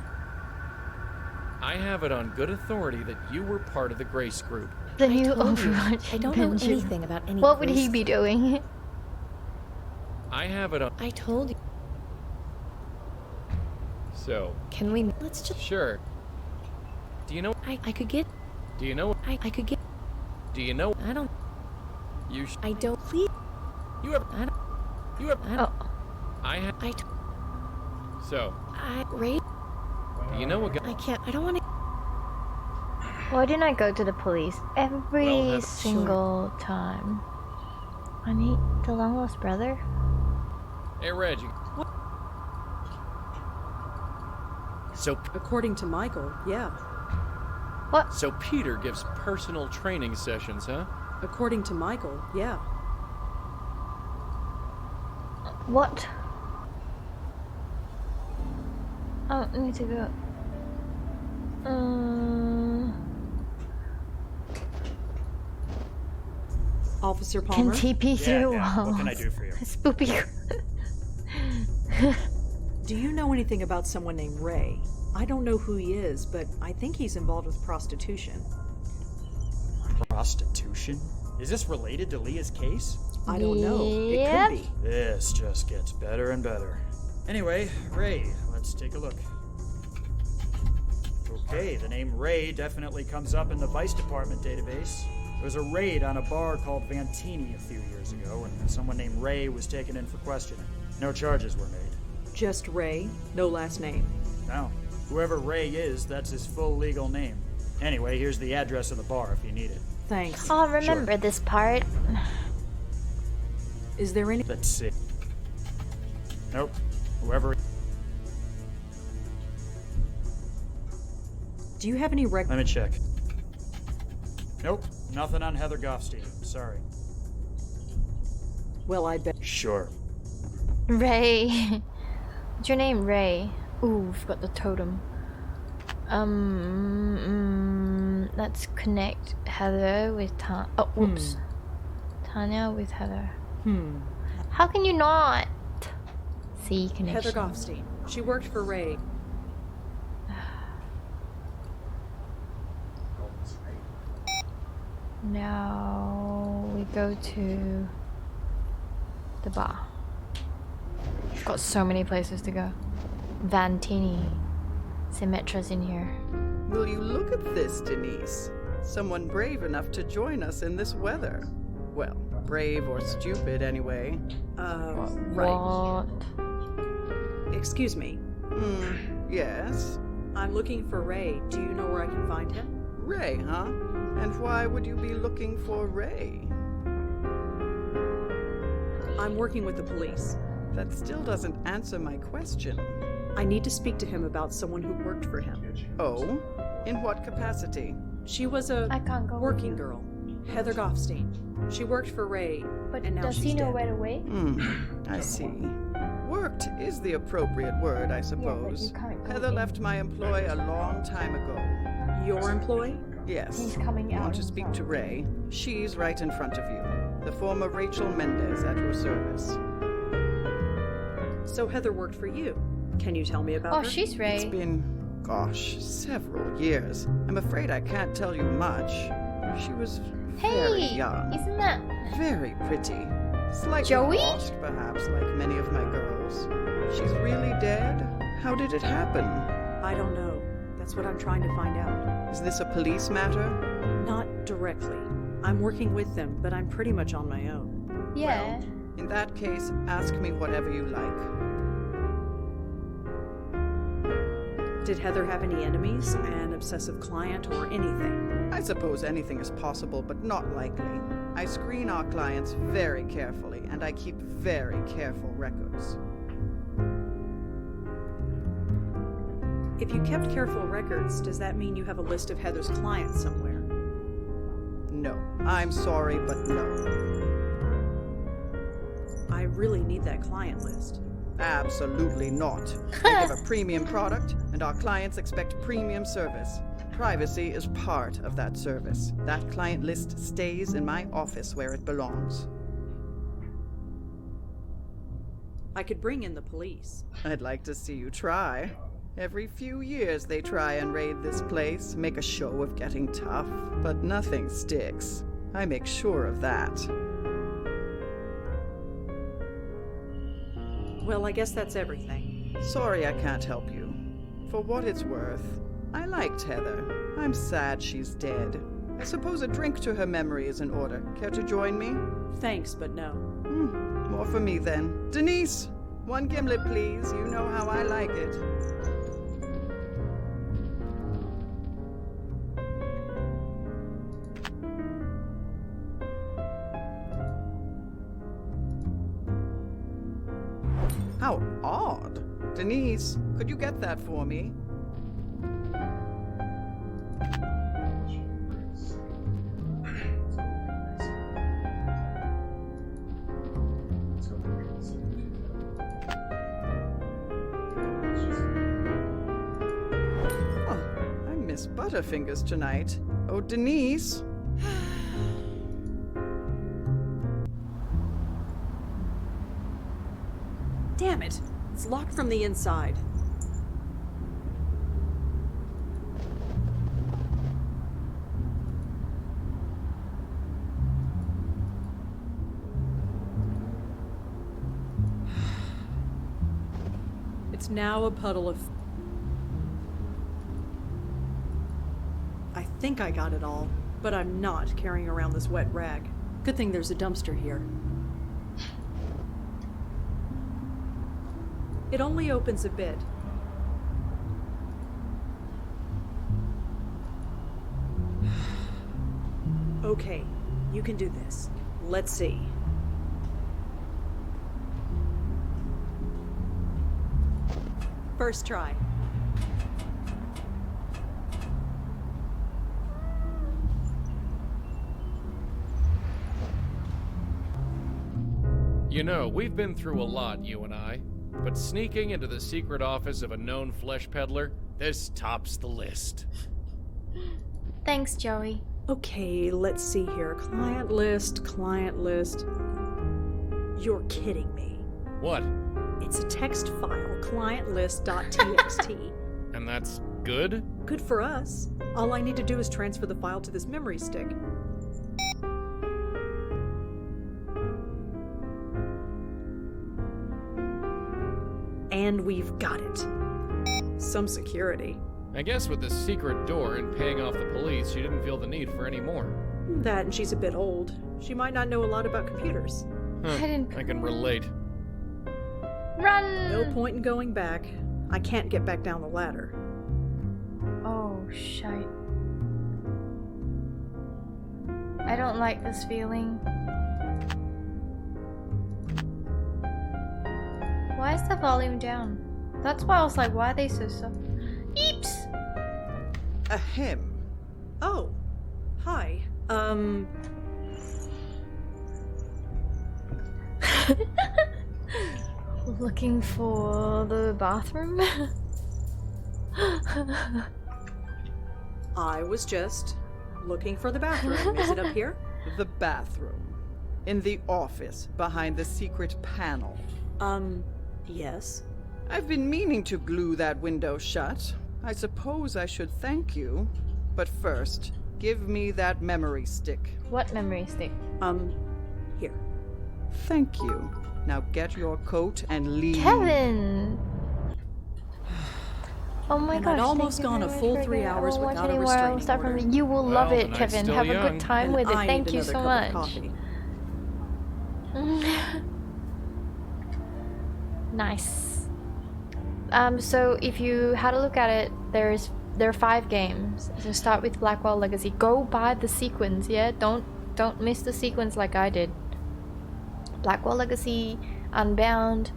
I have it on good authority that you were part of the Grace group. The new Overwatch. I don't know anything about any... What would he be doing? I have it on... I told you. So... Can we... Let's just... Sure. Do you know... I could get... Do you know... I could get... Do you know... I don't... You I don't... Please... You ever... I don't... You ever... Oh. I have... So... Ray... Do you know a guy... I can't... I don't want to... Why didn't I go to the police every single time? I need the long lost brother. Hey, Reggie. What? So... According to Michael, yeah. What? So Peter gives personal training sessions, huh? According to Michael, yeah. What? Oh, I need to go. Officer Palmer? Can TP through walls. What can I do for you? Spoopy. Do you know anything about someone named Ray? I don't know who he is, but I think he's involved with prostitution. Prostitution? Is this related to Leah's case? I don't know. It could be. This just gets better and better. Anyway, Ray, let's take a look. Okay, the name Ray definitely comes up in the Vice Department database. There was a raid on a bar called Vantini a few years ago, and someone named Ray was taken in for questioning. No charges were made. Just Ray? No last name? No. Whoever Ray is, that's his full legal name. Anyway, here's the address of the bar if you need it. Thanks. I'll remember this part. Is there any... Let's see. Nope. Whoever... Do you have any Let me check. Nope. Nothing on Heather Goffstein. Sorry. Well, I bet... Sure. Ray. What's your name? Ray. Ooh, forgot the totem. Let's connect Heather with Oh, whoops. Tanya with Heather. How can you not? See, connection. Heather Goffstein. She worked for Ray. Now we go to the bar. Got so many places to go. Vantini. Symmetra's in here. Will you look at this, Denise? Someone brave enough to join us in this weather. Well, brave or stupid anyway. Right. Excuse me. Yes? I'm looking for Ray. Do you know where I can find him? Ray, huh? And why would you be looking for Ray? I'm working with the police. That still doesn't answer my question. I need to speak to him about someone who worked for him. Oh? In what capacity? She was a working girl. Heather Goffstein. She worked for Ray, and now does she's he know dead. right away? I see. Worked is the appropriate word, I suppose. Heather left my employ a long time ago. Your employee? Yes. He's coming out. Want to speak to Ray? She's right in front of you. The former Rachel Mendez at your service. So Heather worked for you. Can you tell me about her? Oh, she's Ray. It's been, gosh, several years. I'm afraid I can't tell you much. She was very young. Isn't that very pretty? Slightly Joey? lost, perhaps, like many of my girls. She's really dead? How did it happen? I don't know. That's what I'm trying to find out. Is this a police matter? Not directly. I'm working with them, but I'm pretty much on my own. Yeah. In that case, ask me whatever you like. Did Heather have any enemies? An obsessive client or anything? I suppose anything is possible, but not likely. I screen our clients very carefully, and I keep very careful records. If you kept careful records, does that mean you have a list of Heather's clients somewhere? No. I'm sorry, but no. I really need that client list. Absolutely not. We give a premium product, and our clients expect premium service. Privacy is part of that service. That client list stays in my office where it belongs. I could bring in the police. I'd like to see you try. Every few years they try and raid this place, make a show of getting tough, but nothing sticks. I make sure of that. Well, I guess that's everything. Sorry I can't help you. For what it's worth, I liked Heather. I'm sad she's dead. I suppose a drink to her memory is in order. Care to join me? Thanks, but no. More for me then. Denise, 1 gimlet, please. You know how I like it. How odd. Denise, could you get that for me? Oh, I miss Butterfingers tonight. Oh, Denise. Damn it! It's locked from the inside. It's now a puddle of... I think I got it all, but I'm not carrying around this wet rag. Good thing there's a dumpster here. It only opens a bit. Okay, you can do this. Let's see. First try. You know, we've been through a lot, you and I. But sneaking into the secret office of a known flesh peddler, this tops the list. Thanks, Joey. Okay, let's see here. Client list, client list. You're kidding me. What? It's a text file, clientlist.txt. And that's good? Good for us. All I need to do is transfer the file to this memory stick. And we've got it. Some security. I guess with the secret door and paying off the police, she didn't feel the need for any more. That and she's a bit old. She might not know a lot about computers. Huh, I can relate. Run! No point in going back. I can't get back down the ladder. Oh, shite. I don't like this feeling. Why is the volume down? That's why I was like, why are they so soft? Eeps! Ahem. Oh. Hi. Looking for the bathroom? I was just looking for the bathroom. Is it up here? The bathroom. In the office, behind the secret panel. Yes. I've been meaning to glue that window shut. I suppose I should thank you. But first, give me that memory stick. What memory stick? Here. Thank you. Now get your coat and leave. Kevin! Oh my And gosh. I'd almost gone a full 3 hours without a restraining order. You will love Well, it, the night's Kevin. still Have a young. good time And with it. I Thank need you another so cup of much. coffee. Nice. So if you had a look at it, there are 5 games. So start with Blackwell Legacy. Go buy the sequence, yeah? Don't miss the sequence like I did. Blackwell Legacy, Unbound,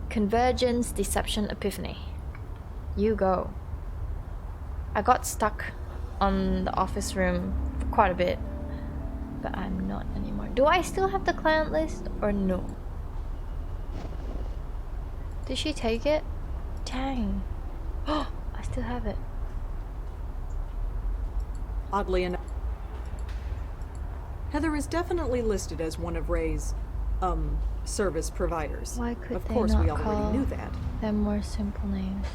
Convergence, Deception, Epiphany. You go. I got stuck on the office room for quite a bit, but I'm not anymore. Do I still have the client list or no? Did she take it? Dang. Oh, I still have it. Oddly enough, Heather is definitely listed as one of Ray's, service providers. Why could of they course, not we already call knew that. them more simple names?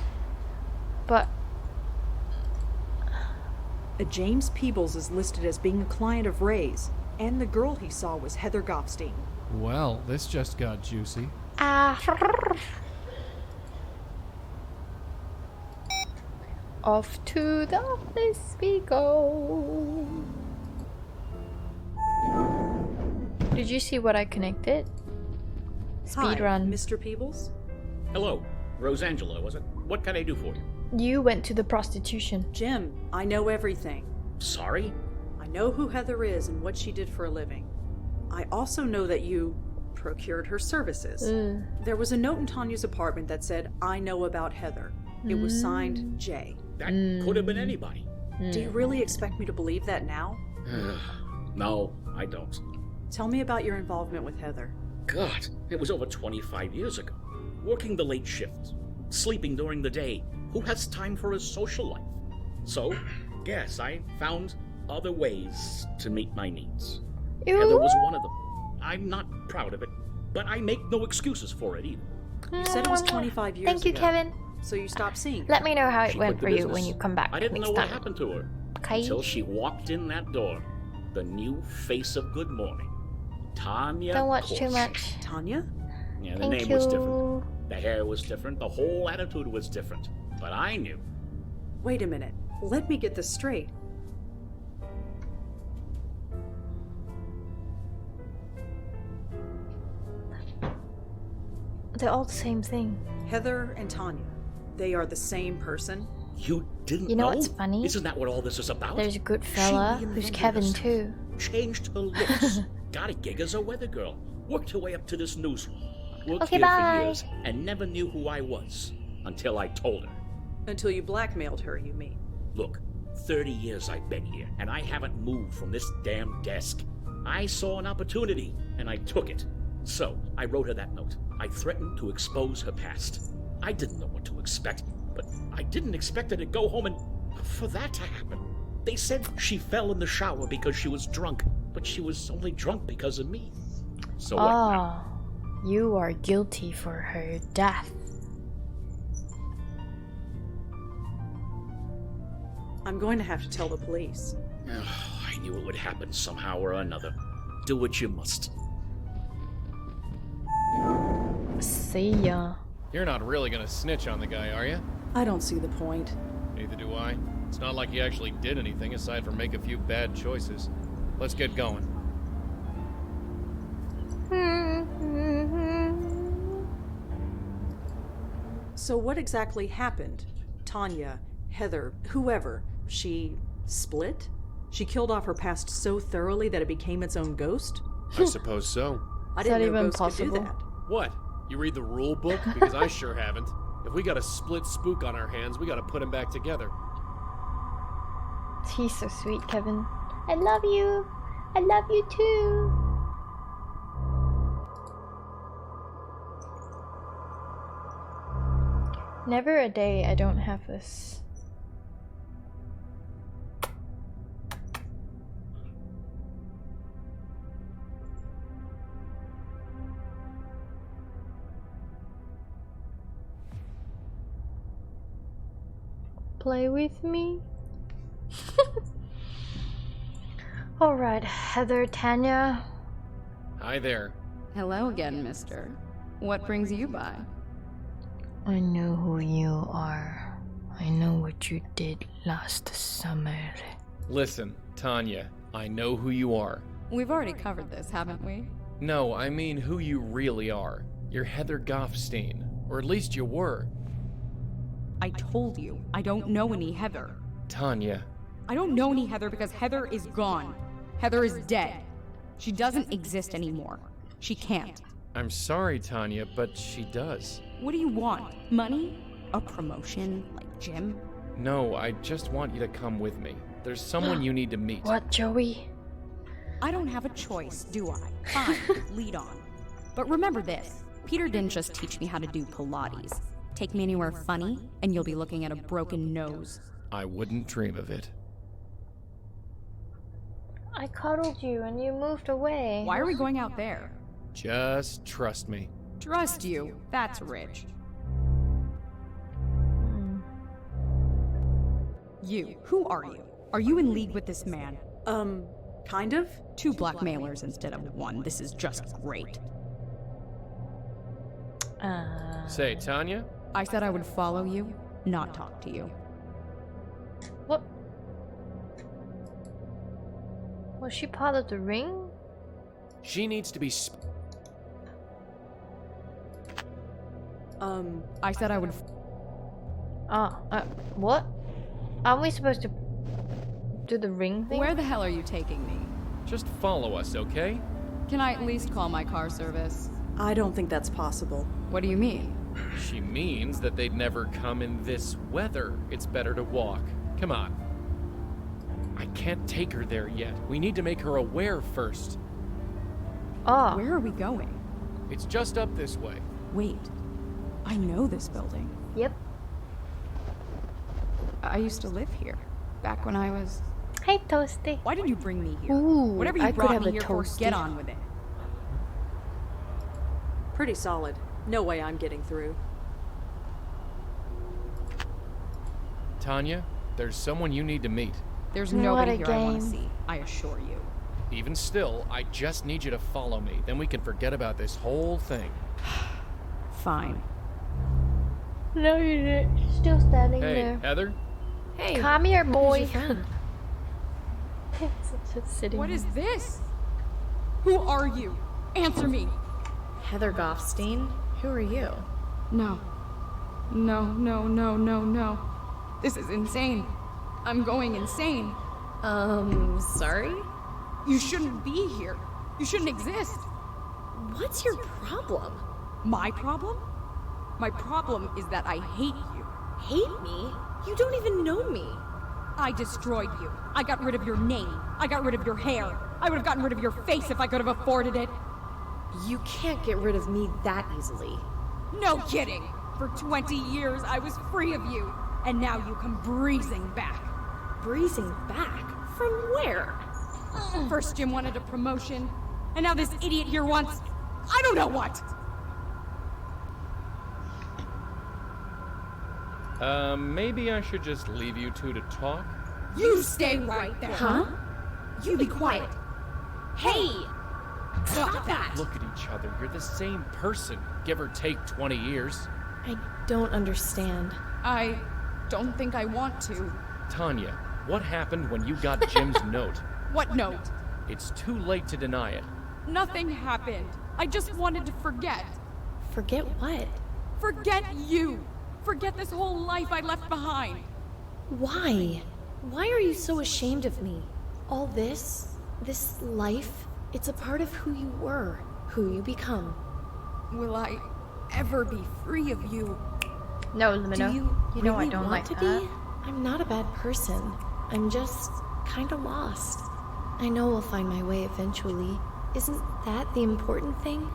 But James Peebles is listed as being a client of Ray's, and the girl he saw was Heather Goffstein. Well, this just got juicy. Off to the office we go. Did you see what I connected? Hi, Speedrun. Mr. Peebles? Hello, Rosangela, was it? What can I do for you? You went to the prostitution. Jim, I know everything. Sorry? I know who Heather is and what she did for a living. I also know that you procured her services. There was a note in Tanya's apartment that said, "I know about Heather." It was signed J. That could have been anybody. Do you really expect me to believe that now? No, I don't. Tell me about your involvement with Heather. God, it was over 25 years ago. Working the late shift, sleeping during the day. Who has time for a social life? So, yes, I found other ways to meet my needs. Heather was one of them. I'm not proud of it, but I make no excuses for it either. You said it was 25 years ago. Thank you, Kevin. So you stopped seeing her. Let me know how it She went quit for the you when business. you come back. I didn't next know what time. happened to her Okay. until she walked in that door. The new face of Good Morning. Tanya Don't watch too Corson. much. Tanya? Yeah, the Thank name was you. different. The hair was different. The whole attitude was different. But I knew. Wait a minute. Let me get this straight. They're all the same thing. Heather and Tanya, they are the same person? You didn't You know what's funny? Isn't that what all this is about? There's a good fella She who's reinvented Kevin herself, too. Changed her looks. Got a gig as a weather girl. Worked her way up to this newsroom. Worked Okay, here bye. for years and never knew who I was until I told her. Until you blackmailed her, you mean? Look, 30 years I've been here, and I haven't moved from this damn desk. I saw an opportunity, and I took it. So, I wrote her that note. I threatened to expose her past. I didn't know what to expect, but I didn't expect her to go home and for that to happen. They said she fell in the shower because she was drunk, but she was only drunk because of me. So what now? You are guilty for her death. I'm going to have to tell the police. I knew it would happen somehow or another. Do what you must. See ya. You're not really gonna snitch on the guy, are you? I don't see the point. Neither do I. It's not like he actually did anything aside from make a few bad choices. Let's get going. So what exactly happened? Tanya, Heather, whoever, she split? She killed off her past so thoroughly that it became its own ghost? I suppose so. I didn't know ghosts could do that. What? You read the rule book? Because I sure haven't. If we got a split spook on our hands, we gotta put him back together. He's so sweet, Kevin. I love you. I love you too. Never a day I don't have this. Play with me? Alright, Heather, Tanya. Hi there. Hello again, mister. What brings you by? I know who you are. I know what you did last summer. Listen, Tanya, I know who you are. We've already covered this, haven't we? No, I mean who you really are. You're Heather Goffstein. Or at least you were. I told you, I don't know any Heather. Tanya. I don't know any Heather because Heather is gone. Heather is dead. She doesn't exist anymore. She can't. I'm sorry, Tanya, but she does. What do you want? Money? A promotion? Like Jim? No, I just want you to come with me. There's someone you need to meet. What, Joey? I don't have a choice, do I? Fine, lead on. But remember this, Peter didn't just teach me how to do Pilates. Take me anywhere funny, and you'll be looking at a broken nose. I wouldn't dream of it. I cuddled you and you moved away. Why are we going out there? Just trust me. Trust you? That's rich. You, who are you? Are you in league with this man? Kind of? 2 blackmailers instead of 1. This is just great. Say, Tanya? I said I would follow you, not talk to you. What? Was she part of the ring? She needs to be I said I would what? Aren't we supposed to do the ring thing? Where the hell are you taking me? Just follow us, okay? Can I at least call my car service? I don't think that's possible. What do you mean? She means that they'd never come in this weather. It's better to walk. Come on. I can't take her there yet. We need to make her aware first. Oh. Where are we going? It's just up this way. Wait. I know this building. Yep. I used to live here. Back when I was... Hey, Toasty. Why did you bring me here? Ooh, whatever you I could brought have me a here for, Toasty. get on with it. Pretty solid. No way I'm getting through. Tanya, there's someone you need to meet. There's What nobody a here I want to game. see, I assure you. Even still, I just need you to follow me. Then we can forget about this whole thing. Fine. No, you didn't. Still standing Hey, there. Heather? Hey, Come here, boy. who's your friend? Just sitting. What is this? Who are you? Answer me! Heather Goffstein? Who are you? No. No. This is insane. I'm going insane. Sorry? You shouldn't be here. You shouldn't exist. What's your problem? My problem? My problem is that I hate you. Hate me? You don't even know me. I destroyed you. I got rid of your name. I got rid of your hair. I would have gotten rid of your face if I could have afforded it. You can't get rid of me that easily. No kidding. For 20 years I was free of you, and now you come breezing back. Breezing back? From where? First Jim wanted a promotion, and now this idiot here wants... I don't know what! Maybe I should just leave you two to talk? You stay right there. Huh? You be quiet. Hey! Stop that! Look at each other. You're the same person, give or take 20 years. I don't understand. I don't think I want to. Tanya, what happened when you got Jim's note? What note? It's too late to deny it. Nothing happened. I just wanted to forget. Forget what? Forget you! Forget this whole life I left behind! Why? Why are you so ashamed of me? All this life, it's a part of who you were, who you become. Will I ever be free of you? No, Limino. Do you know really I don't want like to that. be? I'm not a bad person. I'm just kinda lost. I know I'll find my way eventually. Isn't that the important thing?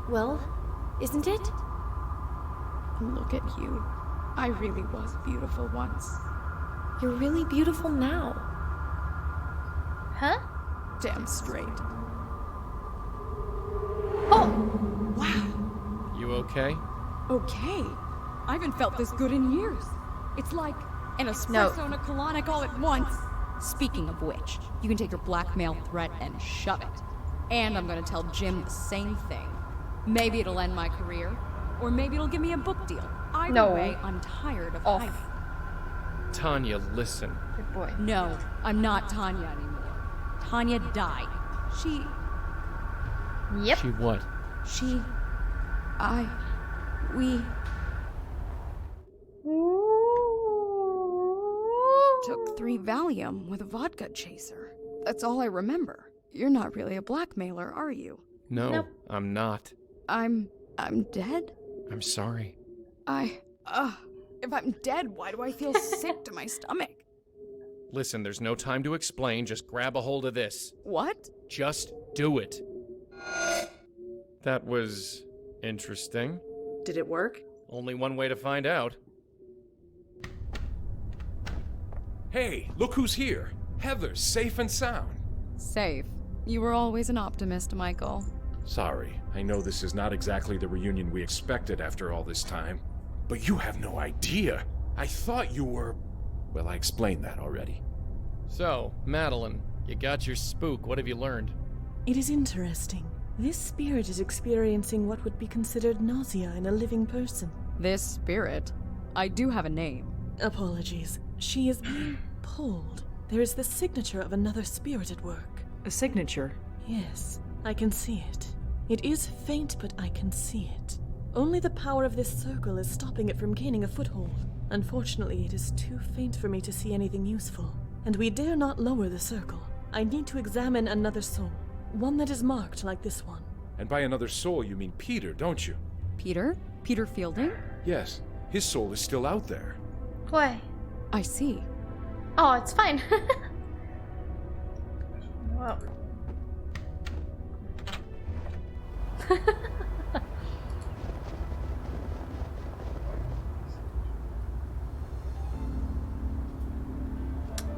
Well, isn't it? Look at you. I really was beautiful once. You're really beautiful now. Huh? Damn straight. Oh! Wow. You okay? Okay. I haven't felt this good in years. It's like an espresso and a colonic all at once. Speaking of which, you can take your blackmail threat and shove it. And I'm gonna tell Jim the same thing. Maybe it'll end my career, or maybe it'll give me a book deal. Either way, I'm tired of hiding. Tanya, listen. Good boy. No, I'm not Tanya anymore. Tanya died. She... Yep. She what? We... 3 Valium with a vodka chaser. That's all I remember. You're not really a blackmailer, are you? No, Nope. I'm not. I'm dead? I'm sorry. If I'm dead, why do I feel sick to my stomach? Listen, there's no time to explain. Just grab a hold of this. What? Just do it. That was interesting. Did it work? Only one way to find out. Hey, look who's here. Heather's safe and sound. Safe. You were always an optimist, Michael. Sorry, I know this is not exactly the reunion we expected after all this time. But you have no idea. I thought you were... Well, I explained that already. So, Madeline, you got your spook. What have you learned? It is interesting. This spirit is experiencing what would be considered nausea in a living person. This spirit? I do have a name. Apologies. She is being pulled. There is the signature of another spirit at work. A signature? Yes, I can see it. It is faint, but I can see it. Only the power of this circle is stopping it from gaining a foothold. Unfortunately, it is too faint for me to see anything useful. And we dare not lower the circle. I need to examine another soul. One that is marked like this one. And by another soul, you mean Peter, don't you? Peter? Peter Fielding? Yes, his soul is still out there. Why? I see. Oh, it's fine. Whoa.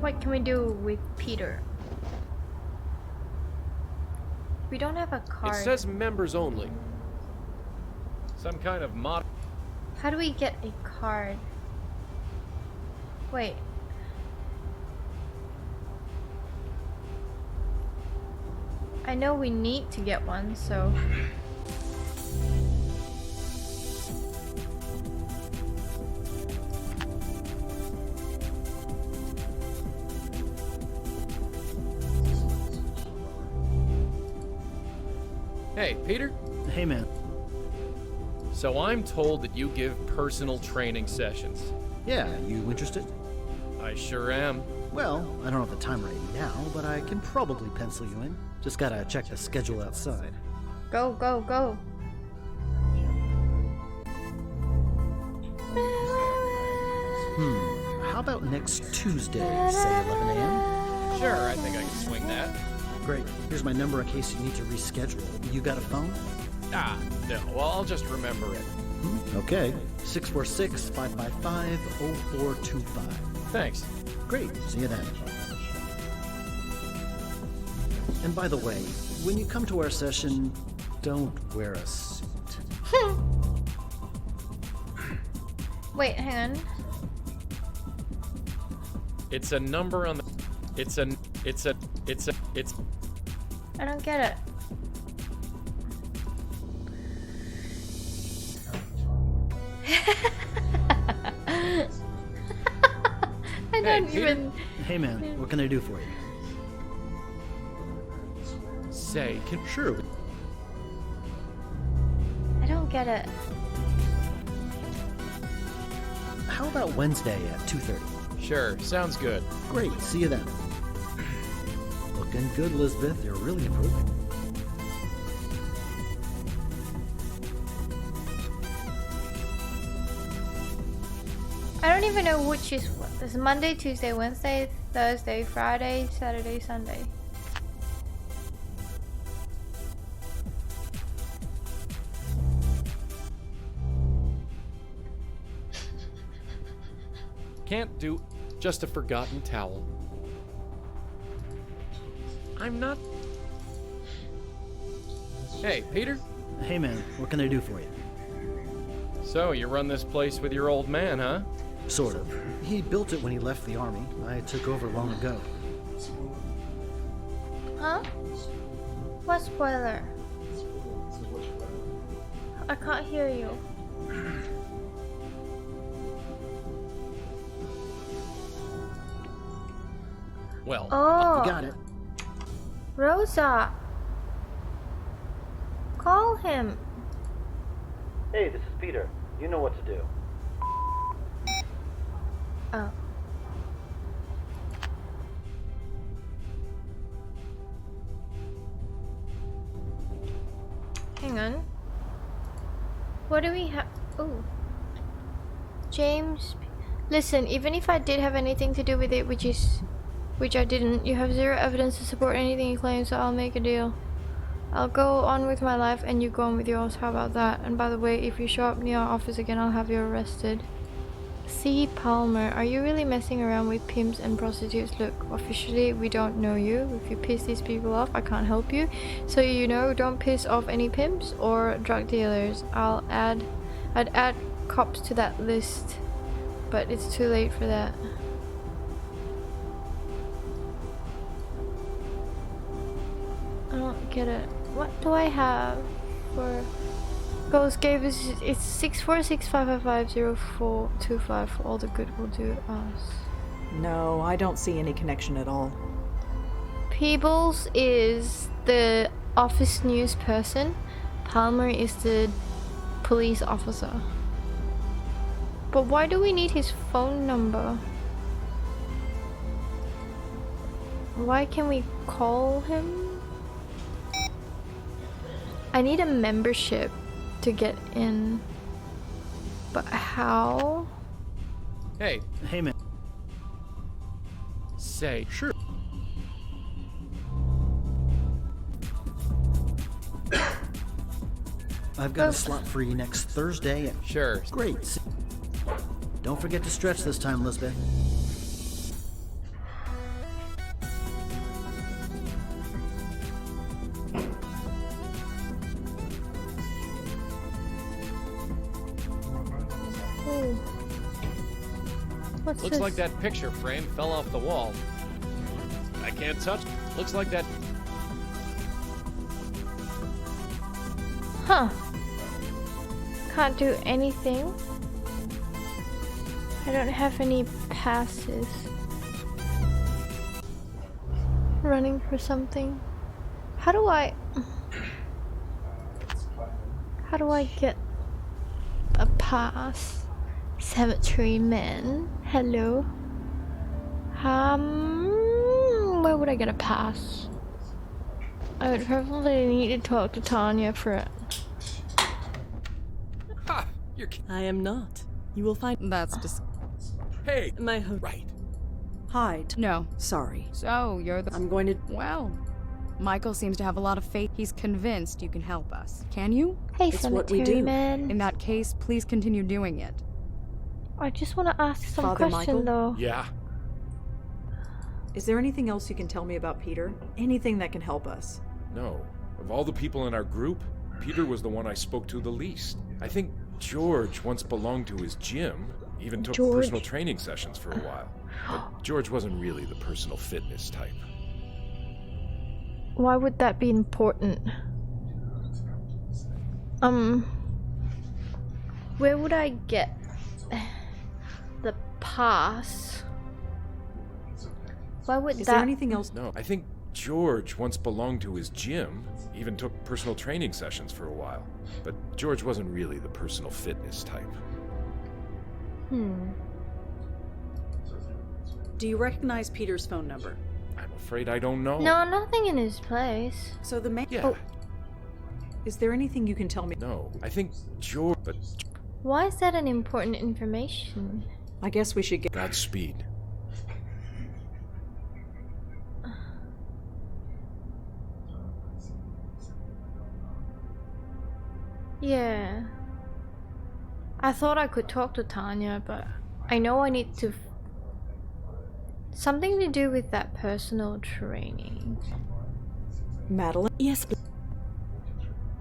What can we do with Peter? We don't have a card. It says members only. Some kind of mod. How do we get a card? Wait. I know we need to get one, so... Hey, Peter? Hey, man. So I'm told that you give personal training sessions. Yeah, you interested? I sure am. Well, I don't have the time right now, but I can probably pencil you in. Just gotta check the schedule outside. Go, go, go. How about next Tuesday, say 11 a.m.? Sure, I think I can swing that. Great. Here's my number in case you need to reschedule. You got a phone? Ah, no, well, I'll just remember it. Okay. 646-555-0425. Thanks. Great. See you then. And by the way, when you come to our session, don't wear a suit. Wait, hang on. It's a number on the... It's... I don't get it. I don't even... Hey man, what can I do for you? Say, can... Sure. I don't get it. How about Wednesday at 2:30? Sure, sounds good. Great, see you then. Looking good, Elizabeth. You're really improving. I don't even know which is what. There's Monday, Tuesday, Wednesday, Thursday, Friday, Saturday, Sunday. Can't do... Just a forgotten towel. I'm not... Hey, Peter? Hey man, what can I do for you? So, you run this place with your old man, huh? Sort of. He built it when he left the army. I took over long ago. Huh? What spoiler? I can't hear you. Well, Oh. You got it. Rosa. Call him. Hey, this is Peter. You know what to do. Oh. Oh. James, listen, even if I did have anything to do with it, which I didn't, you have zero evidence to support anything you claim, so I'll make a deal. I'll go on with my life and you go on with yours. How about that? And by the way, if you show up near our office again, I'll have you arrested. C. Palmer, are you really messing around with pimps and prostitutes? Look, officially we don't know you. If you piss these people off, I can't help you. So you know, don't piss off any pimps or drug dealers. I'd add cops to that list, but it's too late for that. I don't get it. What do I have for... Ghost gave us, it's 646555045 for all the good will do us. No, I don't see any connection at all. Peebles is the office news person. Palmer is the police officer. But why do we need his phone number? Why can we call him? I need a membership to get in, but how? Hey man. Say sure. I've got a slot for you next Thursday. And sure. Great. Don't forget to stretch this time, Lisbeth. Looks like that picture frame fell off the wall. I can't touch. Looks like that. Huh. Can't do anything. I don't have any passes. Running for something. How do I get a pass? Cemetery man. Hello. Where would I get a pass? I would probably need to talk to Tanya for it. Ha! You're. I am not. You will find. That's just. Hey. My right. Hi. No. Sorry. So you're the. I'm going to. Well, Michael seems to have a lot of faith. He's convinced you can help us. Can you? Hey, it's what we cemetery do. man. In that case, please continue doing it. I just want to ask some Father question Michael? though. Yeah. Is there anything else you can tell me about Peter? Anything that can help us? No. Of all the people in our group, Peter was the one I spoke to the least. I think George once belonged to his gym, even took personal training sessions for a while. But George wasn't really the personal fitness type. Why would that be important? Where would I get the pass? Why would Is that... there anything else? No, I think George once belonged to his gym, even took personal training sessions for a while. But George wasn't really the personal fitness type. Do you recognize Peter's phone number? I'm afraid I don't know. No, nothing in his place. So the man. Yeah. Oh. Is there anything you can tell me? No, I think George. But why is that an important information? I guess we should get. Godspeed. Yeah. I thought I could talk to Tanya, but I know I need to... Something to do with that personal training. Madeline? Yes,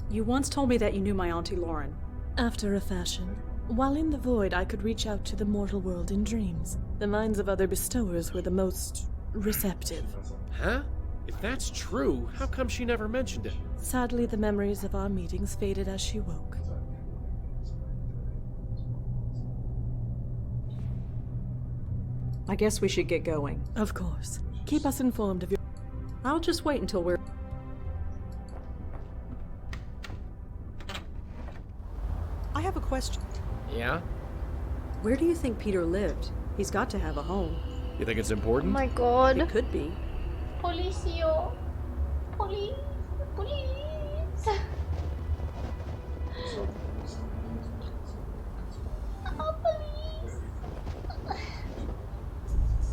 you once told me that you knew my Auntie Lauren. After a fashion. While in the void, I could reach out to the mortal world in dreams. The minds of other bestowers were the most receptive. Huh? If that's true, how come she never mentioned it? Sadly, the memories of our meetings faded as she woke. I guess we should get going. Of course. Keep us informed of your... I'll just wait until we're... I have a question. Yeah? Where do you think Peter lived? He's got to have a home. You think it's Oh important? my god. It could be. Policio. Police. Police.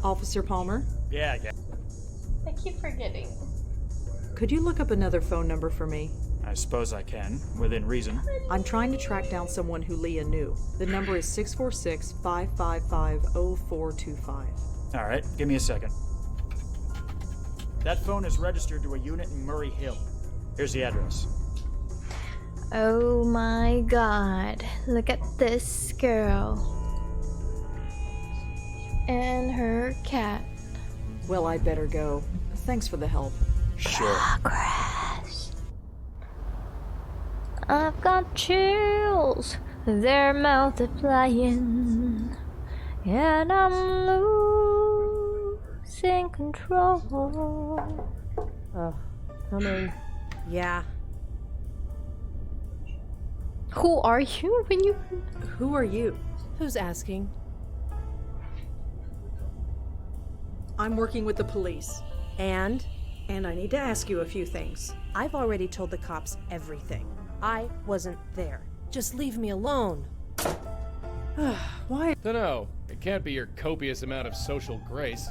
Officer Palmer? Yeah. I keep forgetting. Could you look up another phone number for me? I suppose I can, within reason. I'm trying to track down someone who Leah knew. The number is 646-555-0425. Alright, give me a second. That phone is registered to a unit in Murray Hill. Here's the address. Oh my god. Look at this girl. And her cat. Well, I better go. Thanks for the help. Sure. Progress. I've got chills. They're multiplying. And I'm losing control. Coming. Yeah. Who are you when you... Who are you? Who's asking? I'm working with the police. And? And I need to ask you a few things. I've already told the cops everything. I wasn't there. Just leave me alone. Why? Dunno. It can't be your copious amount of social grace.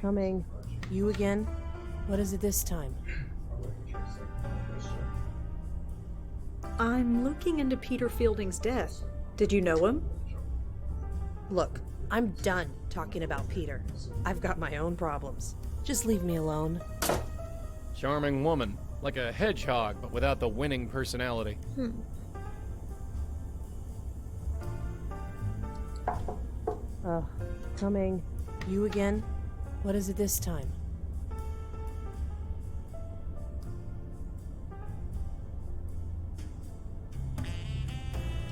Coming. You again? What is it this time? I'm looking into Peter Fielding's death. Did you know him? Look, I'm done talking about Peter. I've got my own problems. Just leave me alone. Charming woman. Like a hedgehog, but without the winning personality. Coming. You again? What is it this time?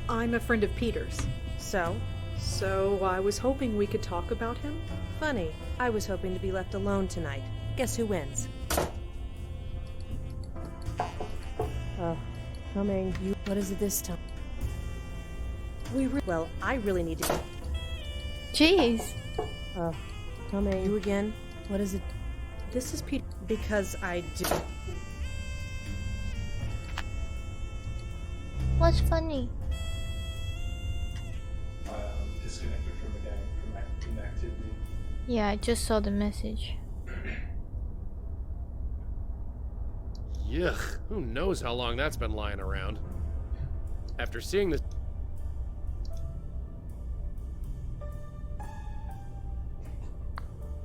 I'm a friend of Peter's. So? So I was hoping we could talk about him. Funny. I was hoping to be left alone tonight. Guess who wins? Coming. You. What is it this time? Well, I really need to. Jeez. Coming. You again? What is it? This is Peter. Because I do. What's funny? Disconnected from the game from inactivity. Yeah, I just saw the message. Yuck, who knows how long that's been lying around. After seeing this...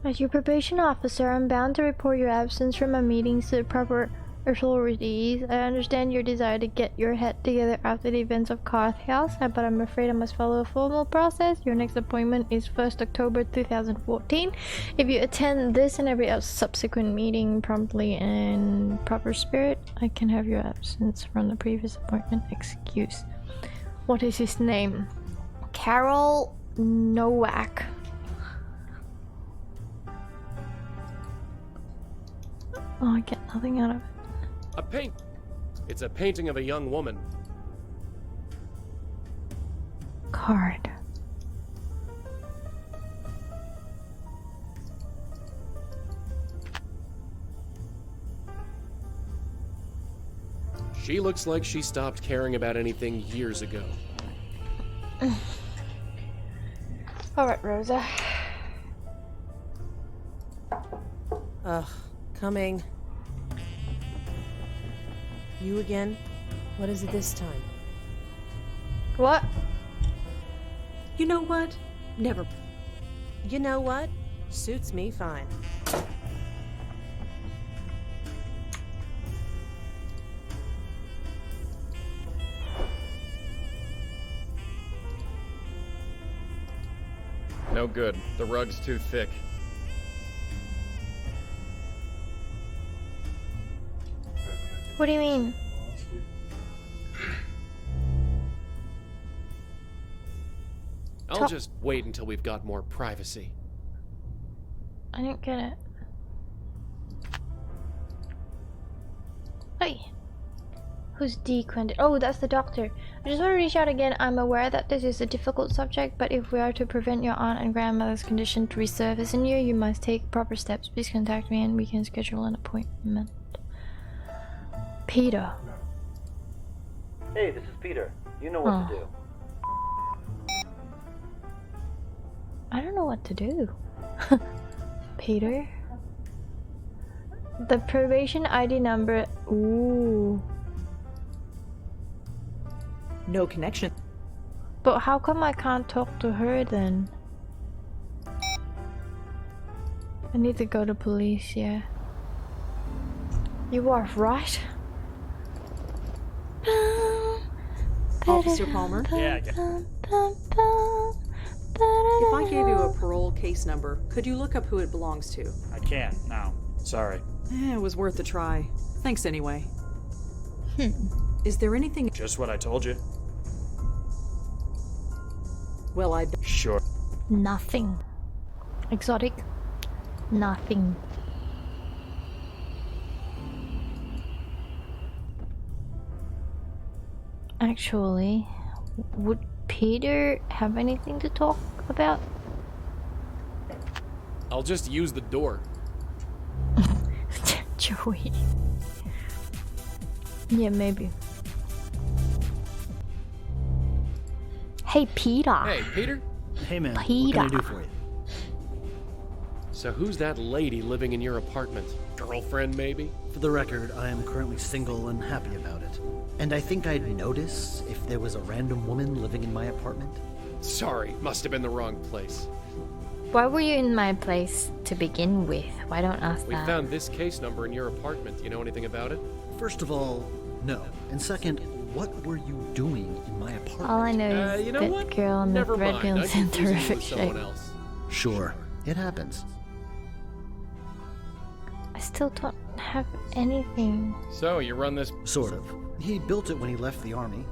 As your probation officer, I'm bound to report your absence from my meetings to the proper authorities. I understand your desire to get your head together after the events of Carth House, but I'm afraid I must follow a formal process. Your next appointment is 1st October 2014. If you attend this and every subsequent meeting promptly and in proper spirit, I can have your absence from the previous appointment excused. What is his name? Carol Nowak. Oh, I get nothing out of it. A paint. It's a painting of a young woman. Card. She looks like she stopped caring about anything years ago. Alright, Rosa. Coming. You again? What is it this time? What? You know what? Never. You know what? Suits me fine. No good. The rug's too thick. What do you mean? I'll just wait until we've got more privacy. I didn't get it. Hey! Who's D. Quentin? Oh, that's the doctor. I just want to reach out again. I'm aware that this is a difficult subject, but if we are to prevent your aunt and grandmother's condition to resurface in you, you must take proper steps. Please contact me and we can schedule an appointment. Peter. Hey, this is Peter. You know what to do. I don't know what to do. Peter? The probation ID number. Ooh. No connection. But how come I can't talk to her then? I need to go to police, yeah. You are right. Officer Palmer? Yeah, If I gave you a parole case number, could you look up who it belongs to? I can't now. Sorry. It was worth a try. Thanks anyway. Is there anything... Just what I told you. Well, I... Sure. Nothing. Exotic? Nothing. Actually, would Peter have anything to talk about? I'll just use the door. Joey. Yeah, maybe. Hey, Peter. Hey, Peter? Hey, man. Peter. What can I do for you? So who's that lady living in your apartment? Girlfriend, maybe? For the record, I am currently single and happy about it. And I think I'd notice if there was a random woman living in my apartment. Sorry, must have been the wrong place. Why were you in my place to begin with? Why don't ask We that? found this case number in your apartment. You know anything about it? First of all, no. And second, what were you doing in my apartment? All I know is you know that what? girl on the Never mind. threadmill's I'm in confusing you terrific with someone shape. else. Sure, it happens. I still don't have anything. So, you run this... Sort of. He built it when he left the army.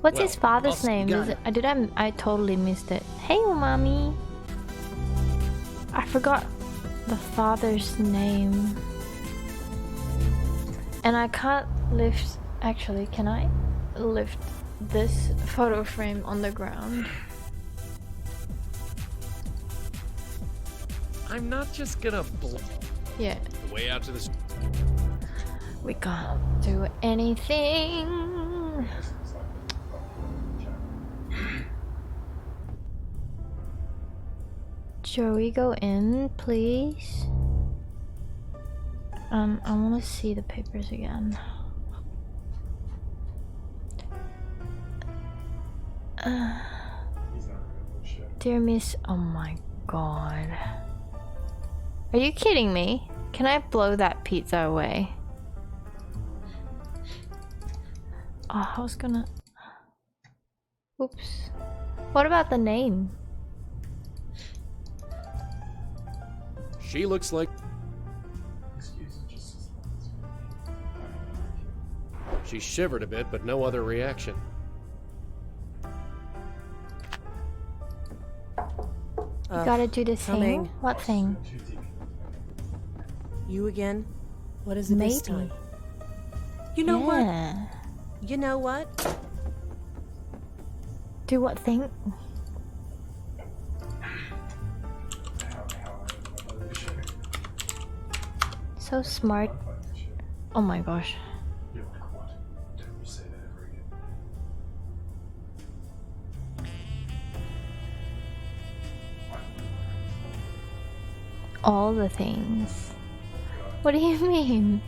What's his father's I'll- name? got Is it, I totally missed it. Hey, mommy. I forgot the father's name. And I can't lift... Actually, can I lift this photo frame on the ground? I'm not just gonna Yeah. way out to the... We can't do anything. Joey, go in, please. I want to see the papers again. Dear Miss, oh my god. Are you kidding me? Can I blow that pizza away? Oh, I was gonna... Oops. What about the name? She looks like... She shivered a bit, but no other reaction. You gotta do the thing. What thing? You again? What is it this time? You know what? You know what? Do what thing? So smart. Oh my gosh. All the things. What do you mean?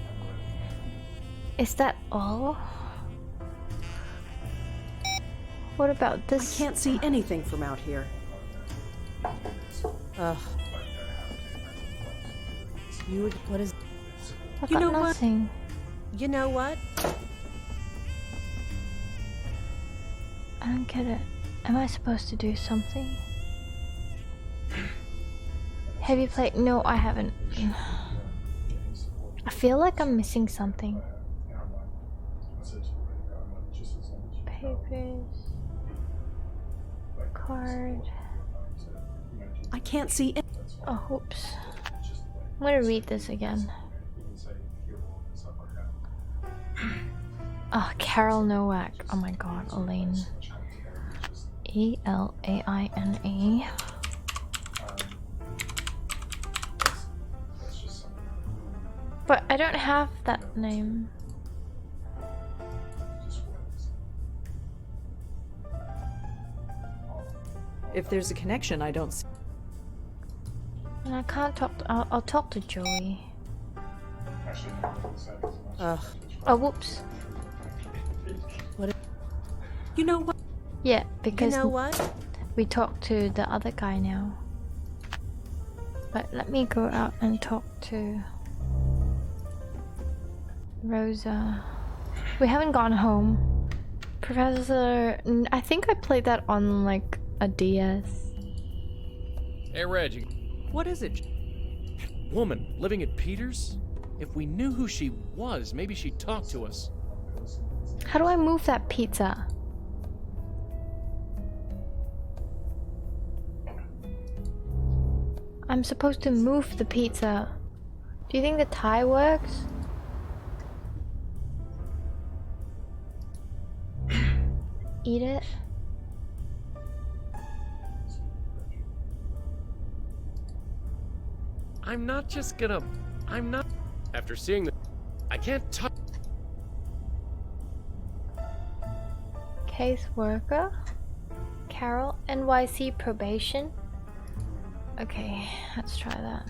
Is that all? What about this? I can't see anything from out here. Ugh. You, what is... I got nothing. You know what? I don't get it. Am I supposed to do something? Have you played? No, I haven't. I feel like I'm missing something. Papers. Card. I can't see it. Oh, oops. I'm gonna read this again. Oh, Carol Nowak. Oh my god, Elaine. E-L-A-I-N-E. But I don't have that name. If there's a connection, I don't see. And I can't talk to, I'll talk to Joey. Ugh. Oh, whoops. What? You know what? Yeah, because You know what? we talked to the other guy now. But let me go out and talk to Rosa. We haven't gone home. Professor, I think I played that on like a DS. Hey, Reg. What is it? Woman living at Peter's? If we knew who she was, maybe she'd talk to us. How do I move that pizza? I'm supposed to move the pizza. Do you think the tie works? Eat it? I'm not just gonna... I'm not... After seeing the... I can't touch... Caseworker? Carol? NYC probation? Okay, let's try that.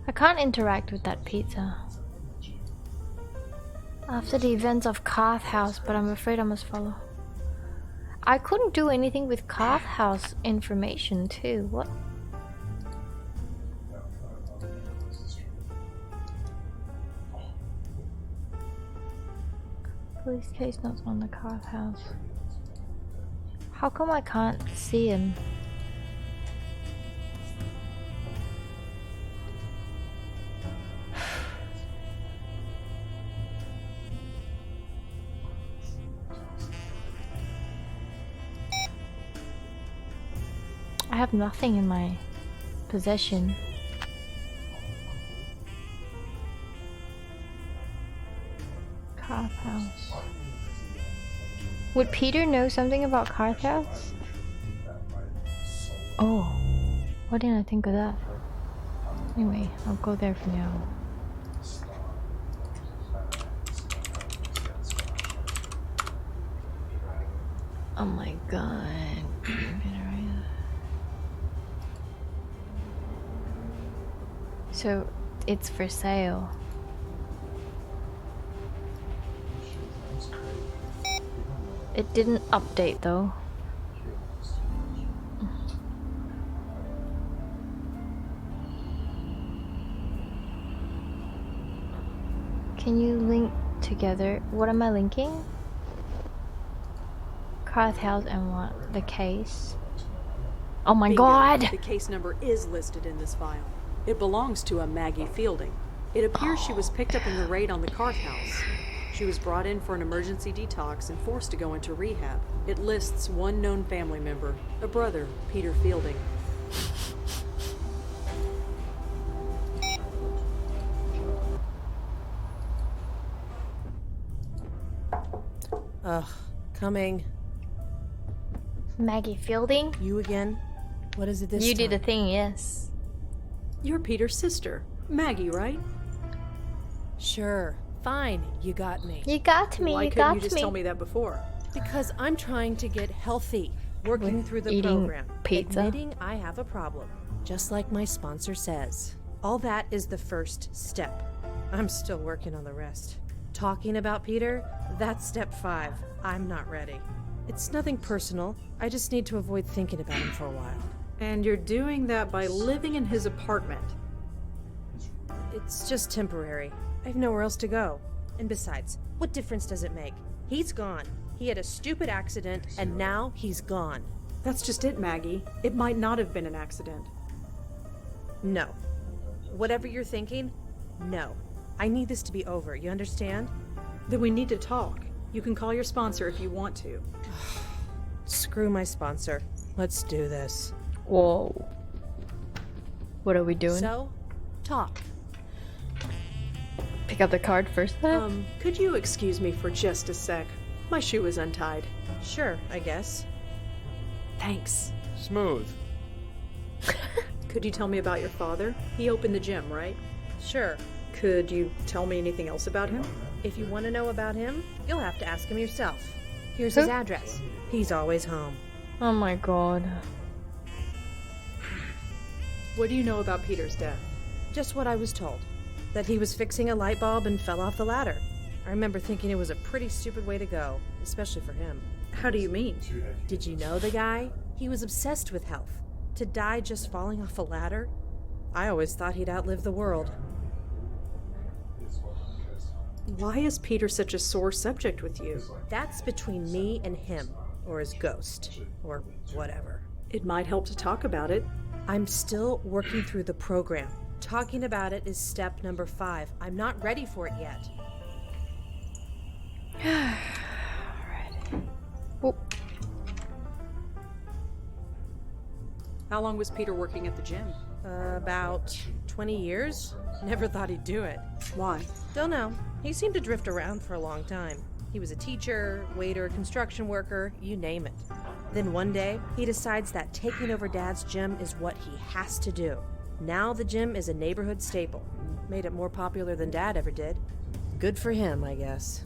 I can't interact with that pizza. After the events of Carth House, but I'm afraid I must follow. I couldn't do anything with Carth House information too. What? Police case notes on the Carth House. How come I can't see him? I have nothing in my possession. Carth House. Would Peter know something about Carth House? Oh, why didn't I think of that? Anyway, I'll go there for now. Oh my god. So, it's for sale. It didn't update though. Can you link together? What am I linking? Carth House and what? The case? Oh my god! The case number is listed in this file. It belongs to a Maggie Fielding. It appears she was picked up in the raid on the Carth House. She was brought in for an emergency detox and forced to go into rehab. It lists one known family member, a brother, Peter Fielding. Ugh, coming. Maggie Fielding? You again? What is it this time? You did a thing, yes. You're Peter's sister, Maggie, right? Sure. Fine, you got me. You got me, Why couldn't you just tell me that before? Because I'm trying to get healthy, working through the program, pizza. admitting I have a problem, just like my sponsor says. All that is the first step. I'm still working on the rest. Talking about Peter, that's step 5. I'm not ready. It's nothing personal. I just need to avoid thinking about him for a while. And you're doing that by living in his apartment. It's just temporary. I have nowhere else to go. And besides, what difference does it make? He's gone. He had a stupid accident, and now he's gone. That's just it, Maggie. It might not have been an accident. No. Whatever you're thinking, no. I need this to be over, you understand? Then we need to talk. You can call your sponsor if you want to. Screw my sponsor. Let's do this. Whoa. What are we doing? So, talk. Pick up the card first. Could you excuse me for just a sec? My shoe is untied. Sure, I guess. Thanks. Smooth. Could you tell me about your father? He opened the gym, right? Sure. Could you tell me anything else about him? If you want to know about him, you'll have to ask him yourself. Here's his address. He's always home. Oh my god. What do you know about Peter's death? Just what I was told. That he was fixing a light bulb and fell off the ladder. I remember thinking it was a pretty stupid way to go, especially for him. How do you mean? Did you know the guy? He was obsessed with health. To die just falling off a ladder? I always thought he'd outlive the world. Why is Peter such a sore subject with you? That's between me and him, or his ghost, or whatever. It might help to talk about it. I'm still working through the program. Talking about it is step number 5. I'm not ready for it yet. Alright. Whoop. How long was Peter working at the gym? About 20 years. Never thought he'd do it. Why? Don't know. He seemed to drift around for a long time. He was a teacher, waiter, construction worker, you name it. Then one day, he decides that taking over Dad's gym is what he has to do. Now the gym is a neighborhood staple. Made it more popular than Dad ever did. Good for him, I guess.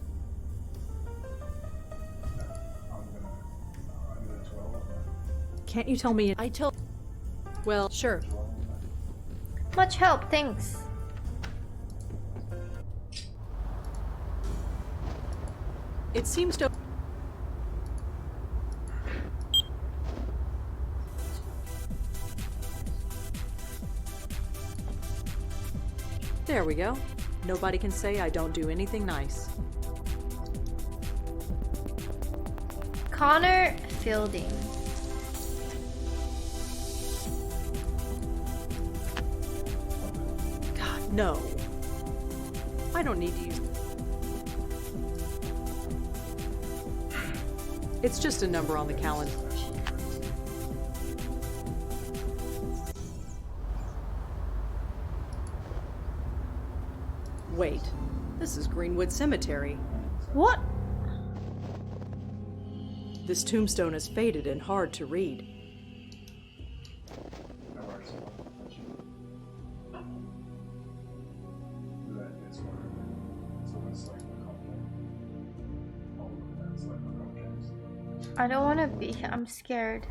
Can't you tell me? I told... Well, sure. Much help, thanks. It seems to... There we go. Nobody can say I don't do anything nice. Connor Fielding. God, no. I don't need to use... It's just a number on the calendar. Wait, this is Greenwood Cemetery. What? This tombstone is faded and hard to read. I don't want to be here. I'm scared.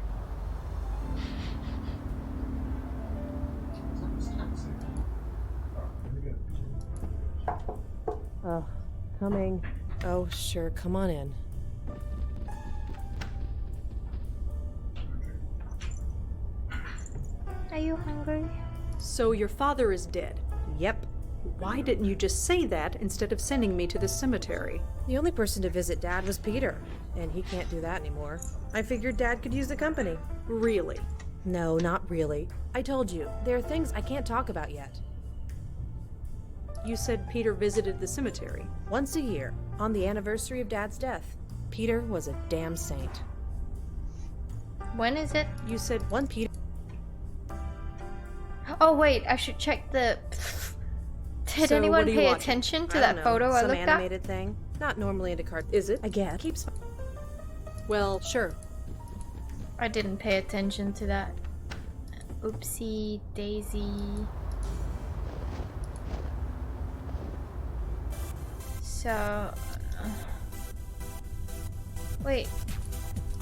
Oh, coming. Oh, sure, come on in. Are you hungry? So your father is dead? Yep. Why didn't you just say that instead of sending me to the cemetery? The only person to visit Dad was Peter, and he can't do that anymore. I figured Dad could use the company. Really? No, not really. I told you, there are things I can't talk about yet. You said Peter visited the cemetery. Once a year, on the anniversary of Dad's death. Peter was a damn saint. When is it? You said one Peter. Oh wait, I should check the... Did So anyone what are you pay watching? attention to I that don't know, photo I some looked at? animated thing. Not normally into cards. Is it? I guess. Keeps. Well, sure. I didn't pay attention to that. Oopsie daisy. So... wait.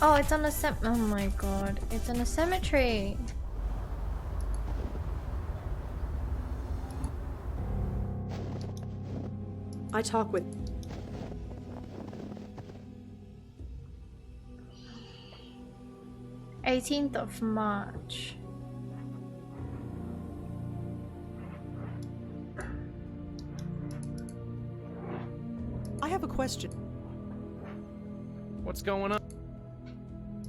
Oh, it's on a oh my god. It's in a cemetery. I talk with... 18th of March. I have a question. What's going on?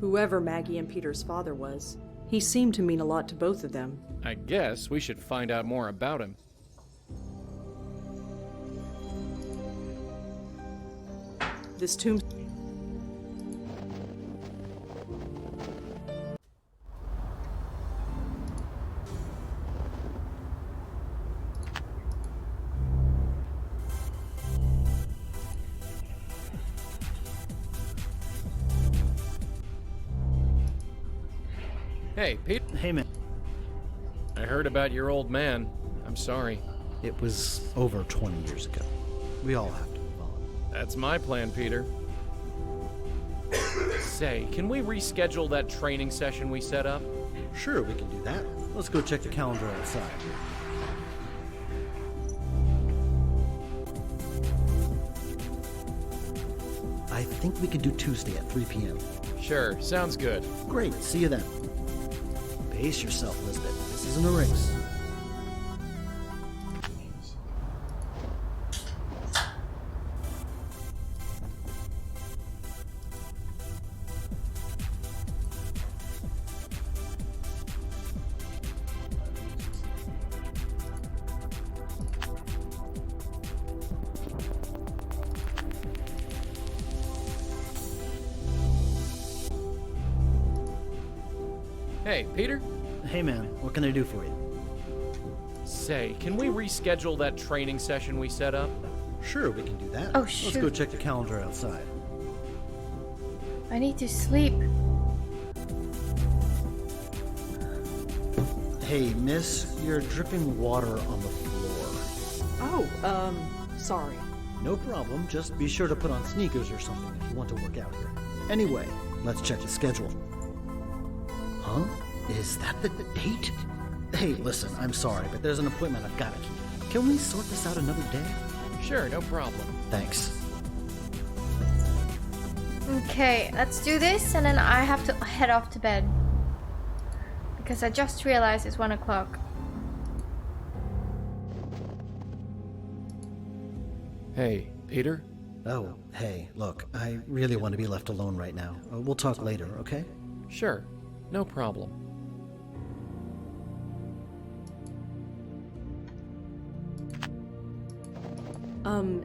Whoever Maggie and Peter's father was, he seemed to mean a lot to both of them. I guess we should find out more about him. This tomb... Hey, Pete. Hey, man. I heard about your old man. I'm sorry. It was over 20 years ago. We all have to move on. That's my plan, Peter. Say, can we reschedule that training session we set up? Sure, we can do that. Let's go check the calendar outside. I think we can do Tuesday at 3 p.m. Sure, sounds good. Great, see you then. Pace yourself, Elizabeth. This isn't a race. Hey, Peter? Hey, man, what can I do for you? Say, can we reschedule that training session we set up? Sure, we can do that. Oh, Let's shoot. go check the calendar outside. I need to sleep. Hey, miss, you're dripping water on the floor. Oh, sorry. No problem, just be sure to put on sneakers or something if you want to work out here. Anyway, let's check the schedule. Huh? Is that the date? Hey, listen, I'm sorry, but there's an appointment I've got to keep. Can we sort this out another day? Sure, no problem. Thanks. Okay, let's do this, and then I have to head off to bed. Because I just realized it's 1 o'clock. Hey, Peter? Oh, hey, look, I really want to be left alone right now. We'll talk later, okay? Sure, no problem.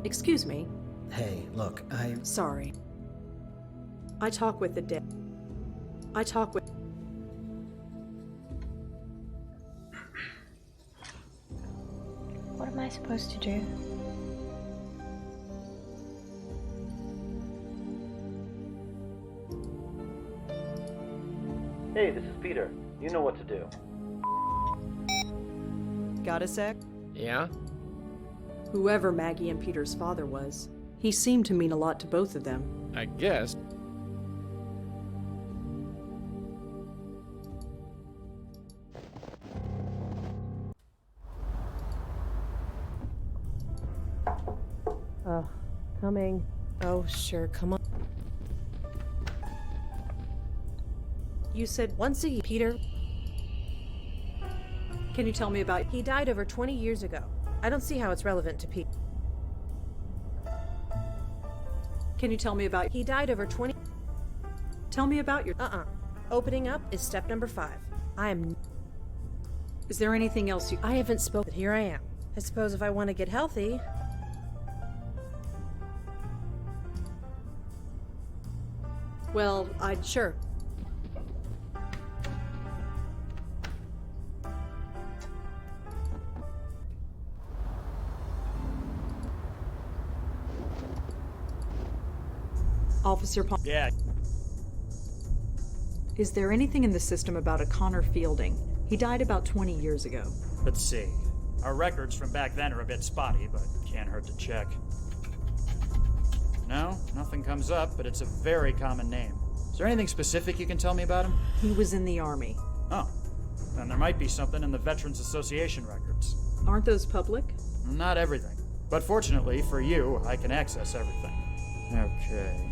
Excuse me. Hey, look, Sorry. I talk with the dead. I talk with... What am I supposed to do? Hey, this is Peter. You know what to do. Got a sec? Yeah? Whoever Maggie and Peter's father was, he seemed to mean a lot to both of them. I guess. Oh, coming. Oh, sure, come on. You said Once a year, Peter. Can you tell me about... He died over 20 years ago. I don't see how it's relevant to Pete. Can you tell me about... He died over 20... Tell me about your... Opening up is step number 5. I am... Is there anything else you... I haven't spoken, but here I am. I suppose if I want to get healthy... Well, I'd... Sure. Officer Palm... Yeah. Is there anything in the system about a Connor Fielding? He died about 20 years ago. Let's see. Our records from back then are a bit spotty, but can't hurt to check. No, nothing comes up, but it's a very common name. Is there anything specific you can tell me about him? He was in the Army. Oh. Then there might be something in the Veterans Association records. Aren't those public? Not everything. But fortunately for you, I can access everything. Okay.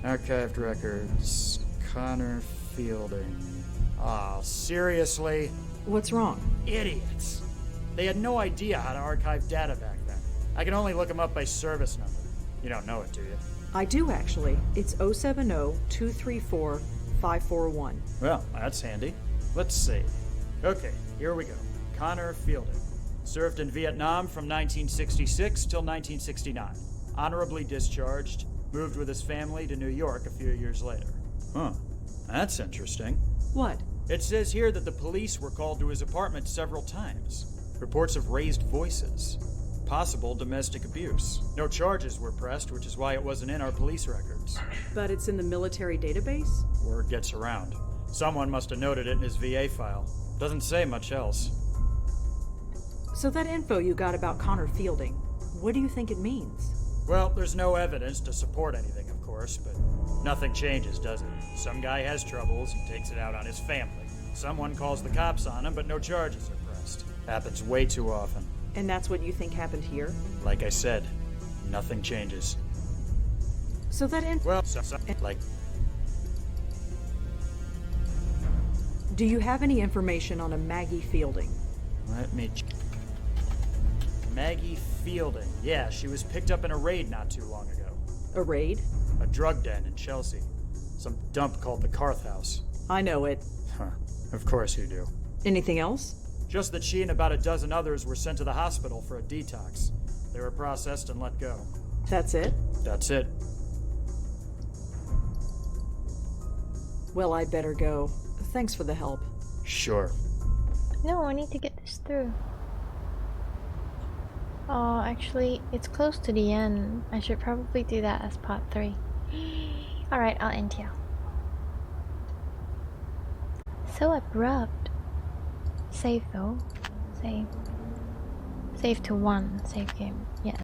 Archived records. Connor Fielding. Ah, seriously? What's wrong? Idiots. They had no idea how to archive data back then. I can only look them up by service number. You don't know it, do you? I do, actually. It's 070-234-541. Well, that's handy. Let's see. Okay, here we go. Connor Fielding. Served in Vietnam from 1966 till 1969. Honorably discharged. Moved with his family to New York a few years later. Huh. That's interesting. What? It says here that the police were called to his apartment several times. Reports of raised voices. Possible domestic abuse. No charges were pressed, which is why it wasn't in our police records. But it's in the military database? Word gets around. Someone must have noted it in his VA file. Doesn't say much else. So that info you got about Connor Fielding, what do you think it means? Well, there's no evidence to support anything, of course, but nothing changes, does it? Some guy has troubles and takes it out on his family. Someone calls the cops on him, but no charges are pressed. Happens way too often. And that's what you think happened here? Like I said, nothing changes. So that info... Well, like... Do you have any information on a Maggie Fielding? Let me... Maggie Fielding. Yeah, she was picked up in a raid not too long ago. A raid? A drug den in Chelsea. Some dump called the Carth House. I know it. Huh. Of course you do. Anything else? Just that she and about a dozen others were sent to the hospital for a detox. They were processed and let go. That's it? That's it. Well, I better go. Thanks for the help. Sure. No, I need to get this through. Oh, actually, it's close to the end. I should probably do that as part 3. Alright, I'll end here. So abrupt. Save though. Save. Save to 1. Save game. Yeah.